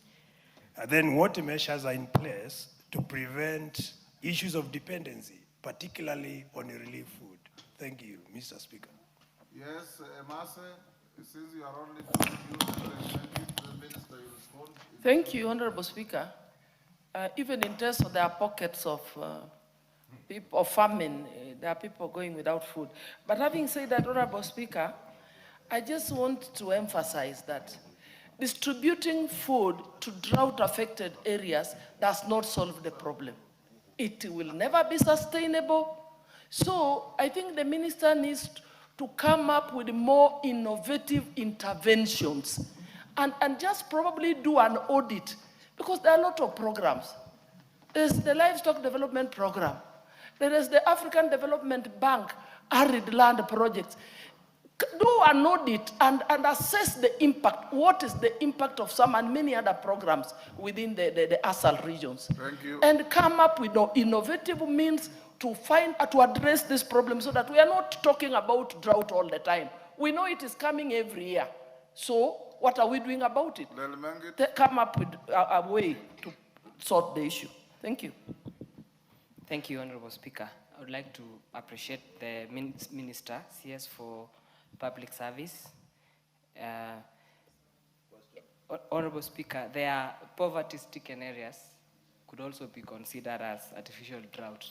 And then what measures are in place to prevent issues of dependency particularly on relief food? Thank you, Mr. Speaker. Yes, Emase, since you are only the minister, you respond. Thank you, Honorable Speaker. Even in terms of there are pockets of people of famine, there are people going without food. But having said that, Honorable Speaker, I just want to emphasize that distributing food to drought-affected areas does not solve the problem. It will never be sustainable. So I think the minister needs to come up with more innovative interventions and just probably do an audit, because there are a lot of programs. There's the Livestock Development Program. There is the African Development Bank Arid Land Projects. Do an audit and assess the impact. What is the impact of some and many other programs within the ASAL regions? Thank you. And come up with innovative means to address this problem, so that we are not talking about drought all the time. We know it is coming every year. So what are we doing about it? Come up with a way to sort the issue. Thank you. Thank you, Honorable Speaker. I would like to appreciate the Minister, CS, for public service. Honorable Speaker, there are poverty-stricken areas could also be considered as artificial drought.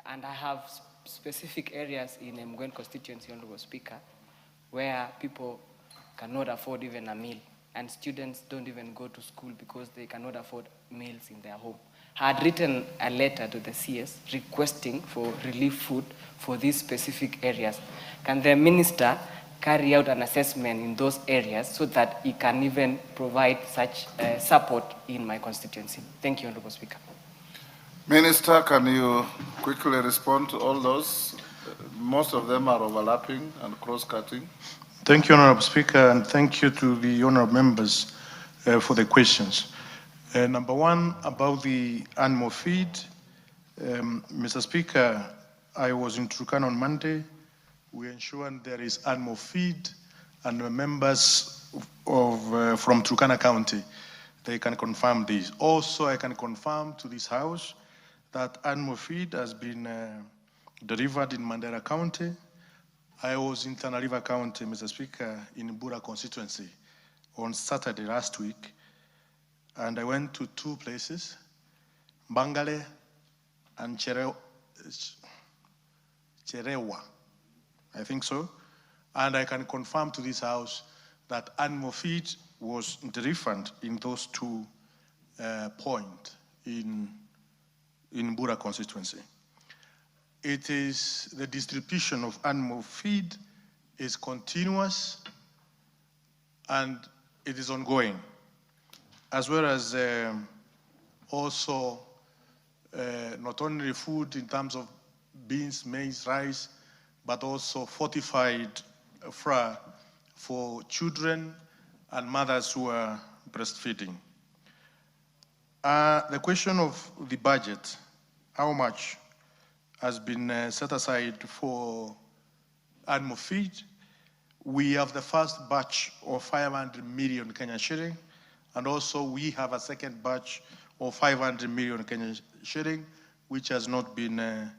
And I have specific areas in Mgwen constituency, Honorable Speaker, where people cannot afford even a meal, and students don't even go to school because they cannot afford meals in their home. I had written a letter to the CS requesting for relief food for these specific areas. Can the minister carry out an assessment in those areas so that he can even provide such support in my constituency? Thank you, Honorable Speaker. Minister, can you quickly respond to all those? Most of them are overlapping and cross-cutting. Thank you, Honorable Speaker, and thank you to the honorable members for the questions. Number one, about the animal feed. Mr. Speaker, I was in Turkana on Monday. We ensured there is animal feed, and the members from Turkana County, they can confirm this. Also, I can confirm to this House that animal feed has been delivered in Mandera County. I was in Tana River County, Mr. Speaker, in Bura constituency on Saturday last week, and I went to two places, Bangale and Cherewa, I think so. And I can confirm to this House that animal feed was delivered in those two points in Bura constituency. It is the distribution of animal feed is continuous and it is ongoing, as well as also not only food in terms of beans, maize, rice, but also fortified flour for children and mothers who are breastfeeding. The question of the budget, how much has been set aside for animal feed? We have the first batch of 500 million Kenyan shilling, and also we have a second batch of 500 million Kenyan shilling, which has not been,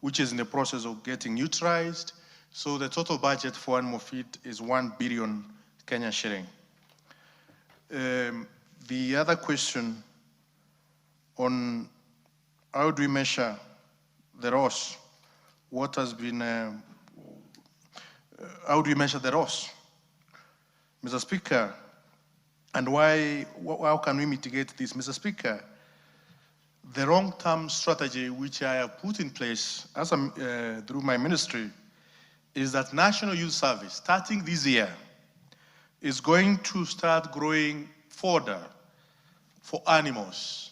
which is in the process of getting utilized. So the total budget for animal feed is 1 billion Kenyan shilling. The other question on how do we measure the loss? What has been, how do you measure the loss? Mr. Speaker, and how can we mitigate this? Mr. Speaker, the long-term strategy which I have put in place as through my ministry is that National Youth Service, starting this year, is going to start growing fodder for animals,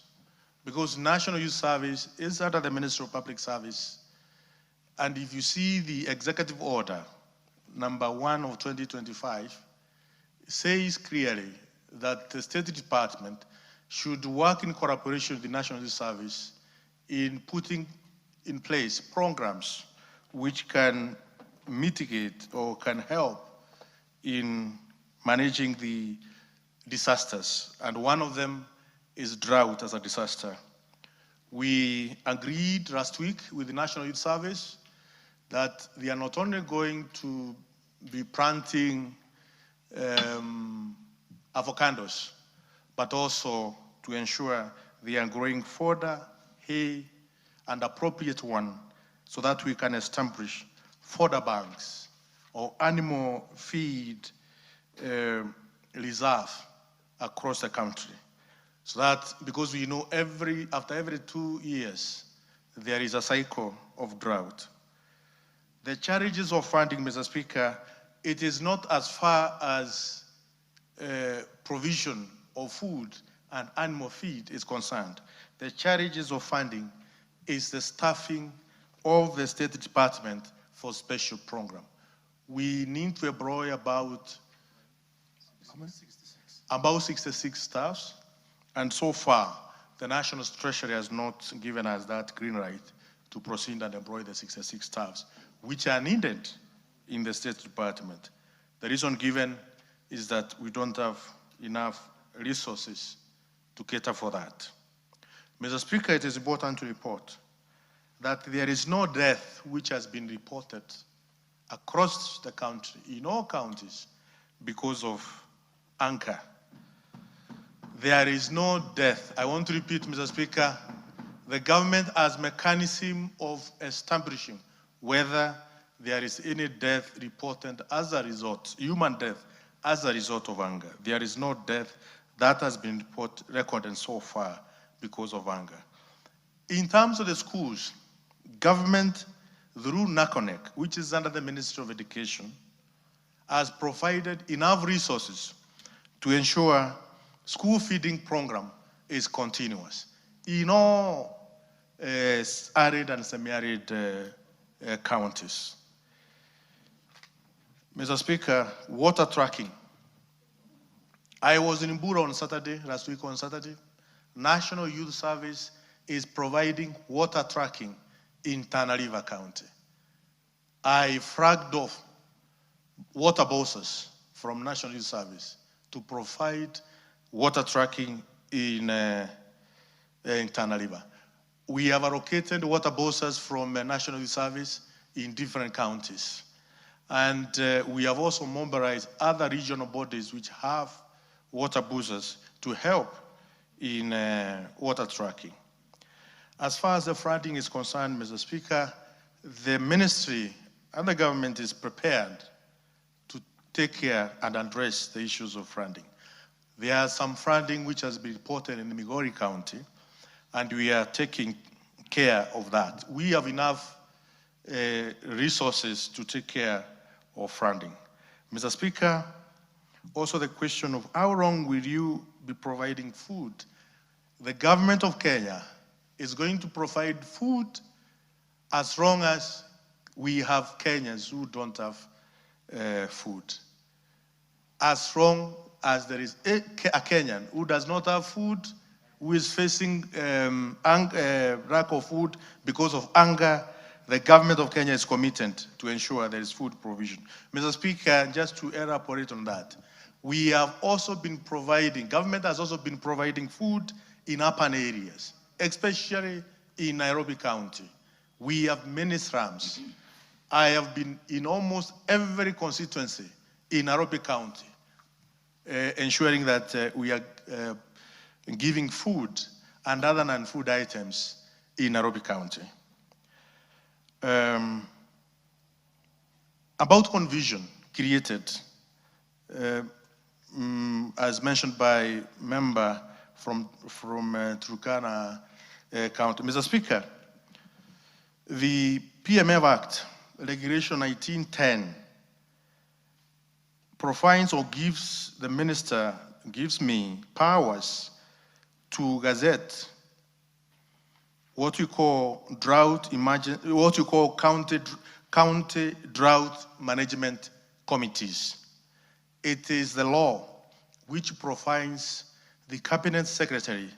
because National Youth Service is under the Ministry of Public Service. And if you see the executive order, number 1 of 2025, says clearly that the State Department should work in cooperation with the National Youth Service in putting in place programs which can mitigate or can help in managing the disasters. And one of them is drought as a disaster. We agreed last week with the National Youth Service that they are not only going to be planting avocados, but also to ensure they are growing fodder, hay, and appropriate one so that we can establish fodder banks or animal feed reserve across the country. So that, because we know after every 2 years, there is a cycle of drought. The challenges of funding, Mr. Speaker, it is not as far as provision of food and animal feed is concerned. The challenges of funding is the staffing of the State Department for special program. We need to employ about 66 staffs, and so far, the National Treasury has not given us that green light to proceed and employ the 66 staffs, which are needed in the State Department. The reason given is that we don't have enough resources to cater for that. Mr. Speaker, it is important to report that there is no death which has been reported across the country, in all counties, because of hunger. There is no death. I want to repeat, Mr. Speaker, the government has mechanism of establishing whether there is any death reported as a result, human death, as a result of hunger. There is no death that has been recorded so far because of hunger. In terms of the schools, government, through NACONEC, which is under the Ministry of Education, has provided enough resources to ensure school feeding program is continuous in all arid and semi-arid counties. Mr. Speaker, water tracking. I was in Mbura on Saturday, last week on Saturday. National Youth Service is providing water tracking in Tana River County. I flagged off water bosses from National Youth Service to provide water tracking in Tana River. We have allocated water bosses from National Youth Service in different counties. And we have also mobilized other regional bodies which have water boosters to help in water tracking. As far as the flooding is concerned, Mr. Speaker, the ministry and the government is prepared to take care and address the issues of flooding. There are some flooding which has been reported in Migori County, and we are taking care of that. We have enough resources to take care of flooding. Mr. Speaker, also the question of how long will you be providing food? The government of Kenya is going to provide food as long as we have Kenyans who don't have food. As long as there is a Kenyan who does not have food, who is facing lack of food because of hunger, the government of Kenya is committed to ensure there is food provision. Mr. Speaker, just to elaborate on that, we have also been providing, government has also been providing food in urban areas, especially in Nairobi County. We have many slums. I have been in almost every constituency in Nairobi County, ensuring that we are giving food and other non-food items in Nairobi County. About confusion created, as mentioned by member from Turkana County. Mr. Speaker, the PMF Act, Regulation 1910, provides or gives the minister, gives me powers to gazette what you call county drought management committees. It is the law which provides the cabinet secretary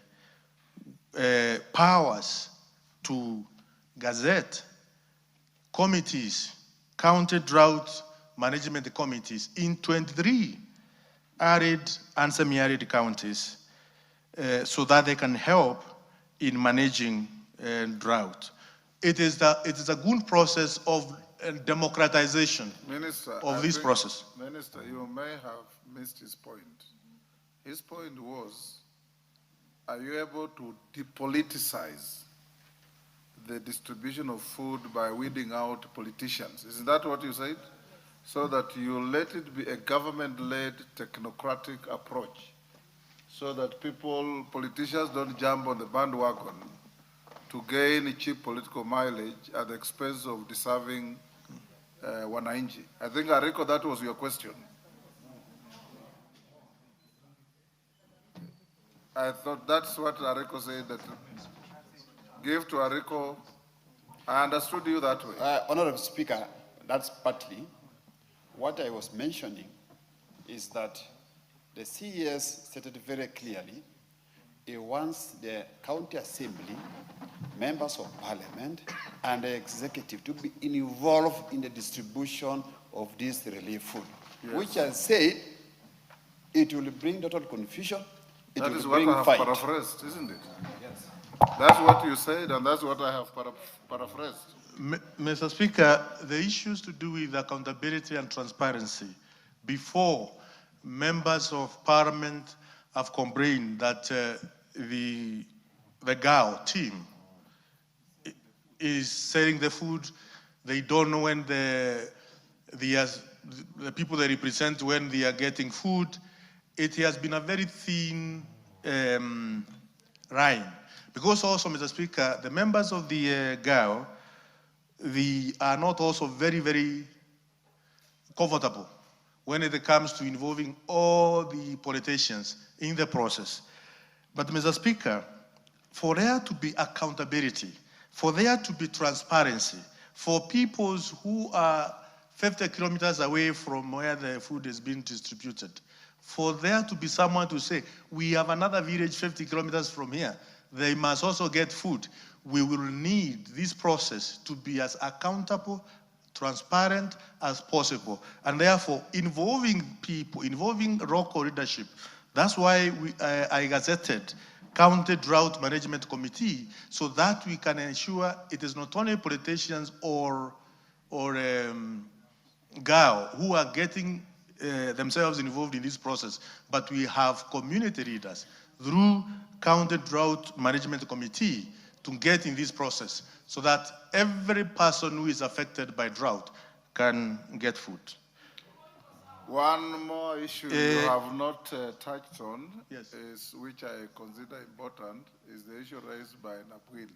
powers to gazette committees, county drought management committees in 23 arid and semi-arid counties so that they can help in managing drought. It is a good process of democratization Minister, of this process. Minister, you may have missed his point. His point was, are you able to depoliticize the distribution of food by weeding out politicians? Isn't that what you said? So that you let it be a government-led technocratic approach, so that politicians don't jump on the bandwagon to gain cheap political mileage at the expense of deserving wananchi. I think, Ariko, that was your question. I thought that's what Ariko said, that give to Ariko. I understood you that way. Honorable Speaker, that's partly. What I was mentioning is that the CES stated very clearly it wants the county assembly, members of parliament, and the executive to be involved in the distribution of this relief food, Yes. which I said it will bring total confusion. That is what I have paraphrased, isn't it? Yes. That's what you said, and that's what I have paraphrased. Mr. Speaker, the issues to do with accountability and transparency, before members of parliament have complained that the GAO team is selling the food, they don't know when the people they represent, when they are getting food. It has been a very thin line. Because also, Mr. Speaker, the members of the GAO, they are not also very, very comfortable when it comes to involving all the politicians in the process. But, Mr. Speaker, for there to be accountability, for there to be transparency, for people who are 50 kilometers away from where the food is being distributed, for there to be someone to say, we have another village 50 kilometers from here, they must also get food. We will need this process to be as accountable, transparent as possible. And therefore, involving people, involving local leadership. That's why I gazetted County Drought Management Committee, so that we can ensure it is not only politicians or GAO who are getting themselves involved in this process, but we have community leaders through County Drought Management Committee to get in this process so that every person who is affected by drought can get food. One more issue you have not touched on, yes, is, which I consider important, is the issue raised by Napwil.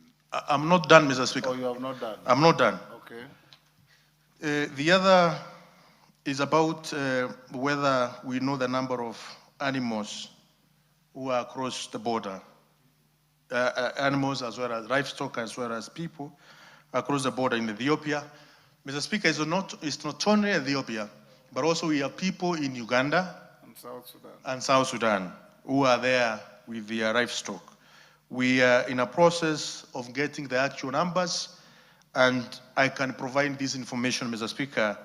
I'm not done, Mr. Speaker. Oh, you have not done? I'm not done. Okay. The other is about whether we know the number of animals who are across the border, animals as well as livestock as well as people across the border in Ethiopia. Mr. Speaker, it's not only Ethiopia, but also we have people in Uganda and South Sudan who are there with their livestock. We are in a process of getting the actual numbers, and I can provide this information, Mr. Speaker,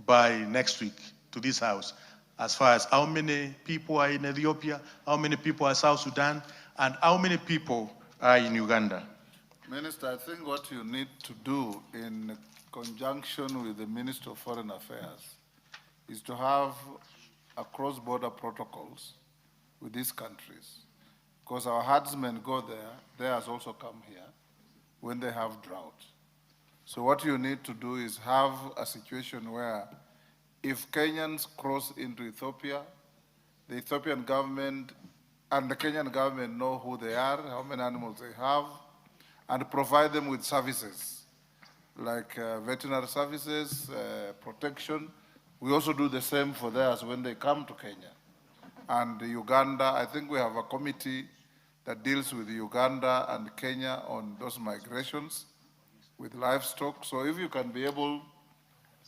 by next week to this House, as far as how many people are in Ethiopia, how many people are in South Sudan, and how many people are in Uganda. Minister, I think what you need to do in conjunction with the Minister of Foreign Affairs is to have a cross-border protocols with these countries, because our herdsmen go there, theirs also come here when they have drought. So what you need to do is have a situation where if Kenyans cross into Ethiopia, the Ethiopian government and the Kenyan government know who they are, how many animals they have, and provide them with services like veterinary services, protection. We also do the same for theirs when they come to Kenya. And Uganda, I think we have a committee that deals with Uganda and Kenya on those migrations with livestock. So if you can be able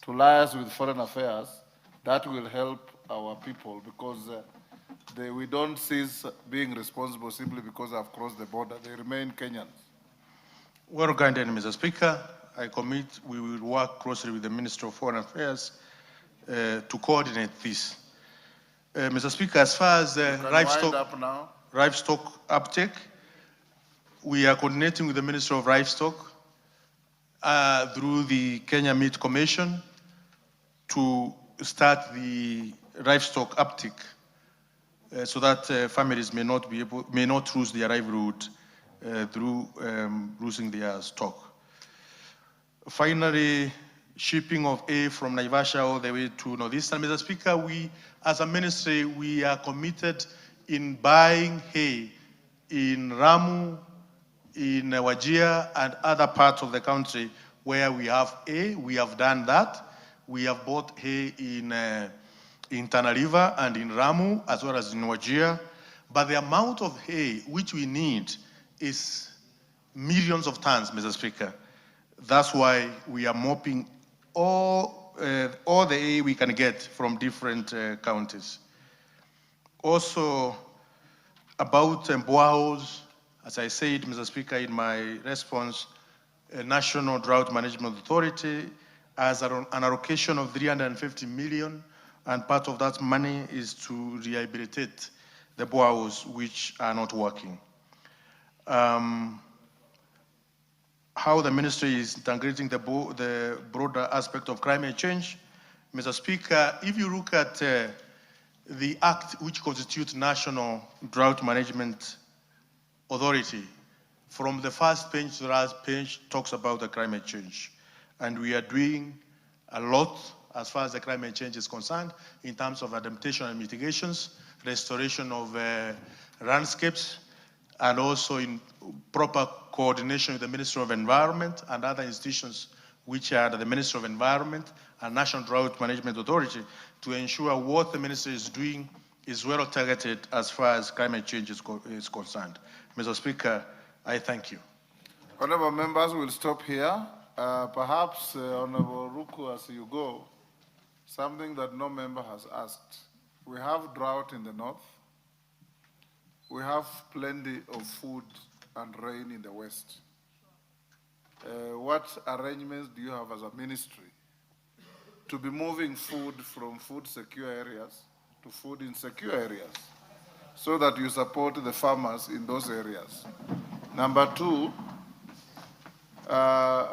to liaise with foreign affairs, that will help our people, because we don't cease being responsible simply because I've crossed the border. They remain Kenyans. Well, guided, Mr. Speaker, I commit we will work closely with the Minister of Foreign Affairs to coordinate this. Mr. Speaker, as far as livestock uptake, we are coordinating with the Ministry of Livestock through the Kenya Meat Commission to start the livestock uptick so that families may not lose their livelihood through losing their stock. Finally, shipping of hay from Naivasha all the way to Northeastern. Mr. Speaker, we, as a ministry, we are committed in buying hay in Ramu, in Wajir, and other parts of the country where we have hay. We have done that. We have bought hay in Tana River and in Ramu, as well as in Wajir. But the amount of hay which we need is millions of tons, Mr. Speaker. That's why we are mopping all the hay we can get from different counties. Also, about boreholes, as I said, Mr. Speaker, in my response, National Drought Management Authority has an allocation of 350 million, and part of that money is to rehabilitate the boreholes which are not working. How the ministry is integrating the broader aspect of climate change. Mr. Speaker, if you look at the act which constitutes National Drought Management Authority, from the first page to the last page talks about the climate change. And we are doing a lot as far as the climate change is concerned in terms of adaptation and mitigations, restoration of landscapes, and also in proper coordination with the Ministry of Environment and other institutions which are the Ministry of Environment and National Drought Management Authority to ensure what the ministry is doing is well targeted as far as climate change is concerned. Mr. Speaker, I thank you. Honorable members, we'll stop here. Perhaps, Honorable Ruku, as you go, something that no member has asked. We have drought in the north. We have plenty of food and rain in the west. What arrangements do you have as a ministry to be moving food from food secure areas to food insecure areas so that you support the farmers in those areas? Number two,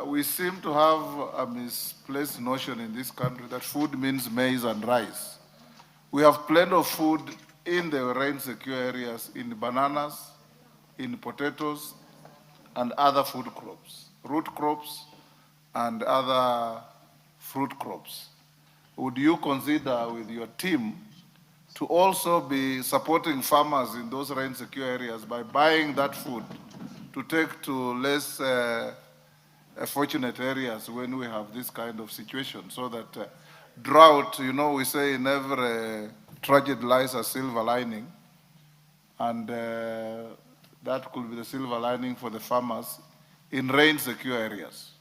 we seem to have a misplaced notion in this country that food means maize and rice. We have plenty of food in the rain secure areas, in bananas, in potatoes, and other food crops, root crops, and other fruit crops. Would you consider with your team to also be supporting farmers in those rain secure areas by buying that food to take to less fortunate areas when we have this kind of situation, so that drought, you know, we say in every tragedy lies a silver lining, and that could be the silver lining for the farmers in rain secure areas.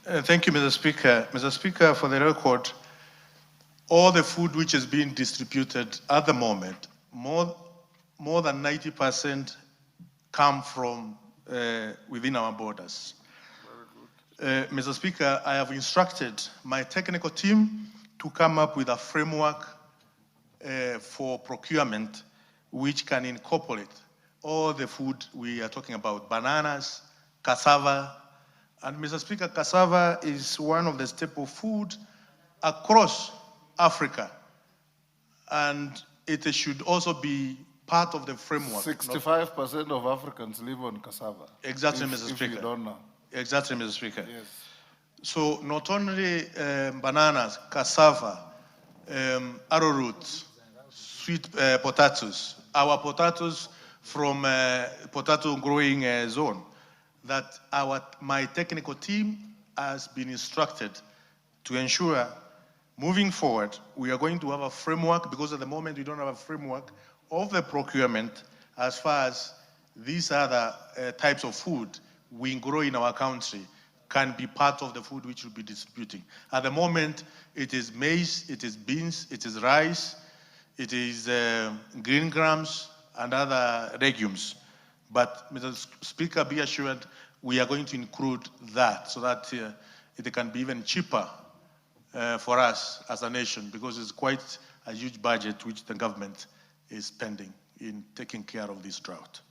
Thank you, Mr. Speaker. Mr. Speaker, for the record, all the food which is being distributed at the moment, more than 90% come from within our borders. Mr. Speaker, I have instructed my technical team to come up with a framework for procurement which can incorporate all the food we are talking about, bananas, cassava. And Mr. Speaker, cassava is one of the staple food across Africa. And it should also be part of the framework. 65% of Africans live on cassava. Exactly, Mr. Speaker. If you don't know. Exactly, Mr. Speaker. Yes. So not only bananas, cassava, arrowroot, sweet potatoes, our potatoes from potato growing zone, that my technical team has been instructed to ensure moving forward, we are going to have a framework, because at the moment we don't have a framework of the procurement as far as these other types of food we grow in our country can be part of the food which we'll be distributing. At the moment, it is maize, it is beans, it is rice, it is green grams and other legumes. But, Mr. Speaker, be assured we are going to include that so that it can be even cheaper for us as a nation, because it's quite a huge budget which the government is spending in taking care of this drought.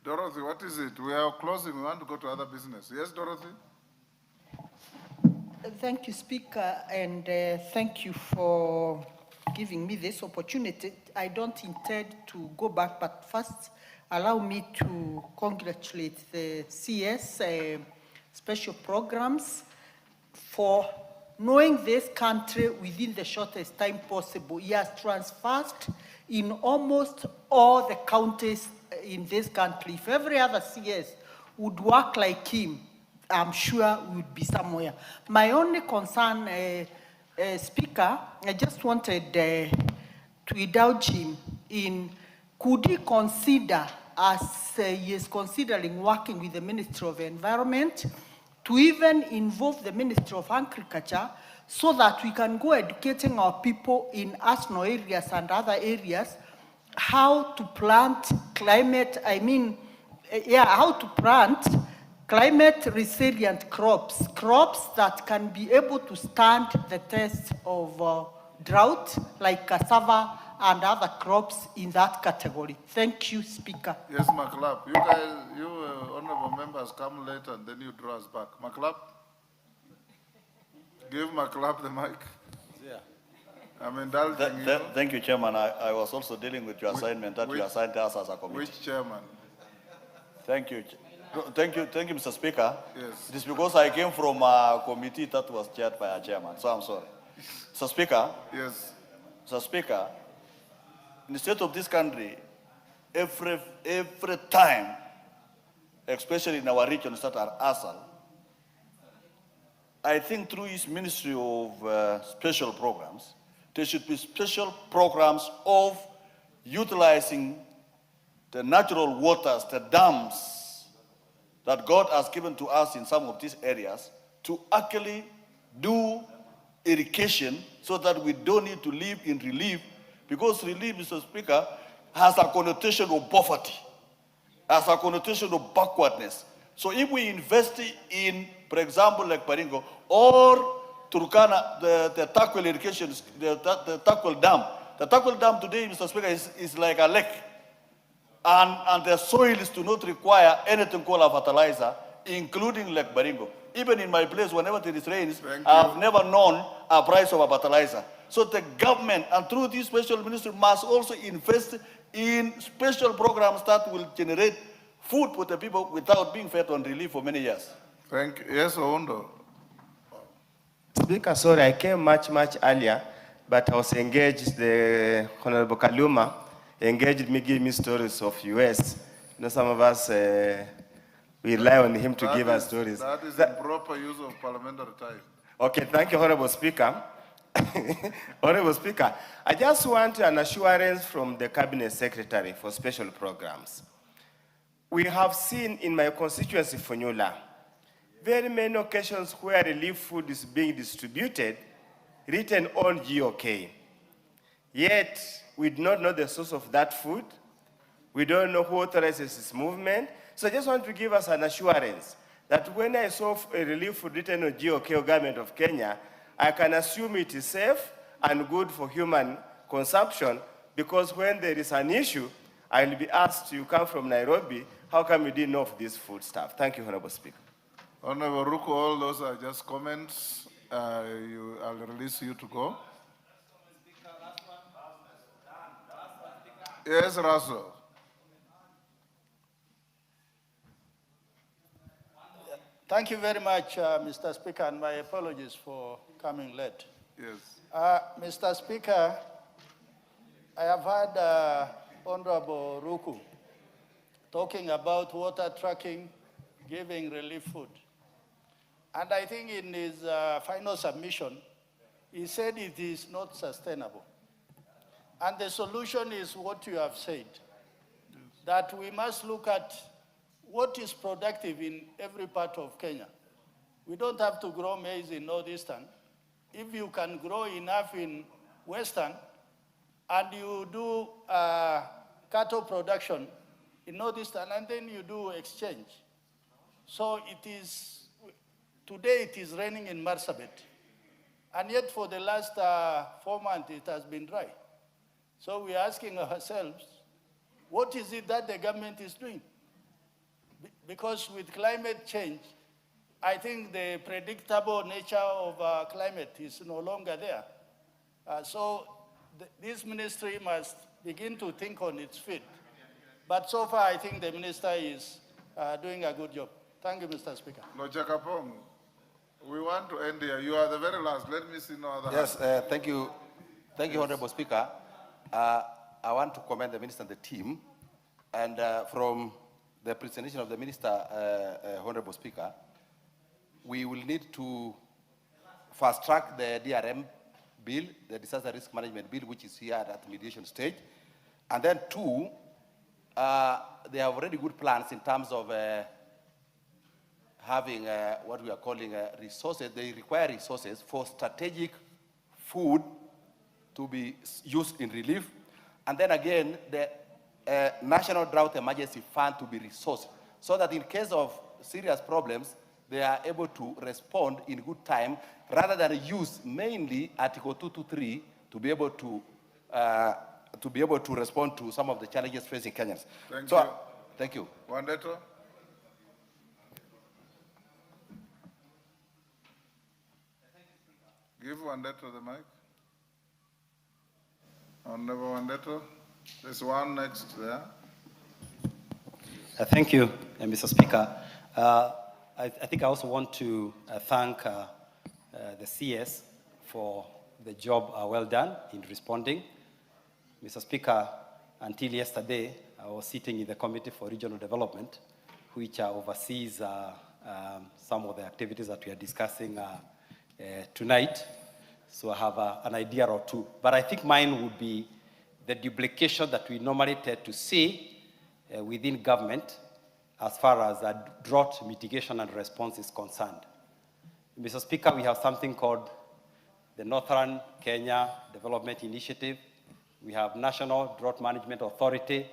Dorothy, what is it? We are closing. We want to go to other business. Yes, Dorothy? Thank you, Speaker, and thank you for giving me this opportunity. I don't intend to go back, but first allow me to congratulate the CS special programs for knowing this country within the shortest time possible. He has transversed in almost all the counties in this country. If every other CS would work like him, I'm sure we would be somewhere. My only concern, Speaker, I just wanted to indulge him in, could he consider, as he is considering working with the Ministry of Environment, to even involve the Ministry of Agriculture so that we can go educating our people in Asno areas and other areas how to plant how to plant climate resilient crops, crops that can be able to stand the test of drought, like cassava and other crops in that category. Thank you, Speaker. Yes, Maclap. You guys, honorable members, come later and then you draw us back. Maclap? Give Maclap the mic. Yeah. I'm indulging you. Thank you, Chairman. I was also dealing with your assignment that you assigned us as a committee. Which chairman? Thank you. Thank you, Mr. Speaker. Yes. It is because I came from a committee that was chaired by a chairman, so I'm sorry. Mr. Speaker. Yes. Mr. Speaker, in the state of this country, every time, especially in our regions that are ASAL, I think through his Ministry of Special Programs, there should be special programs of utilizing the natural waters, the dams that God has given to us in some of these areas to actually do irrigation so that we don't need to live in relief, because relief, Mr. Speaker, has a connotation of poverty, has a connotation of backwardness. So if we invest in, for example, like Baringo or Turkana, the Takwel irrigation, the Takwel Dam today, Mr. Speaker, is like a lake. And the soils do not require anything called a fertilizer, including Lake Baringo. Even in my place, whenever there is rains, I've never known a price of a fertilizer. So the government, and through this special ministry, must also invest in special programs that will generate food for the people without being fed on relief for many years. Thank you. Yes, Ondo. Speaker, sorry, I came much earlier, but I was engaged, the Honorable Kaluma engaged me, give me stories of US. You know, some of us, we rely on him to give us stories. That is improper use of parliamentary time. Okay, thank you, Honorable Speaker. Honorable Speaker, I just want an assurance from the Cabinet Secretary for Special Programs. We have seen in my constituency, Funyula, very many occasions where relief food is being distributed, written on GOK. Yet, we do not know the source of that food. We don't know who authorizes its movement. So I just want to give us an assurance that when I saw a relief food written on GOK or Government of Kenya, I can assume it is safe and good for human consumption, because when there is an issue, I will be asked, you come from Nairobi, how come you didn't know of this food stuff? Thank you, Honorable Speaker. Honorable Ruko, all those are just comments. I'll release you to go. Yes, Russell. Thank you very much, Mr. Speaker, and my apologies for coming late. Yes. Mr. Speaker, I have heard Honorable Ruku talking about water tracking, giving relief food. And I think in his final submission, he said it is not sustainable. And the solution is what you have said, that we must look at what is productive in every part of Kenya. We don't have to grow maize in Northeastern. If you can grow enough in Western, and you do cattle production in Northeastern, and then you do exchange. So it is, today it is raining in Marsabit. And yet for the last 4 months, it has been dry. So we're asking ourselves, what is it that the government is doing? Because with climate change, I think the predictable nature of climate is no longer there. So this ministry must begin to think on its feet. But so far, I think the minister is doing a good job. Thank you, Mr. Speaker. Lojakapong, we want to end here. You are the very last. Let me see no other. Yes, thank you. Thank you, Honorable Speaker. I want to commend the minister and the team. And from the presentation of the minister, Honorable Speaker, we will need to fast track the DRM bill, the Disaster Risk Management Bill, which is here at the mediation stage. And then two, they have already good plans in terms of having what we are calling resources. They require resources for strategic food to be used in relief. And then again, the National Drought Emergency Fund to be resourced so that in case of serious problems, they are able to respond in good time rather than use mainly Article 223 to be able to respond to some of the challenges facing Kenyans. Thank you. Thank you. Wandeto? Give Wandeto the mic. Honorable Wandeto. There's one next there. Thank you, Mr. Speaker. I think I also want to thank the CS for the job well done in responding. Mr. Speaker, until yesterday, I was sitting in the Committee for Regional Development, which oversees some of the activities that we are discussing tonight. So I have an idea or two. But I think mine would be the duplication that we normally tend to see within government as far as drought mitigation and response is concerned. Mr. Speaker, we have something called the Northern Kenya Development Initiative. We have National Drought Management Authority.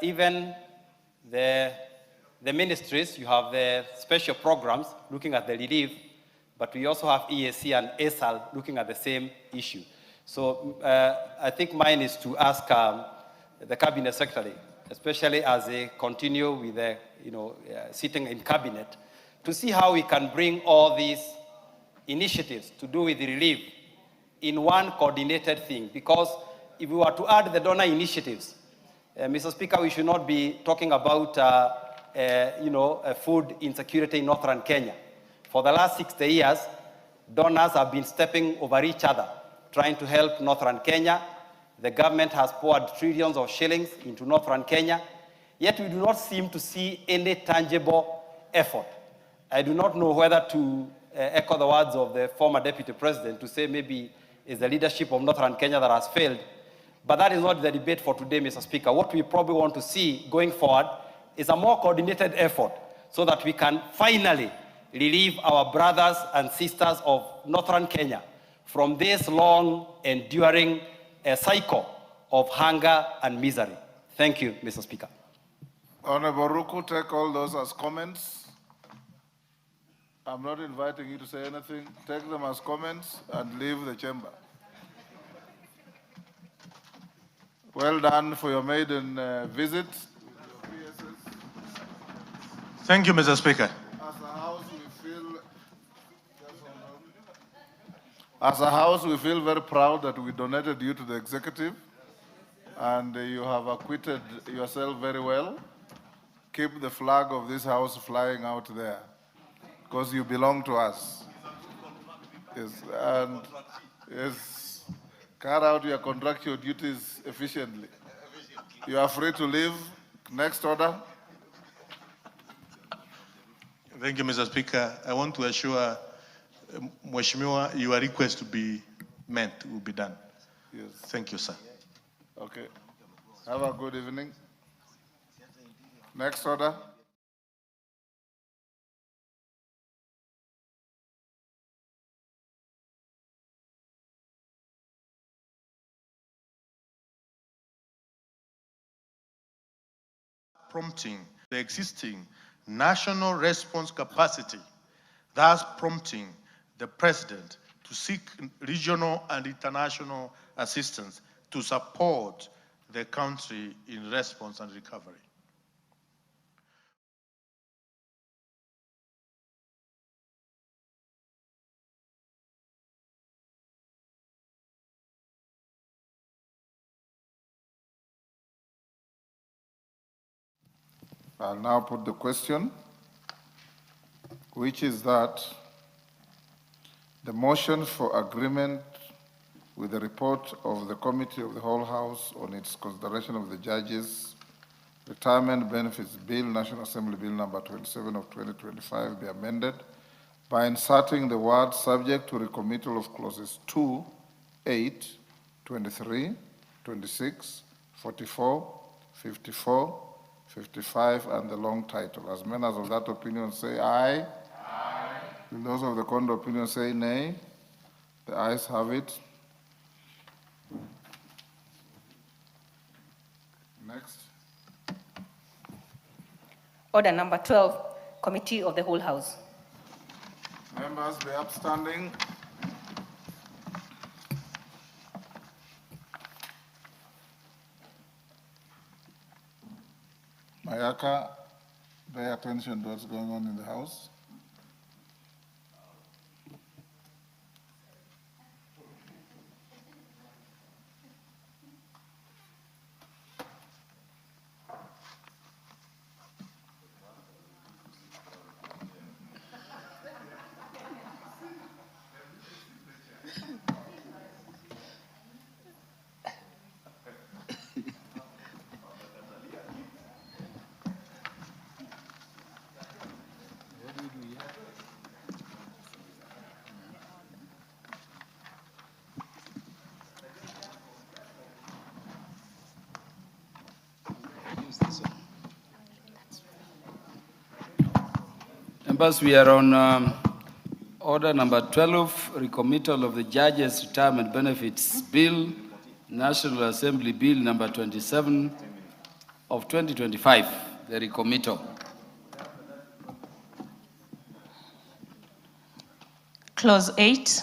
Even the ministries, you have the special programs looking at the relief, but we also have EAC and ASAL looking at the same issue. So I think mine is to ask the Cabinet Secretary, especially as they continue with the, sitting in Cabinet, to see how we can bring all these initiatives to do with the relief in one coordinated thing. Because if we were to add the donor initiatives, Mr. Speaker, we should not be talking about, food insecurity in Northern Kenya. For the last 60 years, donors have been stepping over each other, trying to help Northern Kenya. The government has poured trillions of shillings into Northern Kenya, yet we do not seem to see any tangible effort. I do not know whether to echo the words of the former Deputy President to say maybe it's the leadership of Northern Kenya that has failed, but that is not the debate for today, Mr. Speaker. What we probably want to see going forward is a more coordinated effort so that we can finally relieve our brothers and sisters of Northern Kenya from this long, enduring cycle of hunger and misery. Thank you, Mr. Speaker. Honorable Ruku, take all those as comments. I'm not inviting you to say anything. Take them as comments and leave the chamber. Well done for your maiden visit. Thank you, Mr. Speaker. As a house, we feel very proud that we donated you to the executive, and you have acquitted yourself very well. Keep the flag of this house flying out there, because you belong to us. Yes, and yes, carry out your contractual duties efficiently. You are free to leave. Next order. Thank you, Mr. Speaker. I want to assure Mheshimiwa, your request to be met will be done. Yes. Thank you, sir. Okay. Have a good evening. Next order. Prompting the existing national response capacity, thus prompting the President to seek regional and international assistance to support the country in response and recovery. I'll now put the question, which is that the motion for agreement with the report of the Committee of the Whole House on its consideration of the Judges' Retirement Benefits Bill, National Assembly Bill number 27 of 2025, be amended by inserting the word subject to recommittal of clauses 2, 8, 23, 26, 44, 54, 55, and the long title. As members of that opinion say aye. Aye. Will those of the contrary opinion say nay? The ayes have it. Next. Order number 12, Committee of the Whole House. Members be upstanding. Mayaka, pay attention to what's going on in the House. Members, we are on order number 12, recommittal of the Judges' Retirement Benefits Bill, National Assembly Bill number 27 of 2025, the recommittal. Clause 8.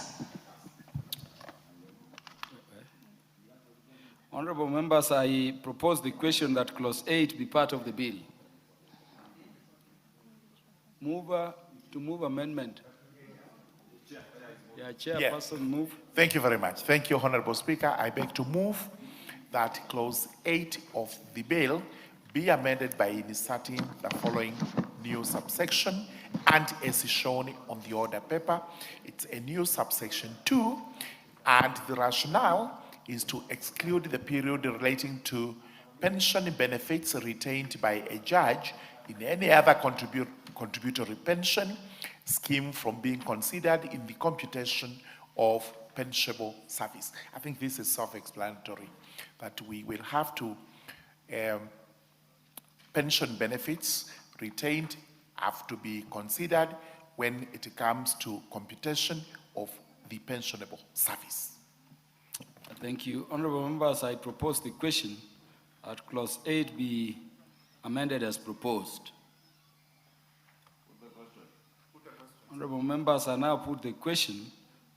Honorable members, I propose the question that clause 8 be part of the bill. To move amendment. Yeah, chairperson, move. Thank you very much. Thank you, Honorable Speaker. I beg to move that clause 8 of the bill be amended by inserting the following new subsection, and as shown on the order paper, it's a new subsection 2, and the rationale is to exclude the period relating to pension benefits retained by a judge in any other contributory pension scheme from being considered in the computation of pensionable service. I think this is self-explanatory, that we will have to, pension benefits retained have to be considered when it comes to computation of the pensionable service. Thank you. Honorable members, I propose the question that clause 8 be amended as proposed. Honorable members, I now put the question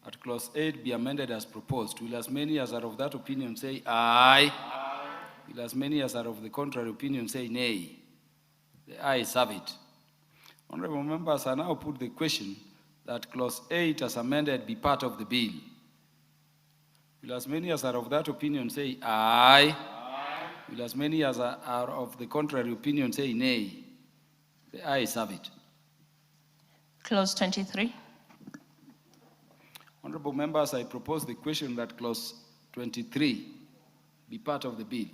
that clause 8 be amended as proposed. Will as many as are of that opinion say aye? Aye. Will as many as are of the contrary opinion say nay? The ayes have it. Honorable members, I now put the question that clause 8 as amended be part of the bill. Will as many as are of that opinion say aye? Aye. Will as many as are of the contrary opinion say nay? The ayes have it. Clause 23. Honorable members, I propose the question that clause 23 be part of the bill.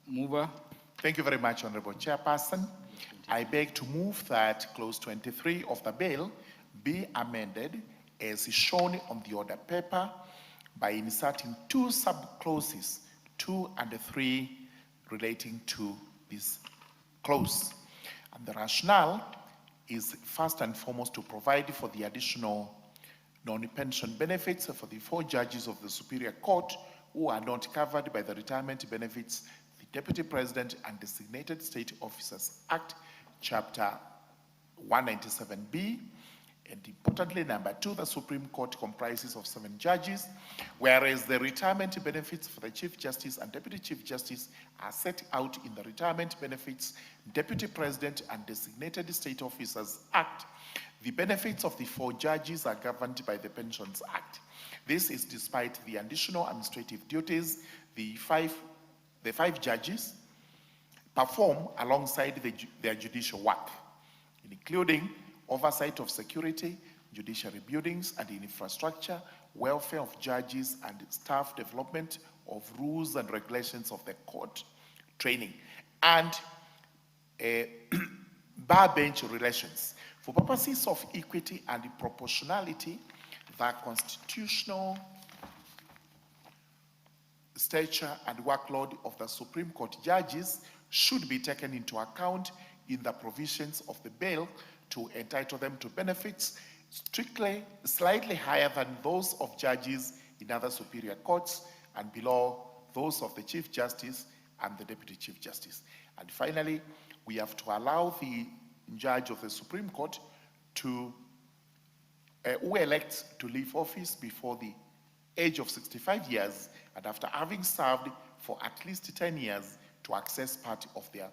Mover. Thank you very much, Honorable Chairperson. I beg to move that clause 23 of the bill be amended as shown on the order paper by inserting 2 subclauses, 2 and 3, relating to this clause. And the rationale is first and foremost to provide for the additional non-pension benefits for the 4 judges of the Superior Court who are not covered by the retirement benefits, the Deputy President and Designated State Officers Act, Chapter 197B. And importantly, number 2, the Supreme Court comprises of 7 judges, whereas the retirement benefits for the Chief Justice and Deputy Chief Justice are set out in the Retirement Benefits, Deputy President and Designated State Officers Act. The benefits of the 4 judges are governed by the Pensions Act. This is despite the additional administrative duties the 5 judges perform alongside their judicial work, including oversight of security, judiciary buildings and infrastructure, welfare of judges and staff, development of rules and regulations of the court, training, and bar bench relations. For purposes of equity and proportionality, the constitutional stature and workload of the Supreme Court judges should be taken into account in the provisions of the bill to entitle them to benefits slightly higher than those of judges in other superior courts and below those of the Chief Justice and the Deputy Chief Justice. And finally, we have to allow the judge of the Supreme Court to who elects to leave office before the age of 65 years and after having served for at least 10 years to access part of their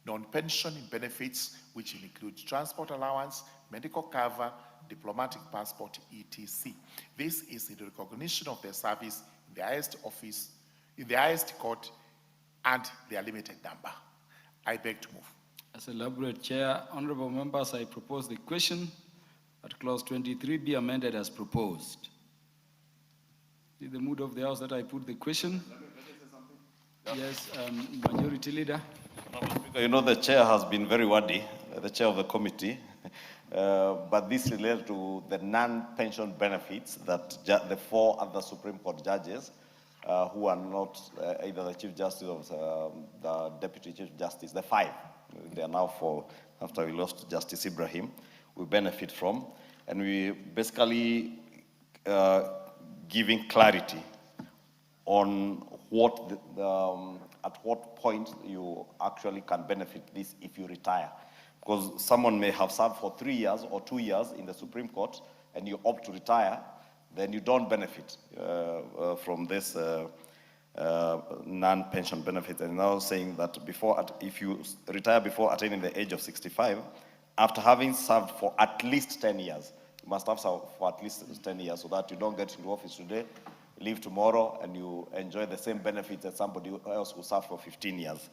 non-pension benefits, which include transport allowance, medical cover, diplomatic passport, etc. This is in recognition of their service in the highest office, in the highest court, and their limited number. I beg to move. As elaborate chair, honorable members, I propose the question that clause 23 be amended as proposed. In the mood of the House that I put the question. Yes, Majority Leader. You know, the chair has been very wordy, the chair of the committee, but this relates to the non-pension benefits that the 4 other Supreme Court judges who are not either the Chief Justice or the Deputy Chief Justice, the 5, they are now 4 after we lost Justice Ibrahim, we benefit from. And we basically giving clarity on what at what point you actually can benefit this if you retire. Because someone may have served for 3 years or 2 years in the Supreme Court and you opt to retire, then you don't benefit from this non-pension benefit. And now saying that if you retire before attaining the age of 65, after having served for at least 10 years, you must have served for at least 10 years so that you don't get into office today, leave tomorrow, and you enjoy the same benefits as somebody else who served for 15 years.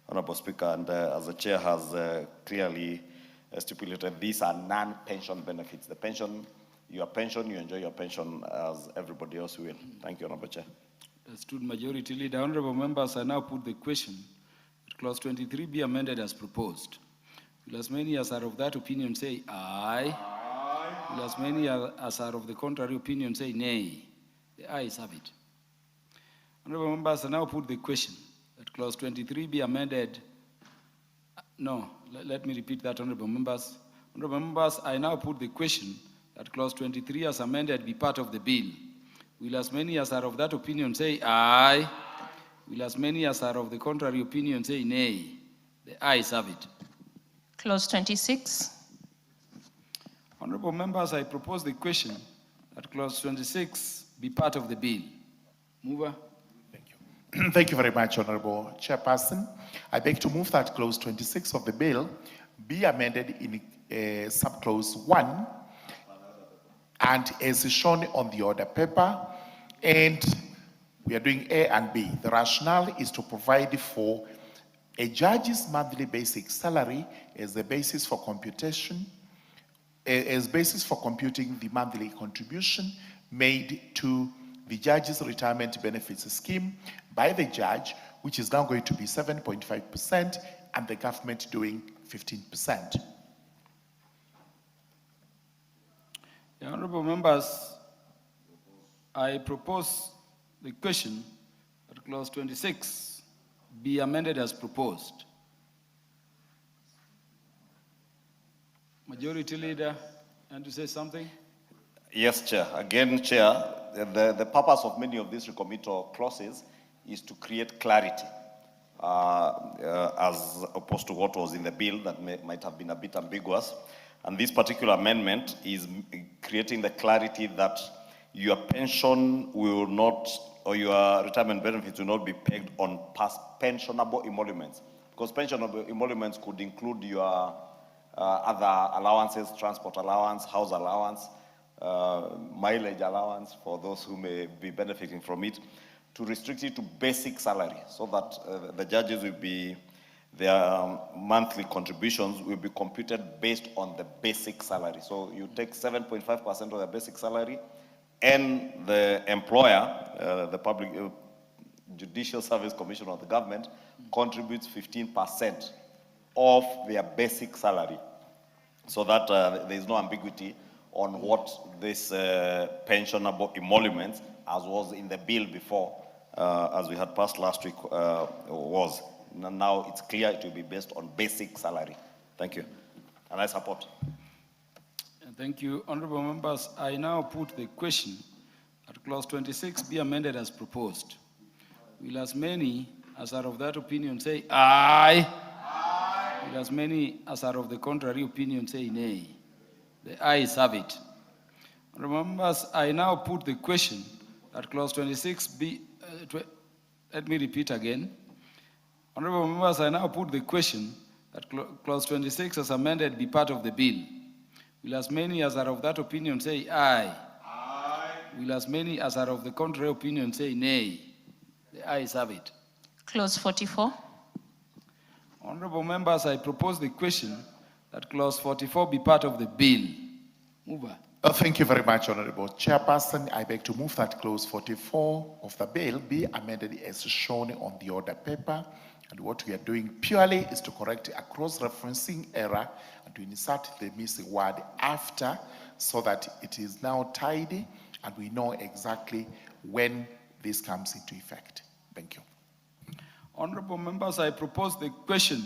Honorable Speaker, and as the chair has clearly stipulated, these are non-pension benefits. The pension, your pension, you enjoy your pension as everybody else will. Thank you, Honorable Chair. Understood, Majority Leader. Honorable members, I now put the question that clause 23 be amended as proposed. Will as many as are of that opinion say aye? Will as many as are of the contrary opinion say nay? The ayes have it. Honorable members, I now put the question that clause 23 be amended. No, let me repeat that, honorable members. Honorable members, I now put the question that clause 23 as amended be part of the bill. Will as many as are of that opinion say aye? Will as many as are of the contrary opinion say nay? The ayes have it. Clause 26. Honorable members, I propose the question that clause 26 be part of the bill. Mover. Thank you very much, Honorable Chairperson. I beg to move that clause 26 of the bill be amended in subclause 1 and as shown on the order paper. And we are doing A and B. The rationale is to provide for a judge's monthly basic salary as the basis for computation, as basis for computing the monthly contribution made to the judge's retirement benefits scheme by the judge, which is now going to be 7.5%, and the government doing 15%. Honorable members, I propose the question that clause 26 be amended as proposed. Majority Leader, and to say something? Yes, Chair. Again, Chair, the purpose of many of these recommittal clauses is to create clarity as opposed to what was in the bill that might have been a bit ambiguous. And this particular amendment is creating the clarity that your pension will not, or your retirement benefits will not be pegged on past pensionable emoluments. Because pensionable emoluments could include your other allowances, transport allowance, house allowance, mileage allowance for those who may be benefiting from it, to restrict it to basic salary so that the judges will be their monthly contributions will be computed based on the basic salary. So you take 7.5% of the basic salary, and the employer, the Public Judicial Service Commission of the government, contributes 15% of their basic salary, so that there is no ambiguity on what this pensionable emoluments, as was in the bill before, as we had passed last week, was. Now it's clear it will be based on basic salary. Thank you. And I support. Thank you. Honorable members, I now put the question that clause 26 be amended as proposed. Will as many as are of that opinion say aye? Aye. Will as many as are of the contrary opinion say nay? The ayes have it. Honorable members, I now put the question that clause 26 be, let me repeat again. Honorable members, I now put the question that clause 26 as amended be part of the bill. Will as many as are of that opinion say aye? Aye. Will as many as are of the contrary opinion say nay? The ayes have it. Clause 44. Honorable members, I propose the question that clause 44 be part of the bill. Mover. Thank you very much, Honorable Chairperson. I beg to move that clause 44 of the bill be amended as shown on the order paper. And what we are doing purely is to correct a cross-referencing error and to insert the missing word after, so that it is now tidy and we know exactly when this comes into effect. Thank you. Honorable members, I propose the question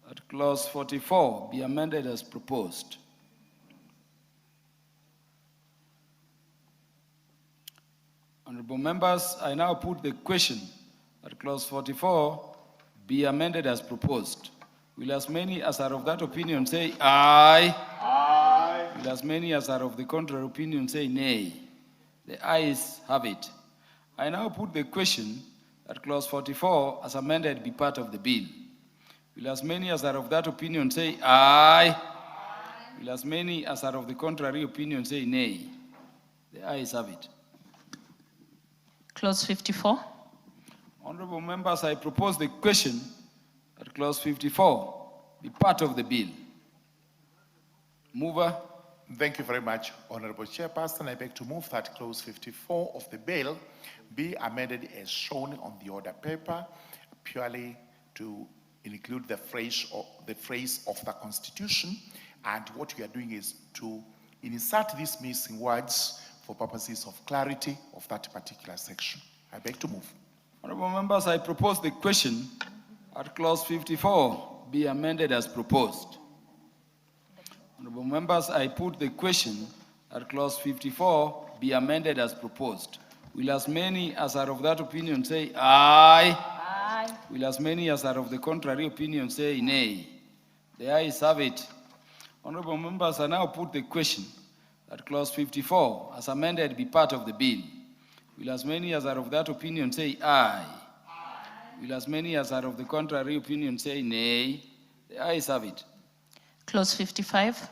that clause 44 be amended as proposed. Honorable members, I now put the question that clause 44 be amended as proposed. Will as many as are of that opinion say aye? Aye. Will as many as are of the contrary opinion say nay? The ayes have it. I now put the question that clause 44 as amended be part of the bill. Will as many as are of that opinion say aye? Aye. Will as many as are of the contrary opinion say nay? The ayes have it. Clause 54. Honorable members, I propose the question that clause 54 be part of the bill. Mover. Thank you very much, Honorable Chairperson. I beg to move that clause 54 of the bill be amended as shown on the order paper, purely to include the phrase of the Constitution. And what we are doing is to insert these missing words for purposes of clarity of that particular section. I beg to move. Honorable members, I propose the question that clause 54 be amended as proposed. Honorable members, I put the question that clause 54 be amended as proposed. Will as many as are of that opinion say aye? Aye. Will as many as are of the contrary opinion say nay? The ayes have it. Honorable members, I now put the question that clause 54 as amended be part of the bill. Will as many as are of that opinion say aye? Aye. Will as many as are of the contrary opinion say nay? The ayes have it. Clause 55.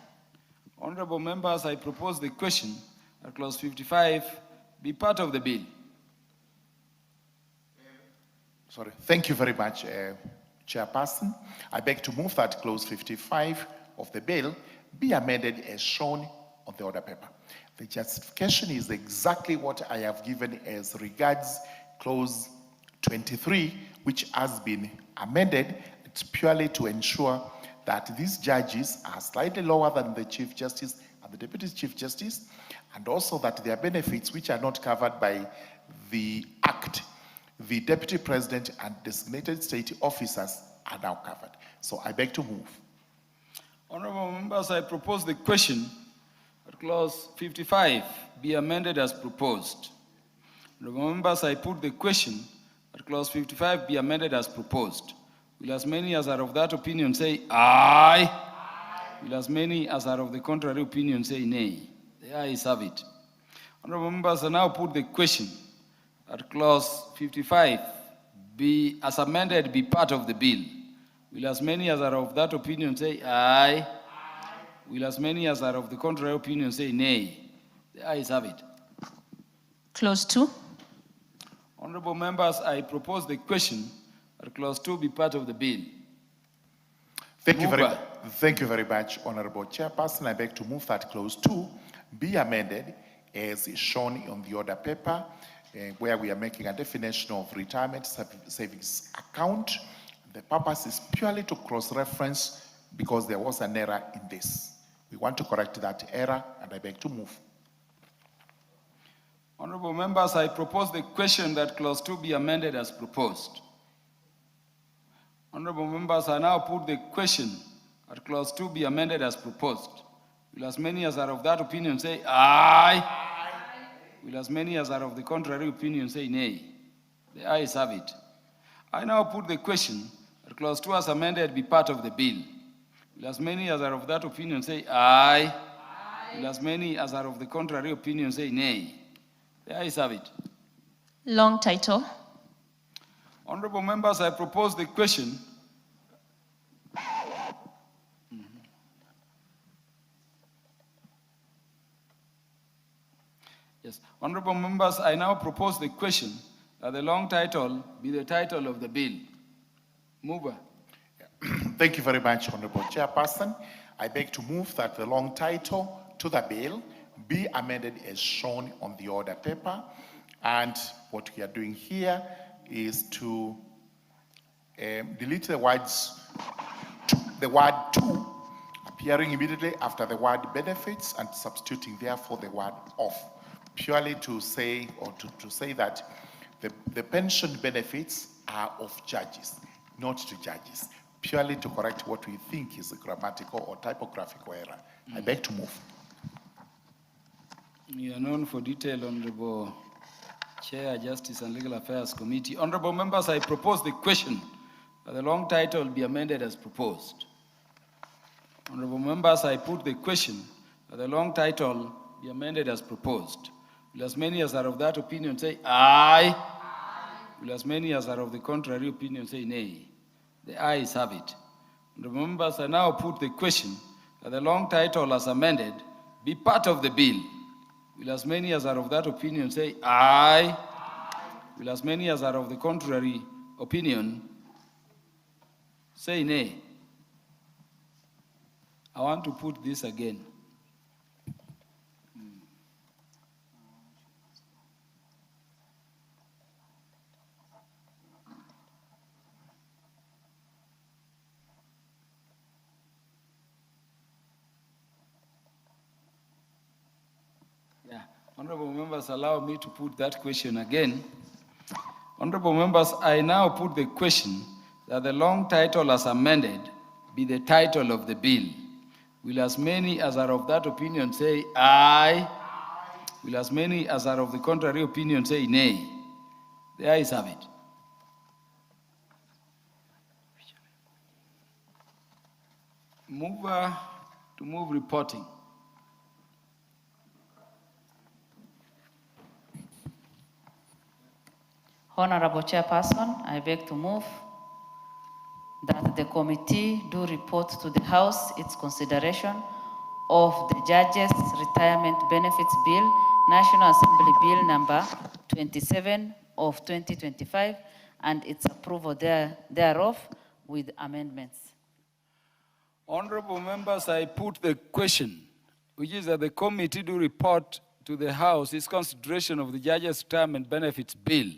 Honorable members, I propose the question that clause 55 be part of the bill. Sorry. Thank you very much, Chairperson. I beg to move that clause 55 of the bill be amended as shown on the order paper. The justification is exactly what I have given as regards clause 23, which has been amended. It's purely to ensure that these judges are slightly lower than the Chief Justice and the Deputy Chief Justice, and also that their benefits, which are not covered by the Act, the Deputy President and designated state officers are now covered. So I beg to move. Honorable members, I propose the question that clause 55 be amended as proposed. Honorable members, I put the question that clause 55 be amended as proposed. Will as many as are of that opinion say aye? Aye. Will as many as are of the contrary opinion say nay? The ayes have it. Honorable members, I now put the question that clause 55 be as amended be part of the bill. Will as many as are of that opinion say aye? Aye. Will as many as are of the contrary opinion say nay? The ayes have it. Clause 2. Honorable members, I propose the question that clause 2 be part of the bill. Thank you very much, Honorable Chairperson. I beg to move that clause 2 be amended as shown on the order paper, where we are making a definition of retirement savings account. The purpose is purely to cross-reference because there was an error in this. We want to correct that error, and I beg to move. Honorable members, I propose the question that clause 2 be amended as proposed. Honorable members, I now put the question that clause 2 be amended as proposed. Will as many as are of that opinion say aye? Aye. Will as many as are of the contrary opinion say nay? The ayes have it. I now put the question that clause 2 as amended be part of the bill. Will as many as are of that opinion say aye? Aye. Will as many as are of the contrary opinion say nay? The ayes have it. Long title. Honorable members, I propose the question. Yes, honorable members, I now propose the question that the long title be the title of the bill. Mover. Thank you very much, Honorable Chairperson. I beg to move that the long title to the bill be amended as shown on the order paper. And what we are doing here is to delete the word 2 appearing immediately after the word benefits and substituting therefore the word of, purely to say to say that the pension benefits are of judges, not to judges, purely to correct what we think is a grammatical or typographical error. I beg to move. We are known for detail, Honorable Chair, Justice and Legal Affairs Committee. Honorable members, I propose the question that the long title be amended as proposed. Honorable members, I put the question that the long title be amended as proposed. Will as many as are of that opinion say aye? Aye. Will as many as are of the contrary opinion say nay? The ayes have it. Honorable members, I now put the question that the long title as amended be part of the bill. Will as many as are of that opinion say aye? Aye. Will as many as are of the contrary opinion say nay? I want to put this again. Honorable members, allow me to put that question again. Honorable members, I now put the question that the long title as amended be the title of the bill. Will as many as are of that opinion say aye? Aye. Will as many as are of the contrary opinion say nay? The ayes have it. Mover to move reporting. Honorable Chairperson, I beg to move that the committee do report to the House its consideration of the Judges' Retirement Benefits Bill, National Assembly Bill number 27 of 2025, and its approval thereof with amendments. Honorable members, I put the question, which is that the committee do report to the House its consideration of the Judges' Retirement Benefits Bill,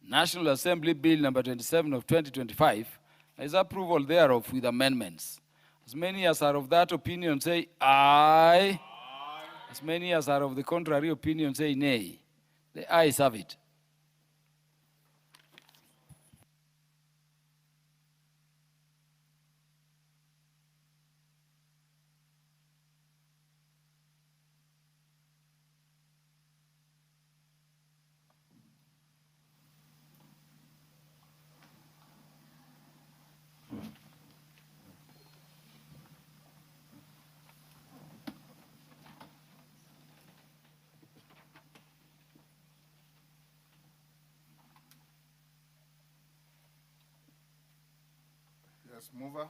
National Assembly Bill number 27 of 2025, is approval thereof with amendments. As many as are of that opinion say aye. Aye. As many as are of the contrary opinion say nay. The ayes have it. Yes, mover.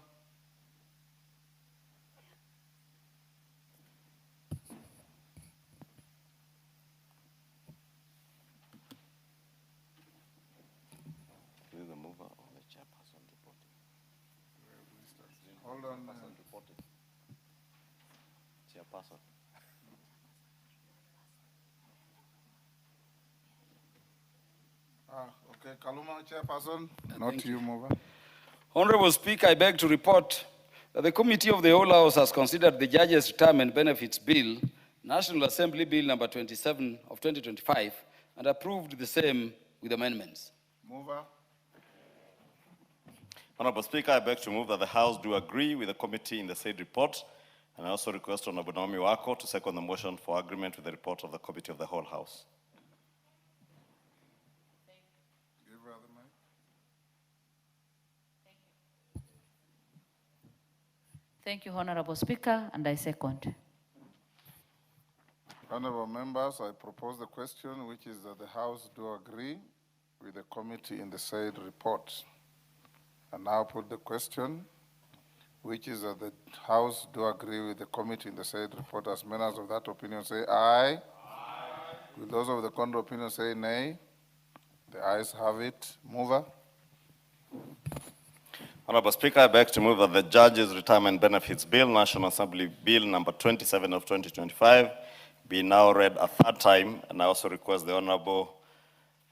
Is the mover or the chairperson reporting? Hold on. chairperson. Okay, Kaluma, chairperson, not you, Mover. Honorable Speaker, I beg to report that the Committee of the Whole House has considered the Judges' Retirement Benefits Bill, National Assembly Bill number 27 of 2025, and approved the same with amendments. Mover. Honorable Speaker, I beg to move that the House do agree with the committee in the said report, and I also request Honorable Naomi Wako to second the motion for agreement with the report of the Committee of the Whole House. Give her the mic. Thank you, Honorable Speaker, and I second. Honorable members, I propose the question, which is that the House do agree with the committee in the said report. I now put the question, which is that the House do agree with the committee in the said report. As members of that opinion say aye. Aye. Will those of the contrary opinion say nay? The ayes have it. Mover. Honorable Speaker, I beg to move that the Judges' Retirement Benefits Bill, National Assembly Bill number 27 of 2025, be now read a third time, and I also request the Honorable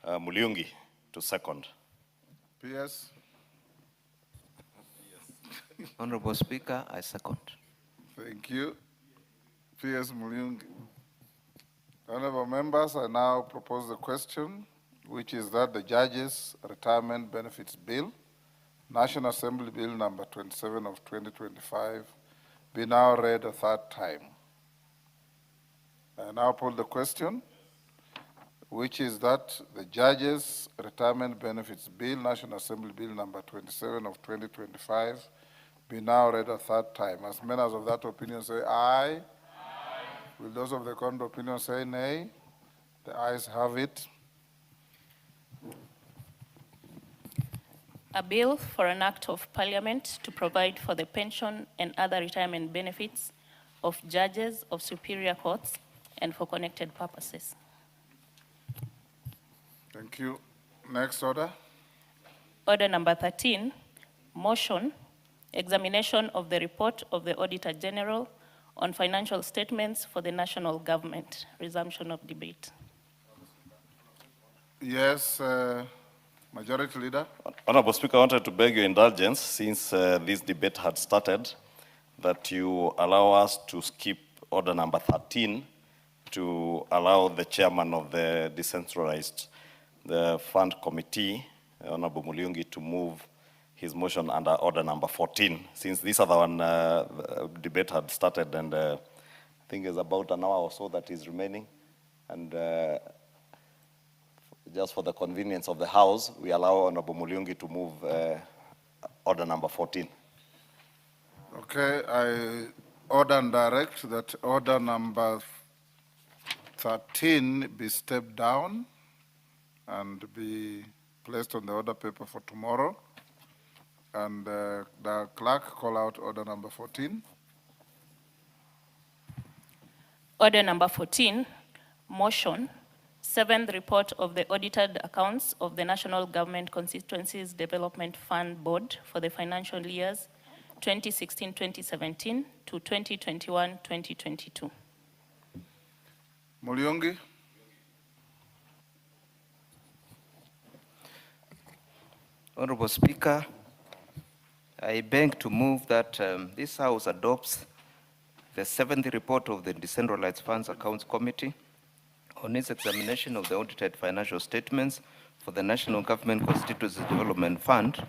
Muliungi to second. PS. Honorable Speaker, I second. Thank you. PS Muliungi. Honorable members, I now propose the question, which is that the Judges' Retirement Benefits Bill, National Assembly Bill number 27 of 2025, be now read a third time. I now put the question, which is that the Judges' Retirement Benefits Bill, National Assembly Bill number 27 of 2025, be now read a third time. As members of that opinion say aye. Aye. Will those of the contrary opinion say nay? The ayes have it. A bill for an act of parliament to provide for the pension and other retirement benefits of judges of superior courts and for connected purposes. Thank you. Next order. Order number 13, motion, examination of the report of the Auditor General on financial statements for the national government. Resumption of debate. Yes, Majority Leader. Honorable Speaker, I wanted to beg your indulgence, since this debate had started, that you allow us to skip order number 13 to allow the chairman of the decentralized fund committee, Honorable Muliungi, to move his motion under order number 14, since this other one debate had started, and I think it's about an hour or so that is remaining. And just for the convenience of the House, we allow Honorable Muliungi to move order number 14. Okay, I order and direct that order number 13 be stepped down and be placed on the order paper for tomorrow. And the clerk call out order number 14. Order number 14, motion, 7th report of the audited accounts of the National Government Constituencies Development Fund Board for the financial years 2016-2017 to 2021-2022. Muliungi. Honorable Speaker, I beg to move that this House adopts the 7th report of the Decentralized Funds Accounts Committee on its examination of the audited financial statements for the National Government Constituency Development Fund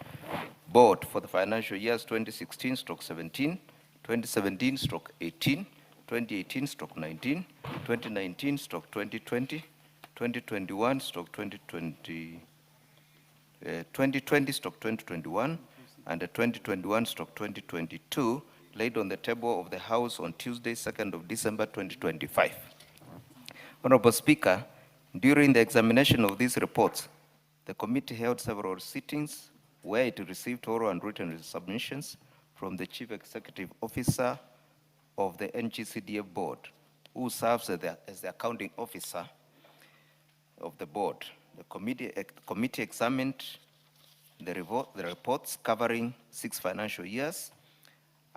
Board for the financial years 2016-17, 2017-18, 2018-19, 2019-2020, 2021-2020, 2020-2021, and the 2021-2022 laid on the table of the House on Tuesday, 2nd of December 2025. Honorable Speaker, during the examination of these reports, the committee held several sittings where it received oral and written submissions from the Chief Executive Officer of the NGCDA Board, who serves as the accounting officer of the board. The committee examined the reports covering 6 financial years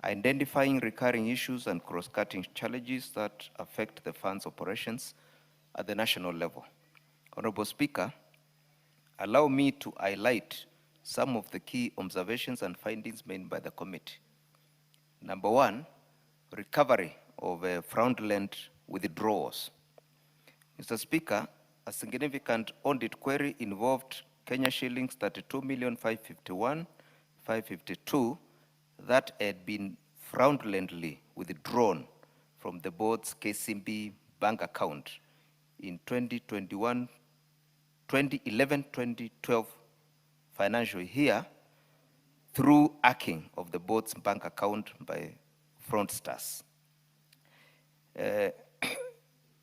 identifying recurring issues and cross-cutting challenges that affect the fund's operations at the national level. Honorable Speaker, allow me to highlight some of the key observations and findings made by the committee. Number one, recovery of fraudulent withdrawals. Mr. Speaker, a significant audit query involved Kenya shillings 32,551,552 that had been fraudulently withdrawn from the board's KCB bank account in 2011-2012 financial year through hacking of the board's bank account by fraudsters.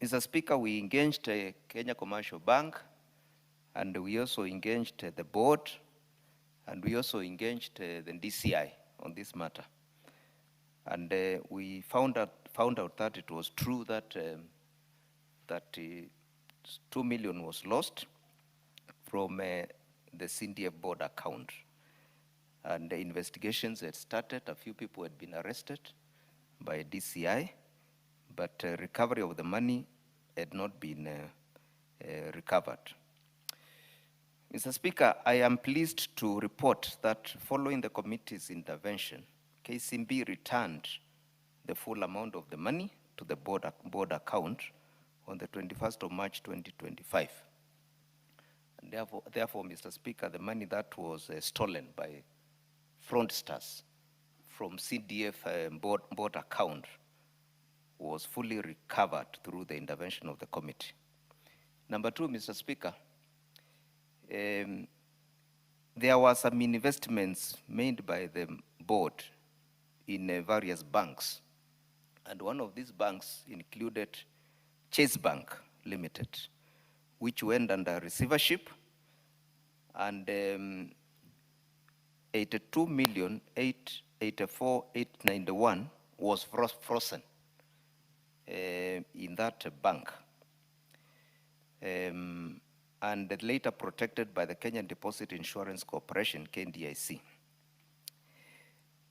Mr. Speaker, we engaged Kenya Commercial Bank, and we also engaged the board, and we also engaged the DCI on this matter. And we found out that it was true that 2 million was lost from the CDF board account. And the investigations had started. A few people had been arrested by DCI, but recovery of the money had not been recovered. Mr. Speaker, I am pleased to report that following the committee's intervention, KCB returned the full amount of the money to the board account on the 21st of March 2025. And therefore, Mr. Speaker, the money that was stolen by fraudsters from CDF board account was fully recovered through the intervention of the committee. Number two, Mr. Speaker, there were some investments made by the board in various banks. And one of these banks included Chase Bank Limited, which went under receivership, and 82,884,891 was frozen in that bank, and later protected by the Kenyan Deposit Insurance Corporation, KNDIC.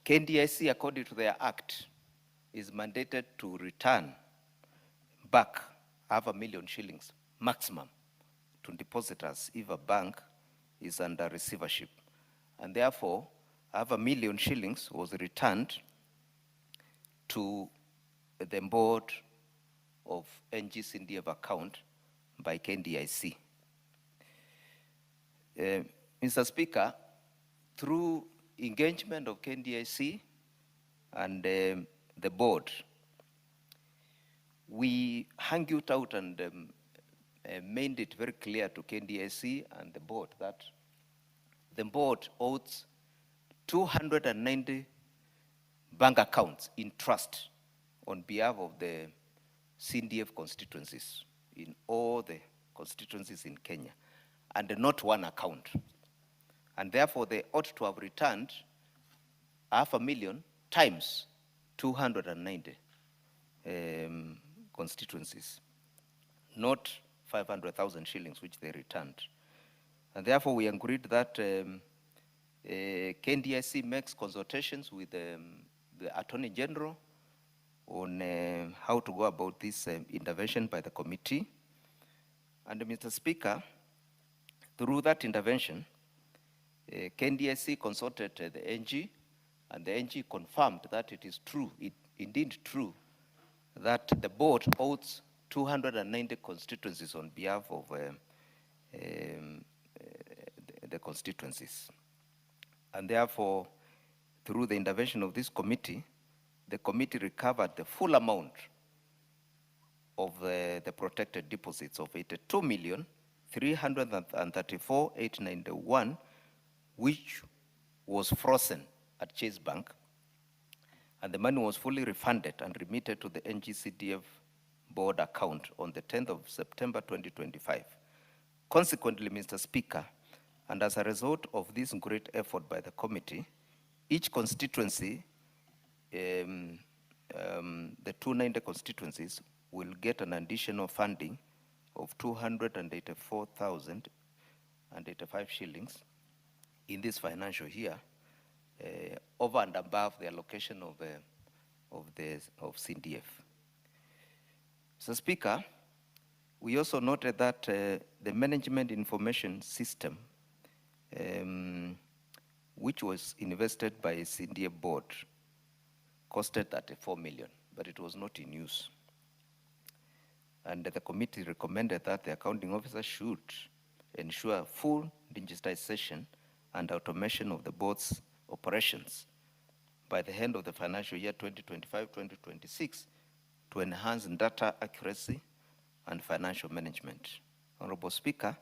KNDIC, according to their act, is mandated to return back 500,000 shillings maximum to depositors if a bank is under receivership. And therefore, 500,000 shillings was returned to the board of NGCDF account by KNDIC. Mr. Speaker, through engagement of KNDIC and the board, we hung it out and made it very clear to KNDIC and the board that the board owes 290 bank accounts in trust on behalf of the CDF constituencies in all the constituencies in Kenya, and not one account. And therefore, they ought to have returned 500,000 times 290 constituencies, not 500,000 shillings, which they returned. And therefore, we agreed that KNDIC makes consultations with the Attorney General on how to go about this intervention by the committee. And Mr. Speaker, through that intervention, KNDIC consulted the NG, and the NG confirmed that it is true, indeed true, that the board owes 290 constituencies on behalf of the constituencies. And therefore, through the intervention of this committee, the committee recovered the full amount of the protected deposits of 82,334,891, which was frozen at Chase Bank, and the money was fully refunded and remitted to the NGCDF board account on the 10th of September 2025. Consequently, Mr. Speaker, and as a result of this great effort by the committee, each constituency, the 290 constituencies, will get an additional funding of 284,085 shillings in this financial year, over and above the allocation of CDF. Mr. Speaker, we also noted that the management information system, which was invested by a CDF board, costed 34 million, but it was not in use. And the committee recommended that the accounting officer should ensure full digitization and automation of the board's operations by the end of the financial year 2025-2026 to enhance data accuracy and financial management. Honorable Speaker,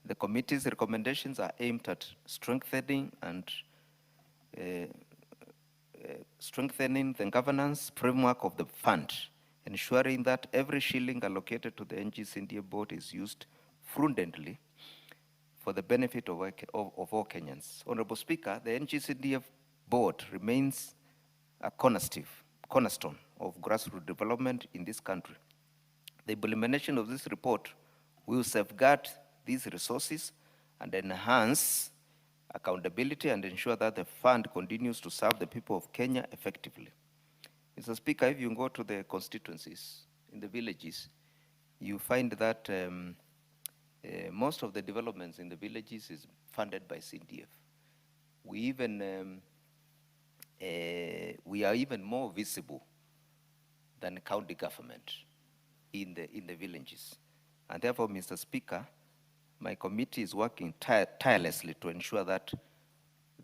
the committee's recommendations are aimed at strengthening the governance framework of the fund, ensuring that every shilling allocated to the NGCDA board is used prudently for the benefit of all Kenyans. Honorable Speaker, the NGCDF board remains a cornerstone of grassroots development in this country. The implementation of this report will safeguard these resources and enhance accountability and ensure that the fund continues to serve the people of Kenya effectively. Mr. Speaker, if you go to the constituencies in the villages, you find that most of the developments in the villages is funded by CDF. We are even more visible than county government in the villages. And therefore, Mr. Speaker, my committee is working tirelessly to ensure that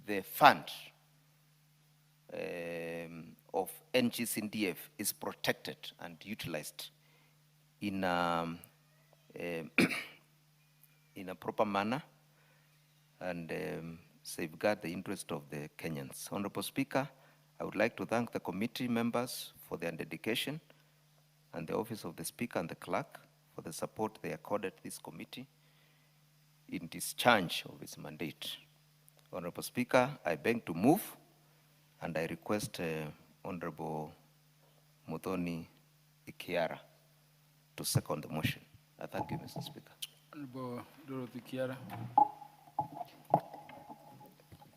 the fund of NGCDF is protected and utilized in a proper manner and safeguard the interest of the Kenyans. Honorable Speaker, I would like to thank the committee members for their dedication and the Office of the Speaker and the Clerk for the support they accorded this committee in discharge of its mandate. Honorable Speaker, I beg to move and I request Honorable Muthoni Ikiara to second the motion. I thank you, Mr. Speaker. Honorable Dorothy Kiara.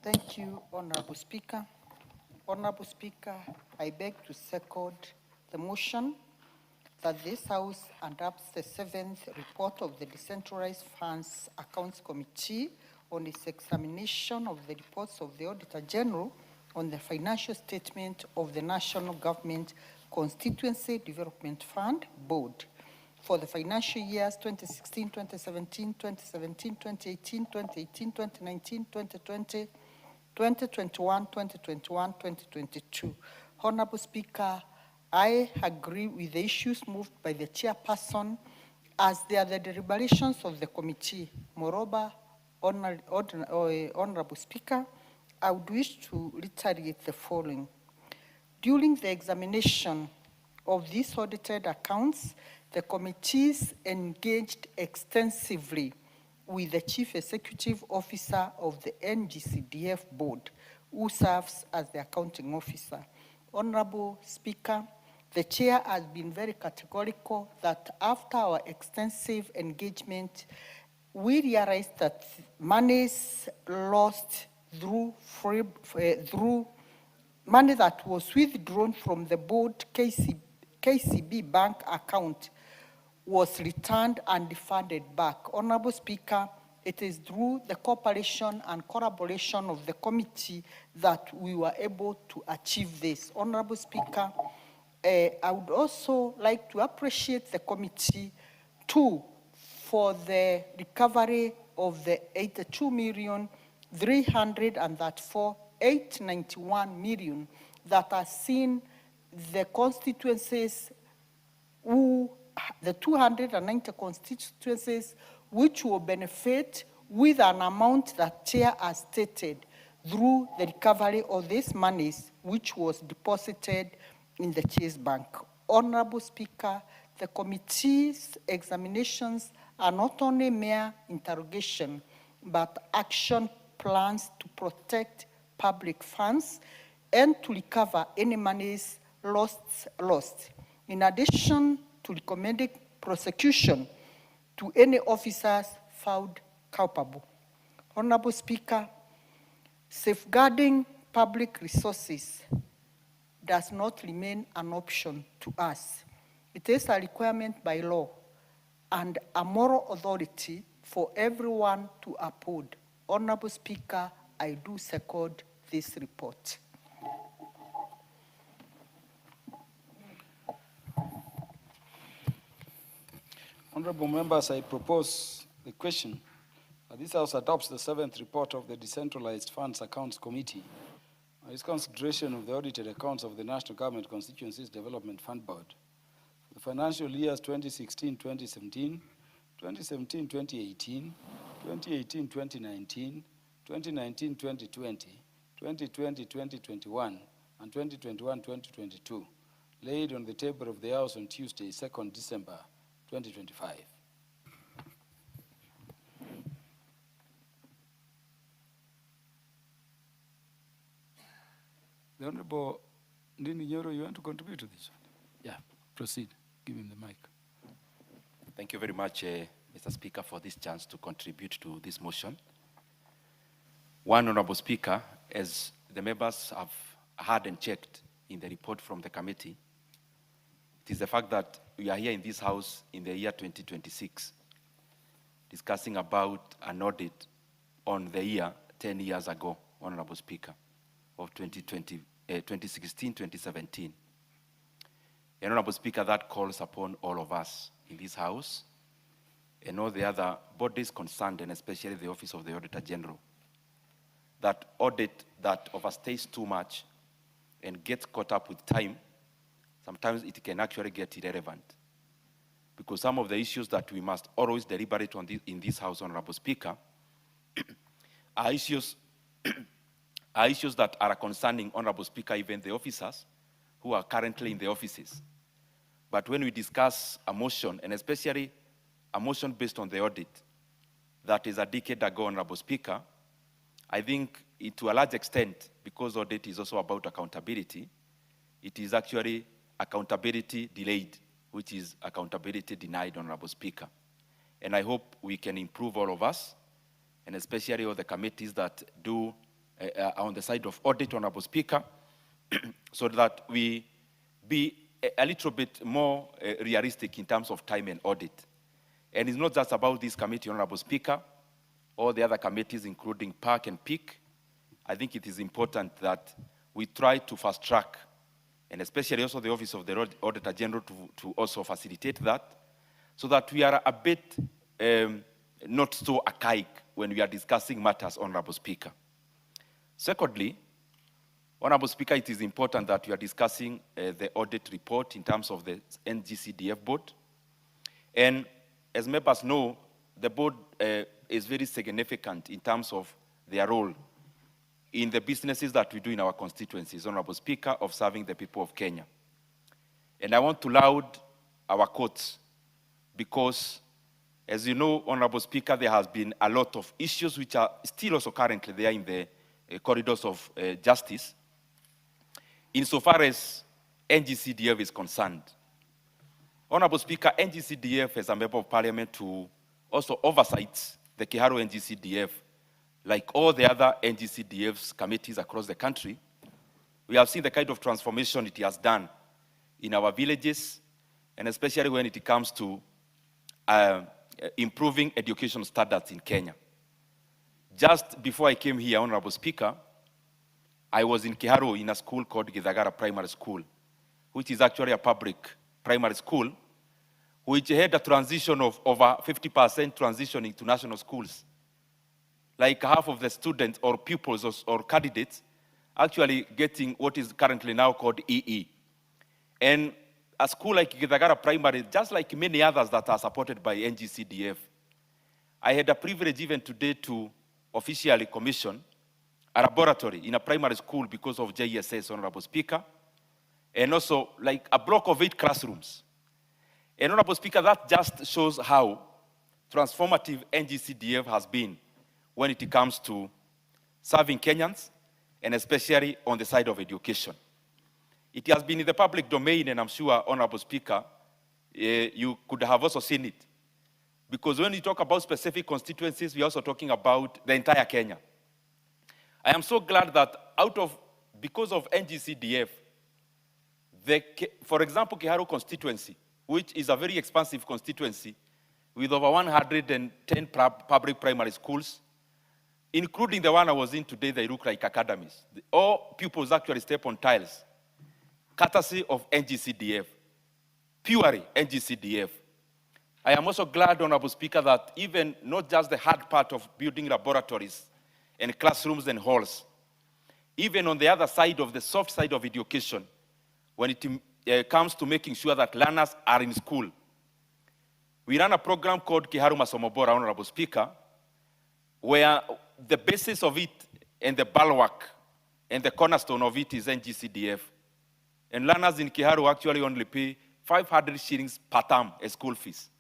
Thank you, Honorable Speaker. Honorable Speaker, I beg to second the motion that this House adopts the 7th report of the Decentralized Funds Accounts Committee on its examination of the reports of the Auditor General on the financial statement of the National Government Constituency Development Fund Board for the financial years 2016, 2017, 2017, 2018, 2018, 2019, 2020, 2021, 2021, 2022. Honorable Speaker, I agree with the issues moved by the chairperson as they are the deliberations of the committee. Moreover, Honorable Speaker, I would wish to reiterate the following. During the examination of these audited accounts, the committees engaged extensively with the Chief Executive Officer of the NGCDF board, who serves as the accounting officer. Honorable Speaker, the chair has been very categorical that after our extensive engagement, we realized that monies lost through money that was withdrawn from the board KCB bank account was returned and funded back. Honorable Speaker, it is through the cooperation and collaboration of the committee that we were able to achieve this. Honorable Speaker, I would also like to appreciate the committee too for the recovery of the 82,334,891 million that has seen the constituencies the 290 constituencies which will benefit with an amount that Chair has stated through the recovery of these monies which was deposited in the Chase Bank. Honorable Speaker, the committee's examinations are not only mere interrogation, but action plans to protect public funds and to recover any monies lost. In addition to recommending prosecution to any officers found culpable. Honorable Speaker, safeguarding public resources does not remain an option to us. It is a requirement by law and a moral authority for everyone to uphold. Honorable Speaker, I do second this report. Honorable members, I propose the question that this House adopts the 7th report of the Decentralized Funds Accounts Committee on its consideration of the audited accounts of the National Government Constituencies Development Fund Board for the financial years 2016-2017, 2017-2018, 2018-2019, 2019-2020, 2020-2021, and 2021-2022, laid on the table of the House on Tuesday, 2nd December 2025. The Honorable Ndini Nyoro, you want to contribute to this one? Yeah, proceed. Give him the mic. Thank you very much, Mr. Speaker, for this chance to contribute to this motion. One, Honorable Speaker, as the members have heard and checked in the report from the committee, it is the fact that we are here in this House in the year 2026, discussing about an audit on the year 10 years ago, Honorable Speaker, of 2016-2017. Honorable Speaker, that calls upon all of us in this House and all the other bodies concerned, and especially the Office of the Auditor General, that audit that overstays too much and gets caught up with time, sometimes it can actually get irrelevant. Because some of the issues that we must always deliberate on in this House, Honorable Speaker, are issues that are concerning, Honorable Speaker, even the officers who are currently in the offices. But when we discuss a motion, and especially a motion based on the audit that is a decade ago, Honorable Speaker, I think to a large extent, because audit is also about accountability, it is actually accountability delayed, which is accountability denied, Honorable Speaker. And I hope we can improve, all of us, and especially all the committees that do on the side of audit, Honorable Speaker, so that we be a little bit more realistic in terms of time and audit. And it's not just about this committee, Honorable Speaker, all the other committees, including PAC and PIC. I think it is important that we try to fast track, and especially also the Office of the Auditor General to also facilitate that, so that we are a bit not so archaic when we are discussing matters, Honorable Speaker. Secondly, Honorable Speaker, it is important that we are discussing the audit report in terms of the NGCDF board. And as members know, the board is very significant in terms of their role in the businesses that we do in our constituencies, Honorable Speaker, of serving the people of Kenya. And I want to laud our courts because, as you know, Honorable Speaker, there has been a lot of issues which are still also currently there in the corridors of justice, insofar as NGCDF is concerned. Honorable Speaker, NGCDF as a member of parliament to also oversight the Kiharu NGCDF, like all the other NGCDF's committees across the country. We have seen the kind of transformation it has done in our villages, and especially when it comes to improving education standards in Kenya. Just before I came here, Honorable Speaker, I was in Kiharu in a school called Githagara Primary School, which is actually a public primary school, which had a transition of over 50% transitioning to national schools. Like half of the students or pupils or candidates actually getting what is currently now called EE. And a school like Githagara Primary, just like many others that are supported by NGCDF, I had a privilege even today to officially commission a laboratory in a primary school because of JSS, Honorable Speaker, and also like a block of 8 classrooms. And Honorable Speaker, that just shows how transformative NGCDF has been when it comes to serving Kenyans, and especially on the side of education. It has been in the public domain, and I'm sure, Honorable Speaker, you could have also seen it. Because when we talk about specific constituencies, we're also talking about the entire Kenya. I am so glad that out of because of NGCDF, for example, Kiharu constituency, which is a very expansive constituency with over 110 public primary schools, including the one I was in today, they look like academies. All pupils actually step on tiles, courtesy of NGCDF, purely NGCDF. I am also glad, Honorable Speaker, that even not just the hard part of building laboratories and classrooms and halls, even on the other side of the soft side of education, when it comes to making sure that learners are in school. We run a program called Kiharu Masomo Bora, Honorable Speaker, where the basis of it and the bulwark and the cornerstone of it is NGCDF. And learners in Kiharu actually only pay 500 shillings per term as school fees.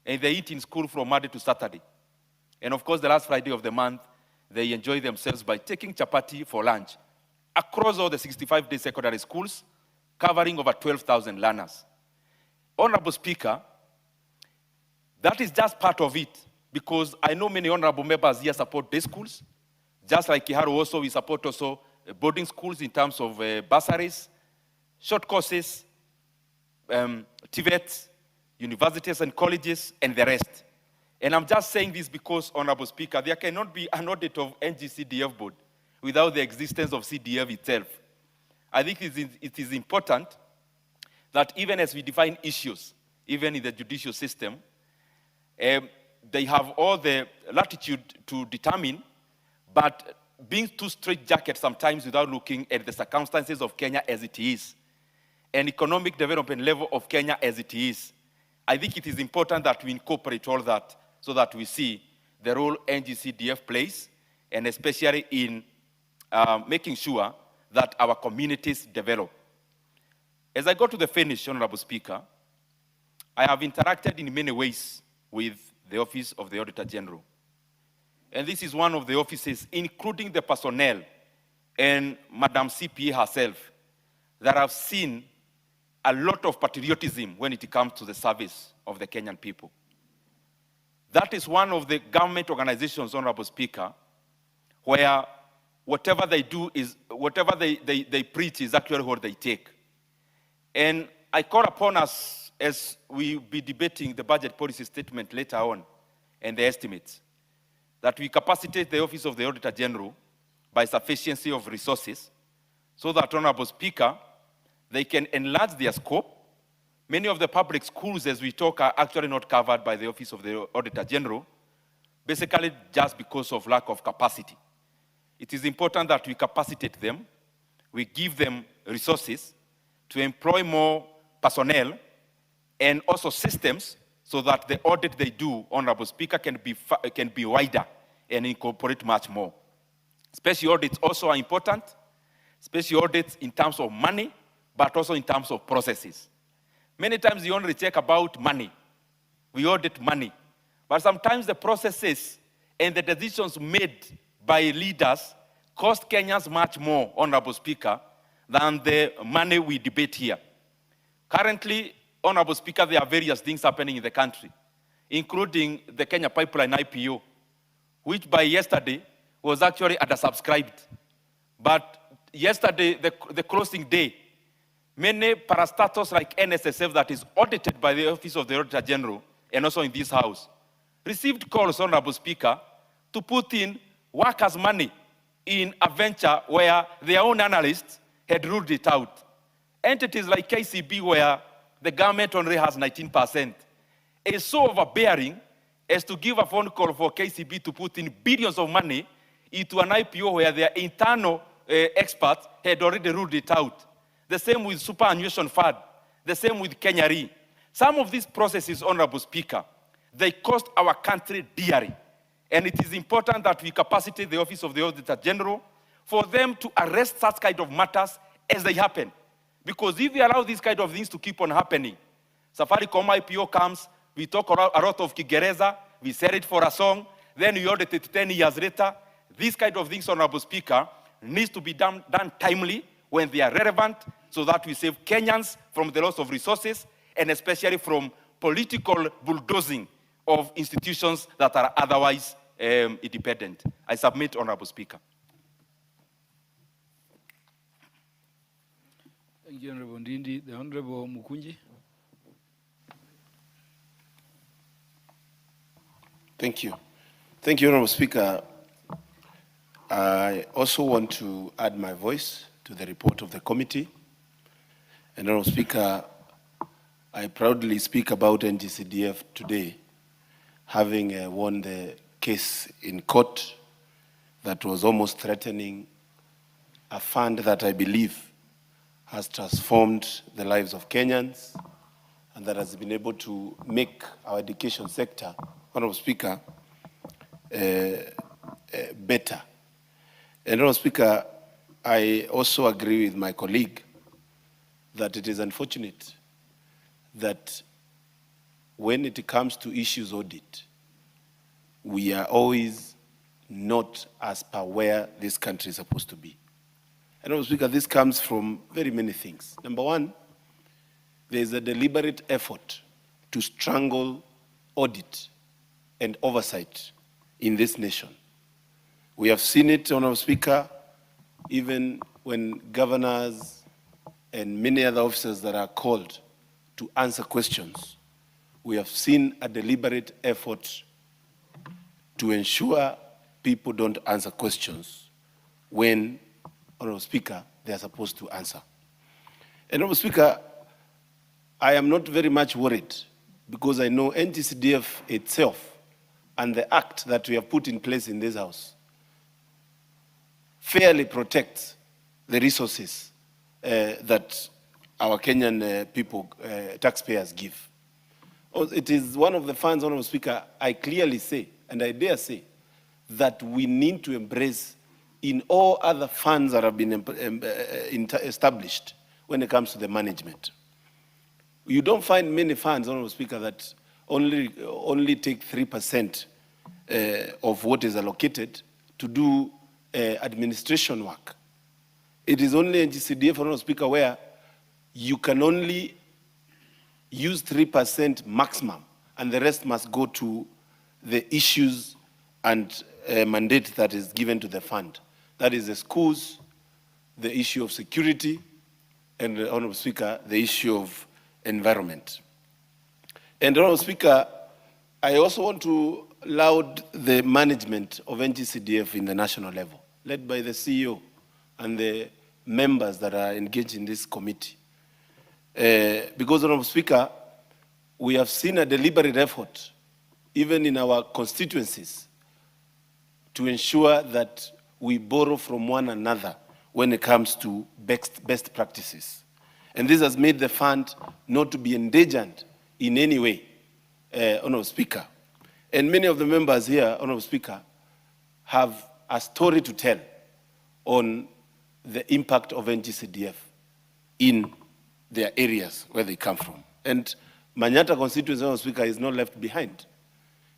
And they eat in school from Monday to Saturday. And of course, the last Friday of the month, they enjoy themselves by taking chapati for lunch across all the 65-day secondary schools, covering over 12,000 learners. Honorable Speaker, that is just part of it, because I know many honorable members here support day schools. Just like Kiharu also, we support also boarding schools in terms of bursaries, short courses, TVETs, universities and colleges, and the rest. And I'm just saying this because, Honorable Speaker, there cannot be an audit of NGCDF board without the existence of CDF itself. I think it is important that even as we define issues, even in the judicial system, they have all the latitude to determine, but being too straitjacket sometimes without looking at the circumstances of Kenya as it is, and economic development level of Kenya as it is, I think it is important that we incorporate all that so that we see the role NGCDF plays, and especially in making sure that our communities develop. As I go to the finish, Honorable Speaker, I have interacted in many ways with the Office of the Auditor General. And this is one of the offices, including the personnel and Madam CPA herself, that have seen a lot of patriotism when it comes to the service of the Kenyan people. That is one of the government organizations, Honorable Speaker, where whatever they do is, whatever they preach is actually what they take. And I call upon us, as we will be debating the budget policy statement later on and the estimates, that we capacitate the Office of the Auditor General by sufficiency of resources so that, Honorable Speaker, they can enlarge their scope. Many of the public schools, as we talk, are actually not covered by the Office of the Auditor General, basically just because of lack of capacity. It is important that we capacitate them, we give them resources to employ more personnel and also systems so that the audit they do, Honorable Speaker, can be wider and incorporate much more. Special audits also are important, special audits in terms of money, but also in terms of processes. Many times we only check about money. We audit money. But sometimes the processes and the decisions made by leaders cost Kenyans much more, Honorable Speaker, than the money we debate here. Currently, Honorable Speaker, there are various things happening in the country, including the Kenya Pipeline IPO, which by yesterday was actually undersubscribed. But yesterday, the closing day, many parastatals like NSSF that is audited by the Office of the Auditor General and also in this House, received calls, Honorable Speaker, to put in workers' money in a venture where their own analysts had ruled it out. Entities like KCB, where the government only has 19%, is so overbearing as to give a phone call for KCB to put in billions of money into an IPO where their internal experts had already ruled it out. The same with Superannuation Fund, the same with Kenya Re. Some of these processes, Honorable Speaker, they cost our country dearly. And it is important that we capacitate the Office of the Auditor General for them to arrest such kind of matters as they happen. Because if we allow these kind of things to keep on happening, Safaricom IPO comes, we talk a lot of Kiingereza, we sell it for a song, then we audit it 10 years later. These kind of things, Honorable Speaker, needs to be done timely when they are relevant so that we save Kenyans from the loss of resources and especially from political bulldozing of institutions that are otherwise independent. I submit, Honorable Speaker. Thank you, Honorable Ndindi. The Honorable Mukunji. Thank you. Thank you, Honorable Speaker. I also want to add my voice to the report of the committee. And Honorable Speaker, I proudly speak about NGCDF today, having won the case in court that was almost threatening a fund that I believe has transformed the lives of Kenyans and that has been able to make our education sector, Honorable Speaker, better. And Honorable Speaker, I also agree with my colleague that it is unfortunate that when it comes to issues audit, we are always not as per where this country is supposed to be. And Honorable Speaker, this comes from very many things. Number one, there is a deliberate effort to strangle audit and oversight in this nation. We have seen it, Honorable Speaker, even when governors and many other officers that are called to answer questions. We have seen a deliberate effort to ensure people don't answer questions when, Honorable Speaker, they are supposed to answer. And Honorable Speaker, I am not very much worried because I know NGCDF itself and the act that we have put in place in this House fairly protects the resources that our Kenyan people, taxpayers, give. It is one of the funds, Honorable Speaker, I clearly say, and I dare say, that we need to embrace in all other funds that have been established when it comes to the management. You don't find many funds, Honorable Speaker, that only take 3% of what is allocated to do administration work. It is only NGCDF, Honorable Speaker, where you can only use 3% maximum, and the rest must go to the issues and mandate that is given to the fund. That is the schools, the issue of security, and, Honorable Speaker, the issue of environment. And, Honorable Speaker, I also want to laud the management of NGCDF in the national level, led by the CEO and the members that are engaged in this committee. Because, Honorable Speaker, we have seen a deliberate effort, even in our constituencies, to ensure that we borrow from one another when it comes to best practices. And this has made the fund not to be endangered in any way, Honorable Speaker. And many of the members here, Honorable Speaker, have a story to tell on the impact of NGCDF in their areas where they come from. And Manyata constituency, Honorable Speaker, is not left behind.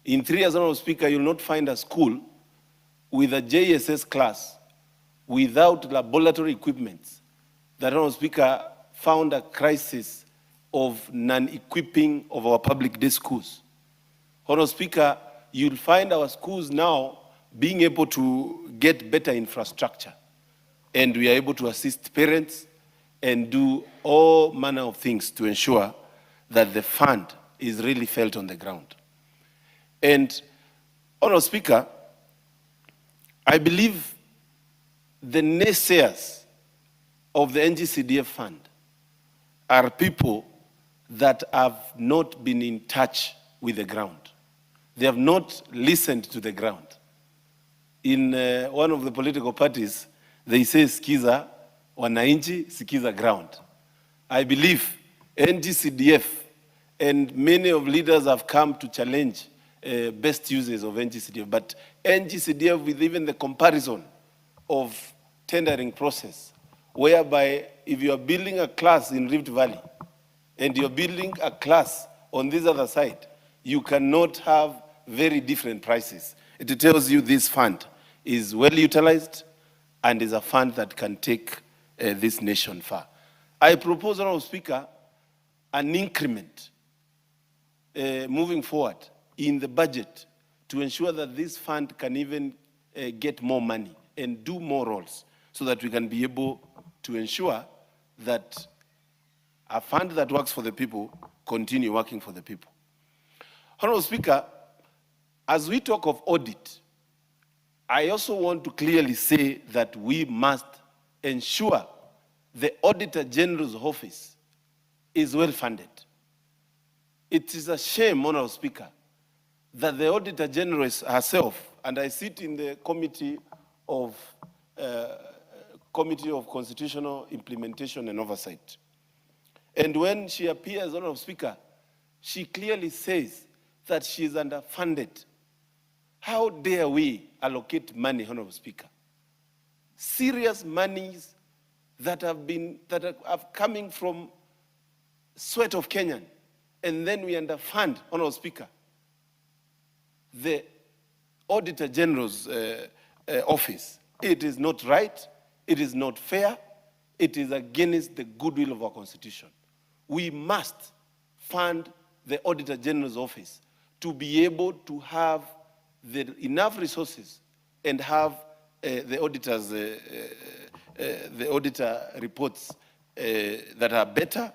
In 3 years, Honorable Speaker, you'll not find a school with a JSS class without laboratory equipment that, Honorable Speaker, found a crisis of non-equipping of our public day schools. Honorable Speaker, you'll find our schools now being able to get better infrastructure, and we are able to assist parents and do all manner of things to ensure that the fund is really felt on the ground. And, Honorable Speaker, I believe the naysayers of the NGCDF fund are people that have not been in touch with the ground. They have not listened to the ground. In one of the political parties, they say, sikiza wananchi, sikiza ground. I believe NGCDF and many of leaders have come to challenge best uses of NGCDF, but NGCDF with even the comparison of tendering process, whereby if you are building a class in Rift Valley and you're building a class on this other side, you cannot have very different prices. It tells you this fund is well utilized and is a fund that can take this nation far. I propose, Honorable Speaker, an increment moving forward in the budget to ensure that this fund can even get more money and do more roles so that we can be able to ensure that A fund that works for the people, continue working for the people. Honorable Speaker, as we talk of audit, I also want to clearly say that we must ensure the Auditor General's office is well funded. It is a shame, Honorable Speaker, that the Auditor General herself, and I sit in the Committee of Constitutional Implementation and Oversight. And when she appears, Honorable Speaker, she clearly says that she is underfunded. How dare we allocate money, Honorable Speaker? Serious monies that are coming from sweat of Kenyan, and then we underfund, Honorable Speaker, the Auditor General's office. It is not right, it is not fair, it is against the goodwill of our Constitution. We must fund the Auditor General's office to be able to have enough resources and have the auditor reports that are better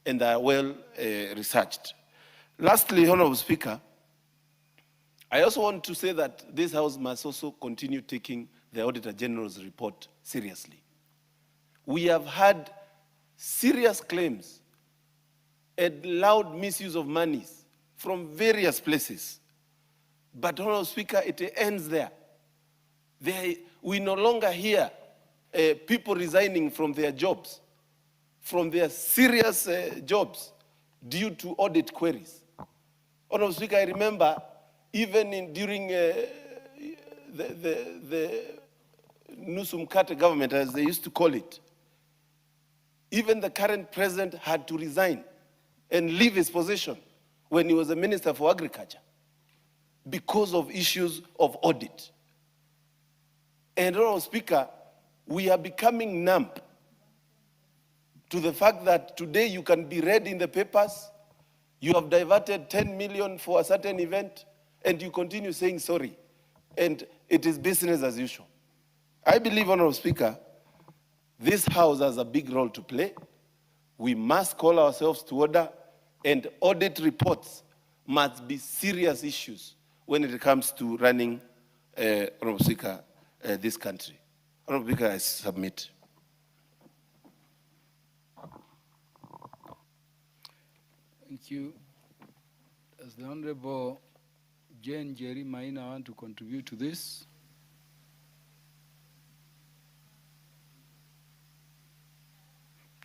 and are well researched. Lastly, Honorable Speaker, I also want to say that this House must also continue taking the Auditor General's report seriously. We have had serious claims and loud misuse of monies from various places. But, Honorable Speaker, it ends there. We no longer hear people resigning from their jobs, from their serious jobs due to audit queries. Honorable Speaker, I remember even during the Nusumkate government, as they used to call it, even the current president had to resign and leave his position when he was a Minister for Agriculture because of issues of audit. And, Honorable Speaker, we are becoming numb to the fact that today you can be read in the papers, you have diverted 10 million for a certain event, and you continue saying sorry, and it is business as usual. I believe, Honorable Speaker, this House has a big role to play. We must call ourselves to order, and audit reports must be serious issues when it comes to running, Honorable Speaker, this country. Honorable Speaker, I submit. Thank you. Does the Honorable Jane Jerry Maina want to contribute to this?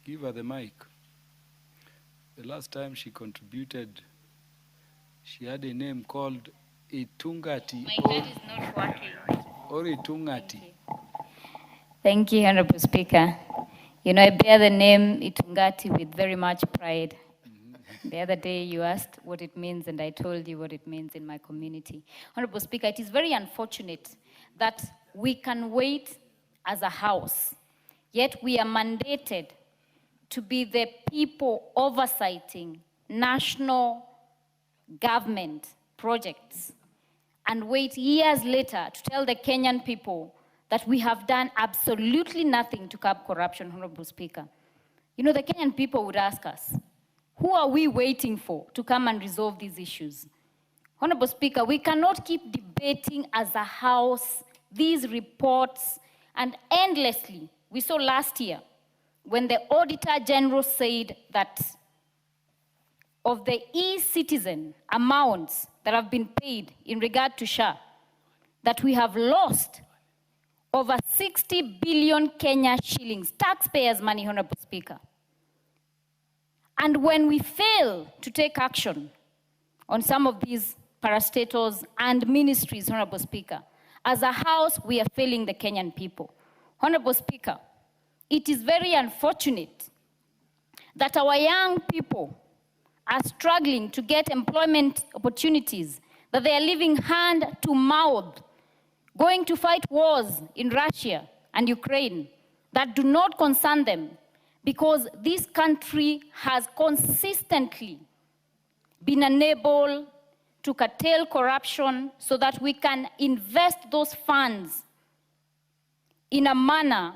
Give her the mic. The last time she contributed, she had a name called Itungati. My card is not working. Or Itungati. Thank you, Honorable Speaker. You know, I bear the name Itungati with very much pride. The other day you asked what it means, and I told you what it means in my community. Honorable Speaker, it is very unfortunate that we can wait as a House, yet we are mandated to be the people oversighting national government projects and wait years later to tell the Kenyan people that we have done absolutely nothing to curb corruption, Honorable Speaker. You know, the Kenyan people would ask us, who are we waiting for to come and resolve these issues? Honorable Speaker, we cannot keep debating as a House these reports and endlessly. We saw last year when the Auditor General said that of the e-citizen amounts that have been paid in regard to SHA, that we have lost over 60 billion Kenya shillings, taxpayers' money, Honorable Speaker. And when we fail to take action on some of these parastatals and ministries, Honorable Speaker, as a House, we are failing the Kenyan people. Honorable Speaker, it is very unfortunate that our young people are struggling to get employment opportunities, that they are living hand to mouth, going to fight wars in Russia and Ukraine that do not concern them, because this country has consistently been unable to curtail corruption so that we can invest those funds in a manner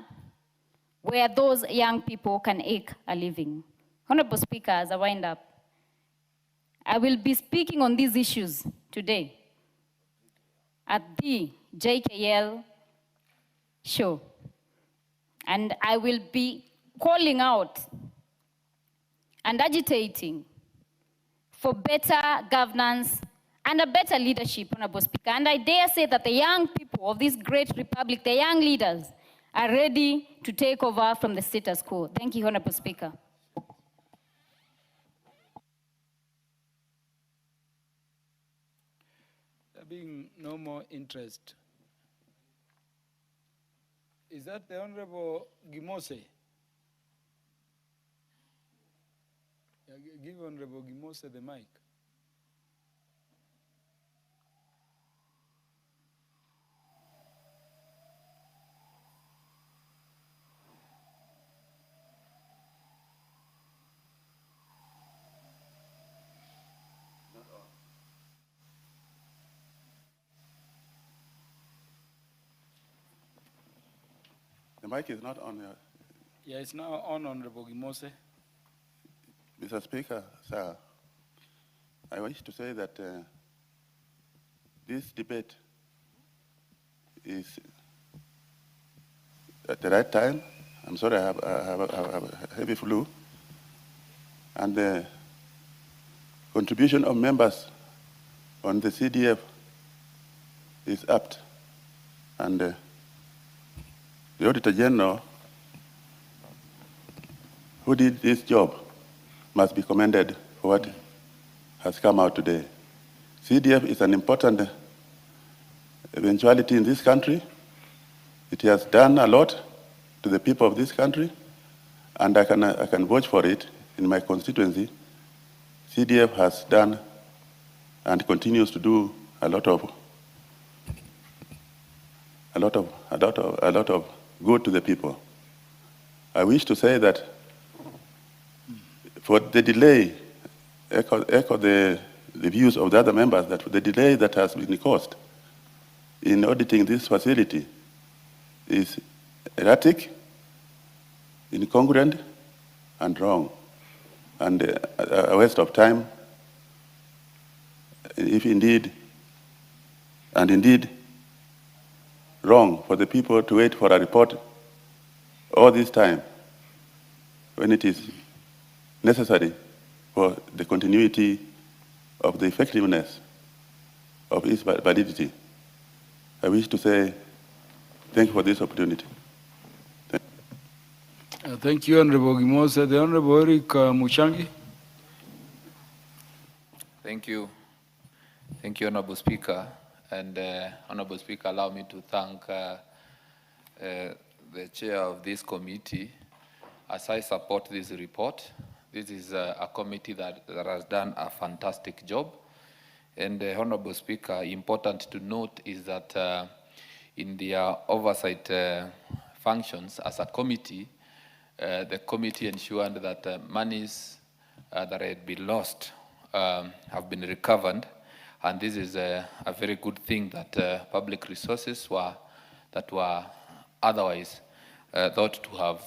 where those young people can make a living. Honorable Speaker, as I wind up, I will be speaking on these issues today at the JKL show. And I will be calling out and agitating for better governance and a better leadership, Honorable Speaker. And I dare say that the young people of this great republic, the young leaders, are ready to take over from the status quo. Thank you, Honorable Speaker. There being no more interest. Is that the Honorable Gimose? Yeah, give Honorable Gimose the mic. The mic is not on. Yeah, it's now on, Honorable Gimose. Mr. Speaker, sir, I wish to say that this debate is at the right time. I'm sorry, I have a heavy flu. And the contribution of members on the CDF is apt. And the Auditor General, who did this job, must be commended for what has come out today. CDF is an important eventuality in this country. It has done a lot to the people of this country, and I can vouch for it in my constituency. CDF has done and continues to do a lot of good to the people. I wish to say that for the delay, echo the views of the other members, that the delay that has been caused in auditing this facility is erratic, incongruent, and wrong, and a waste of time, if indeed wrong for the people to wait for a report all this time when it is necessary for the continuity of the effectiveness of its validity. I wish to say thank you for this opportunity. Thank you, Honorable Gimose. The Honorable Eric Matiang'i. Thank you. Thank you, Honorable Speaker. And Honorable Speaker, allow me to thank the chair of this committee as I support this report. This is a committee that has done a fantastic job. And Honorable Speaker, important to note is that in their oversight functions as a committee, the committee ensured that monies that had been lost have been recovered. And this is a very good thing that public resources that were otherwise thought to have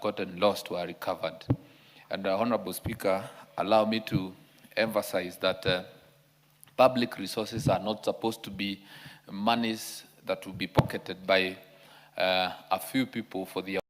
gotten lost were recovered. And Honorable Speaker, allow me to emphasize that public resources are not supposed to be monies that will be pocketed by a few people for their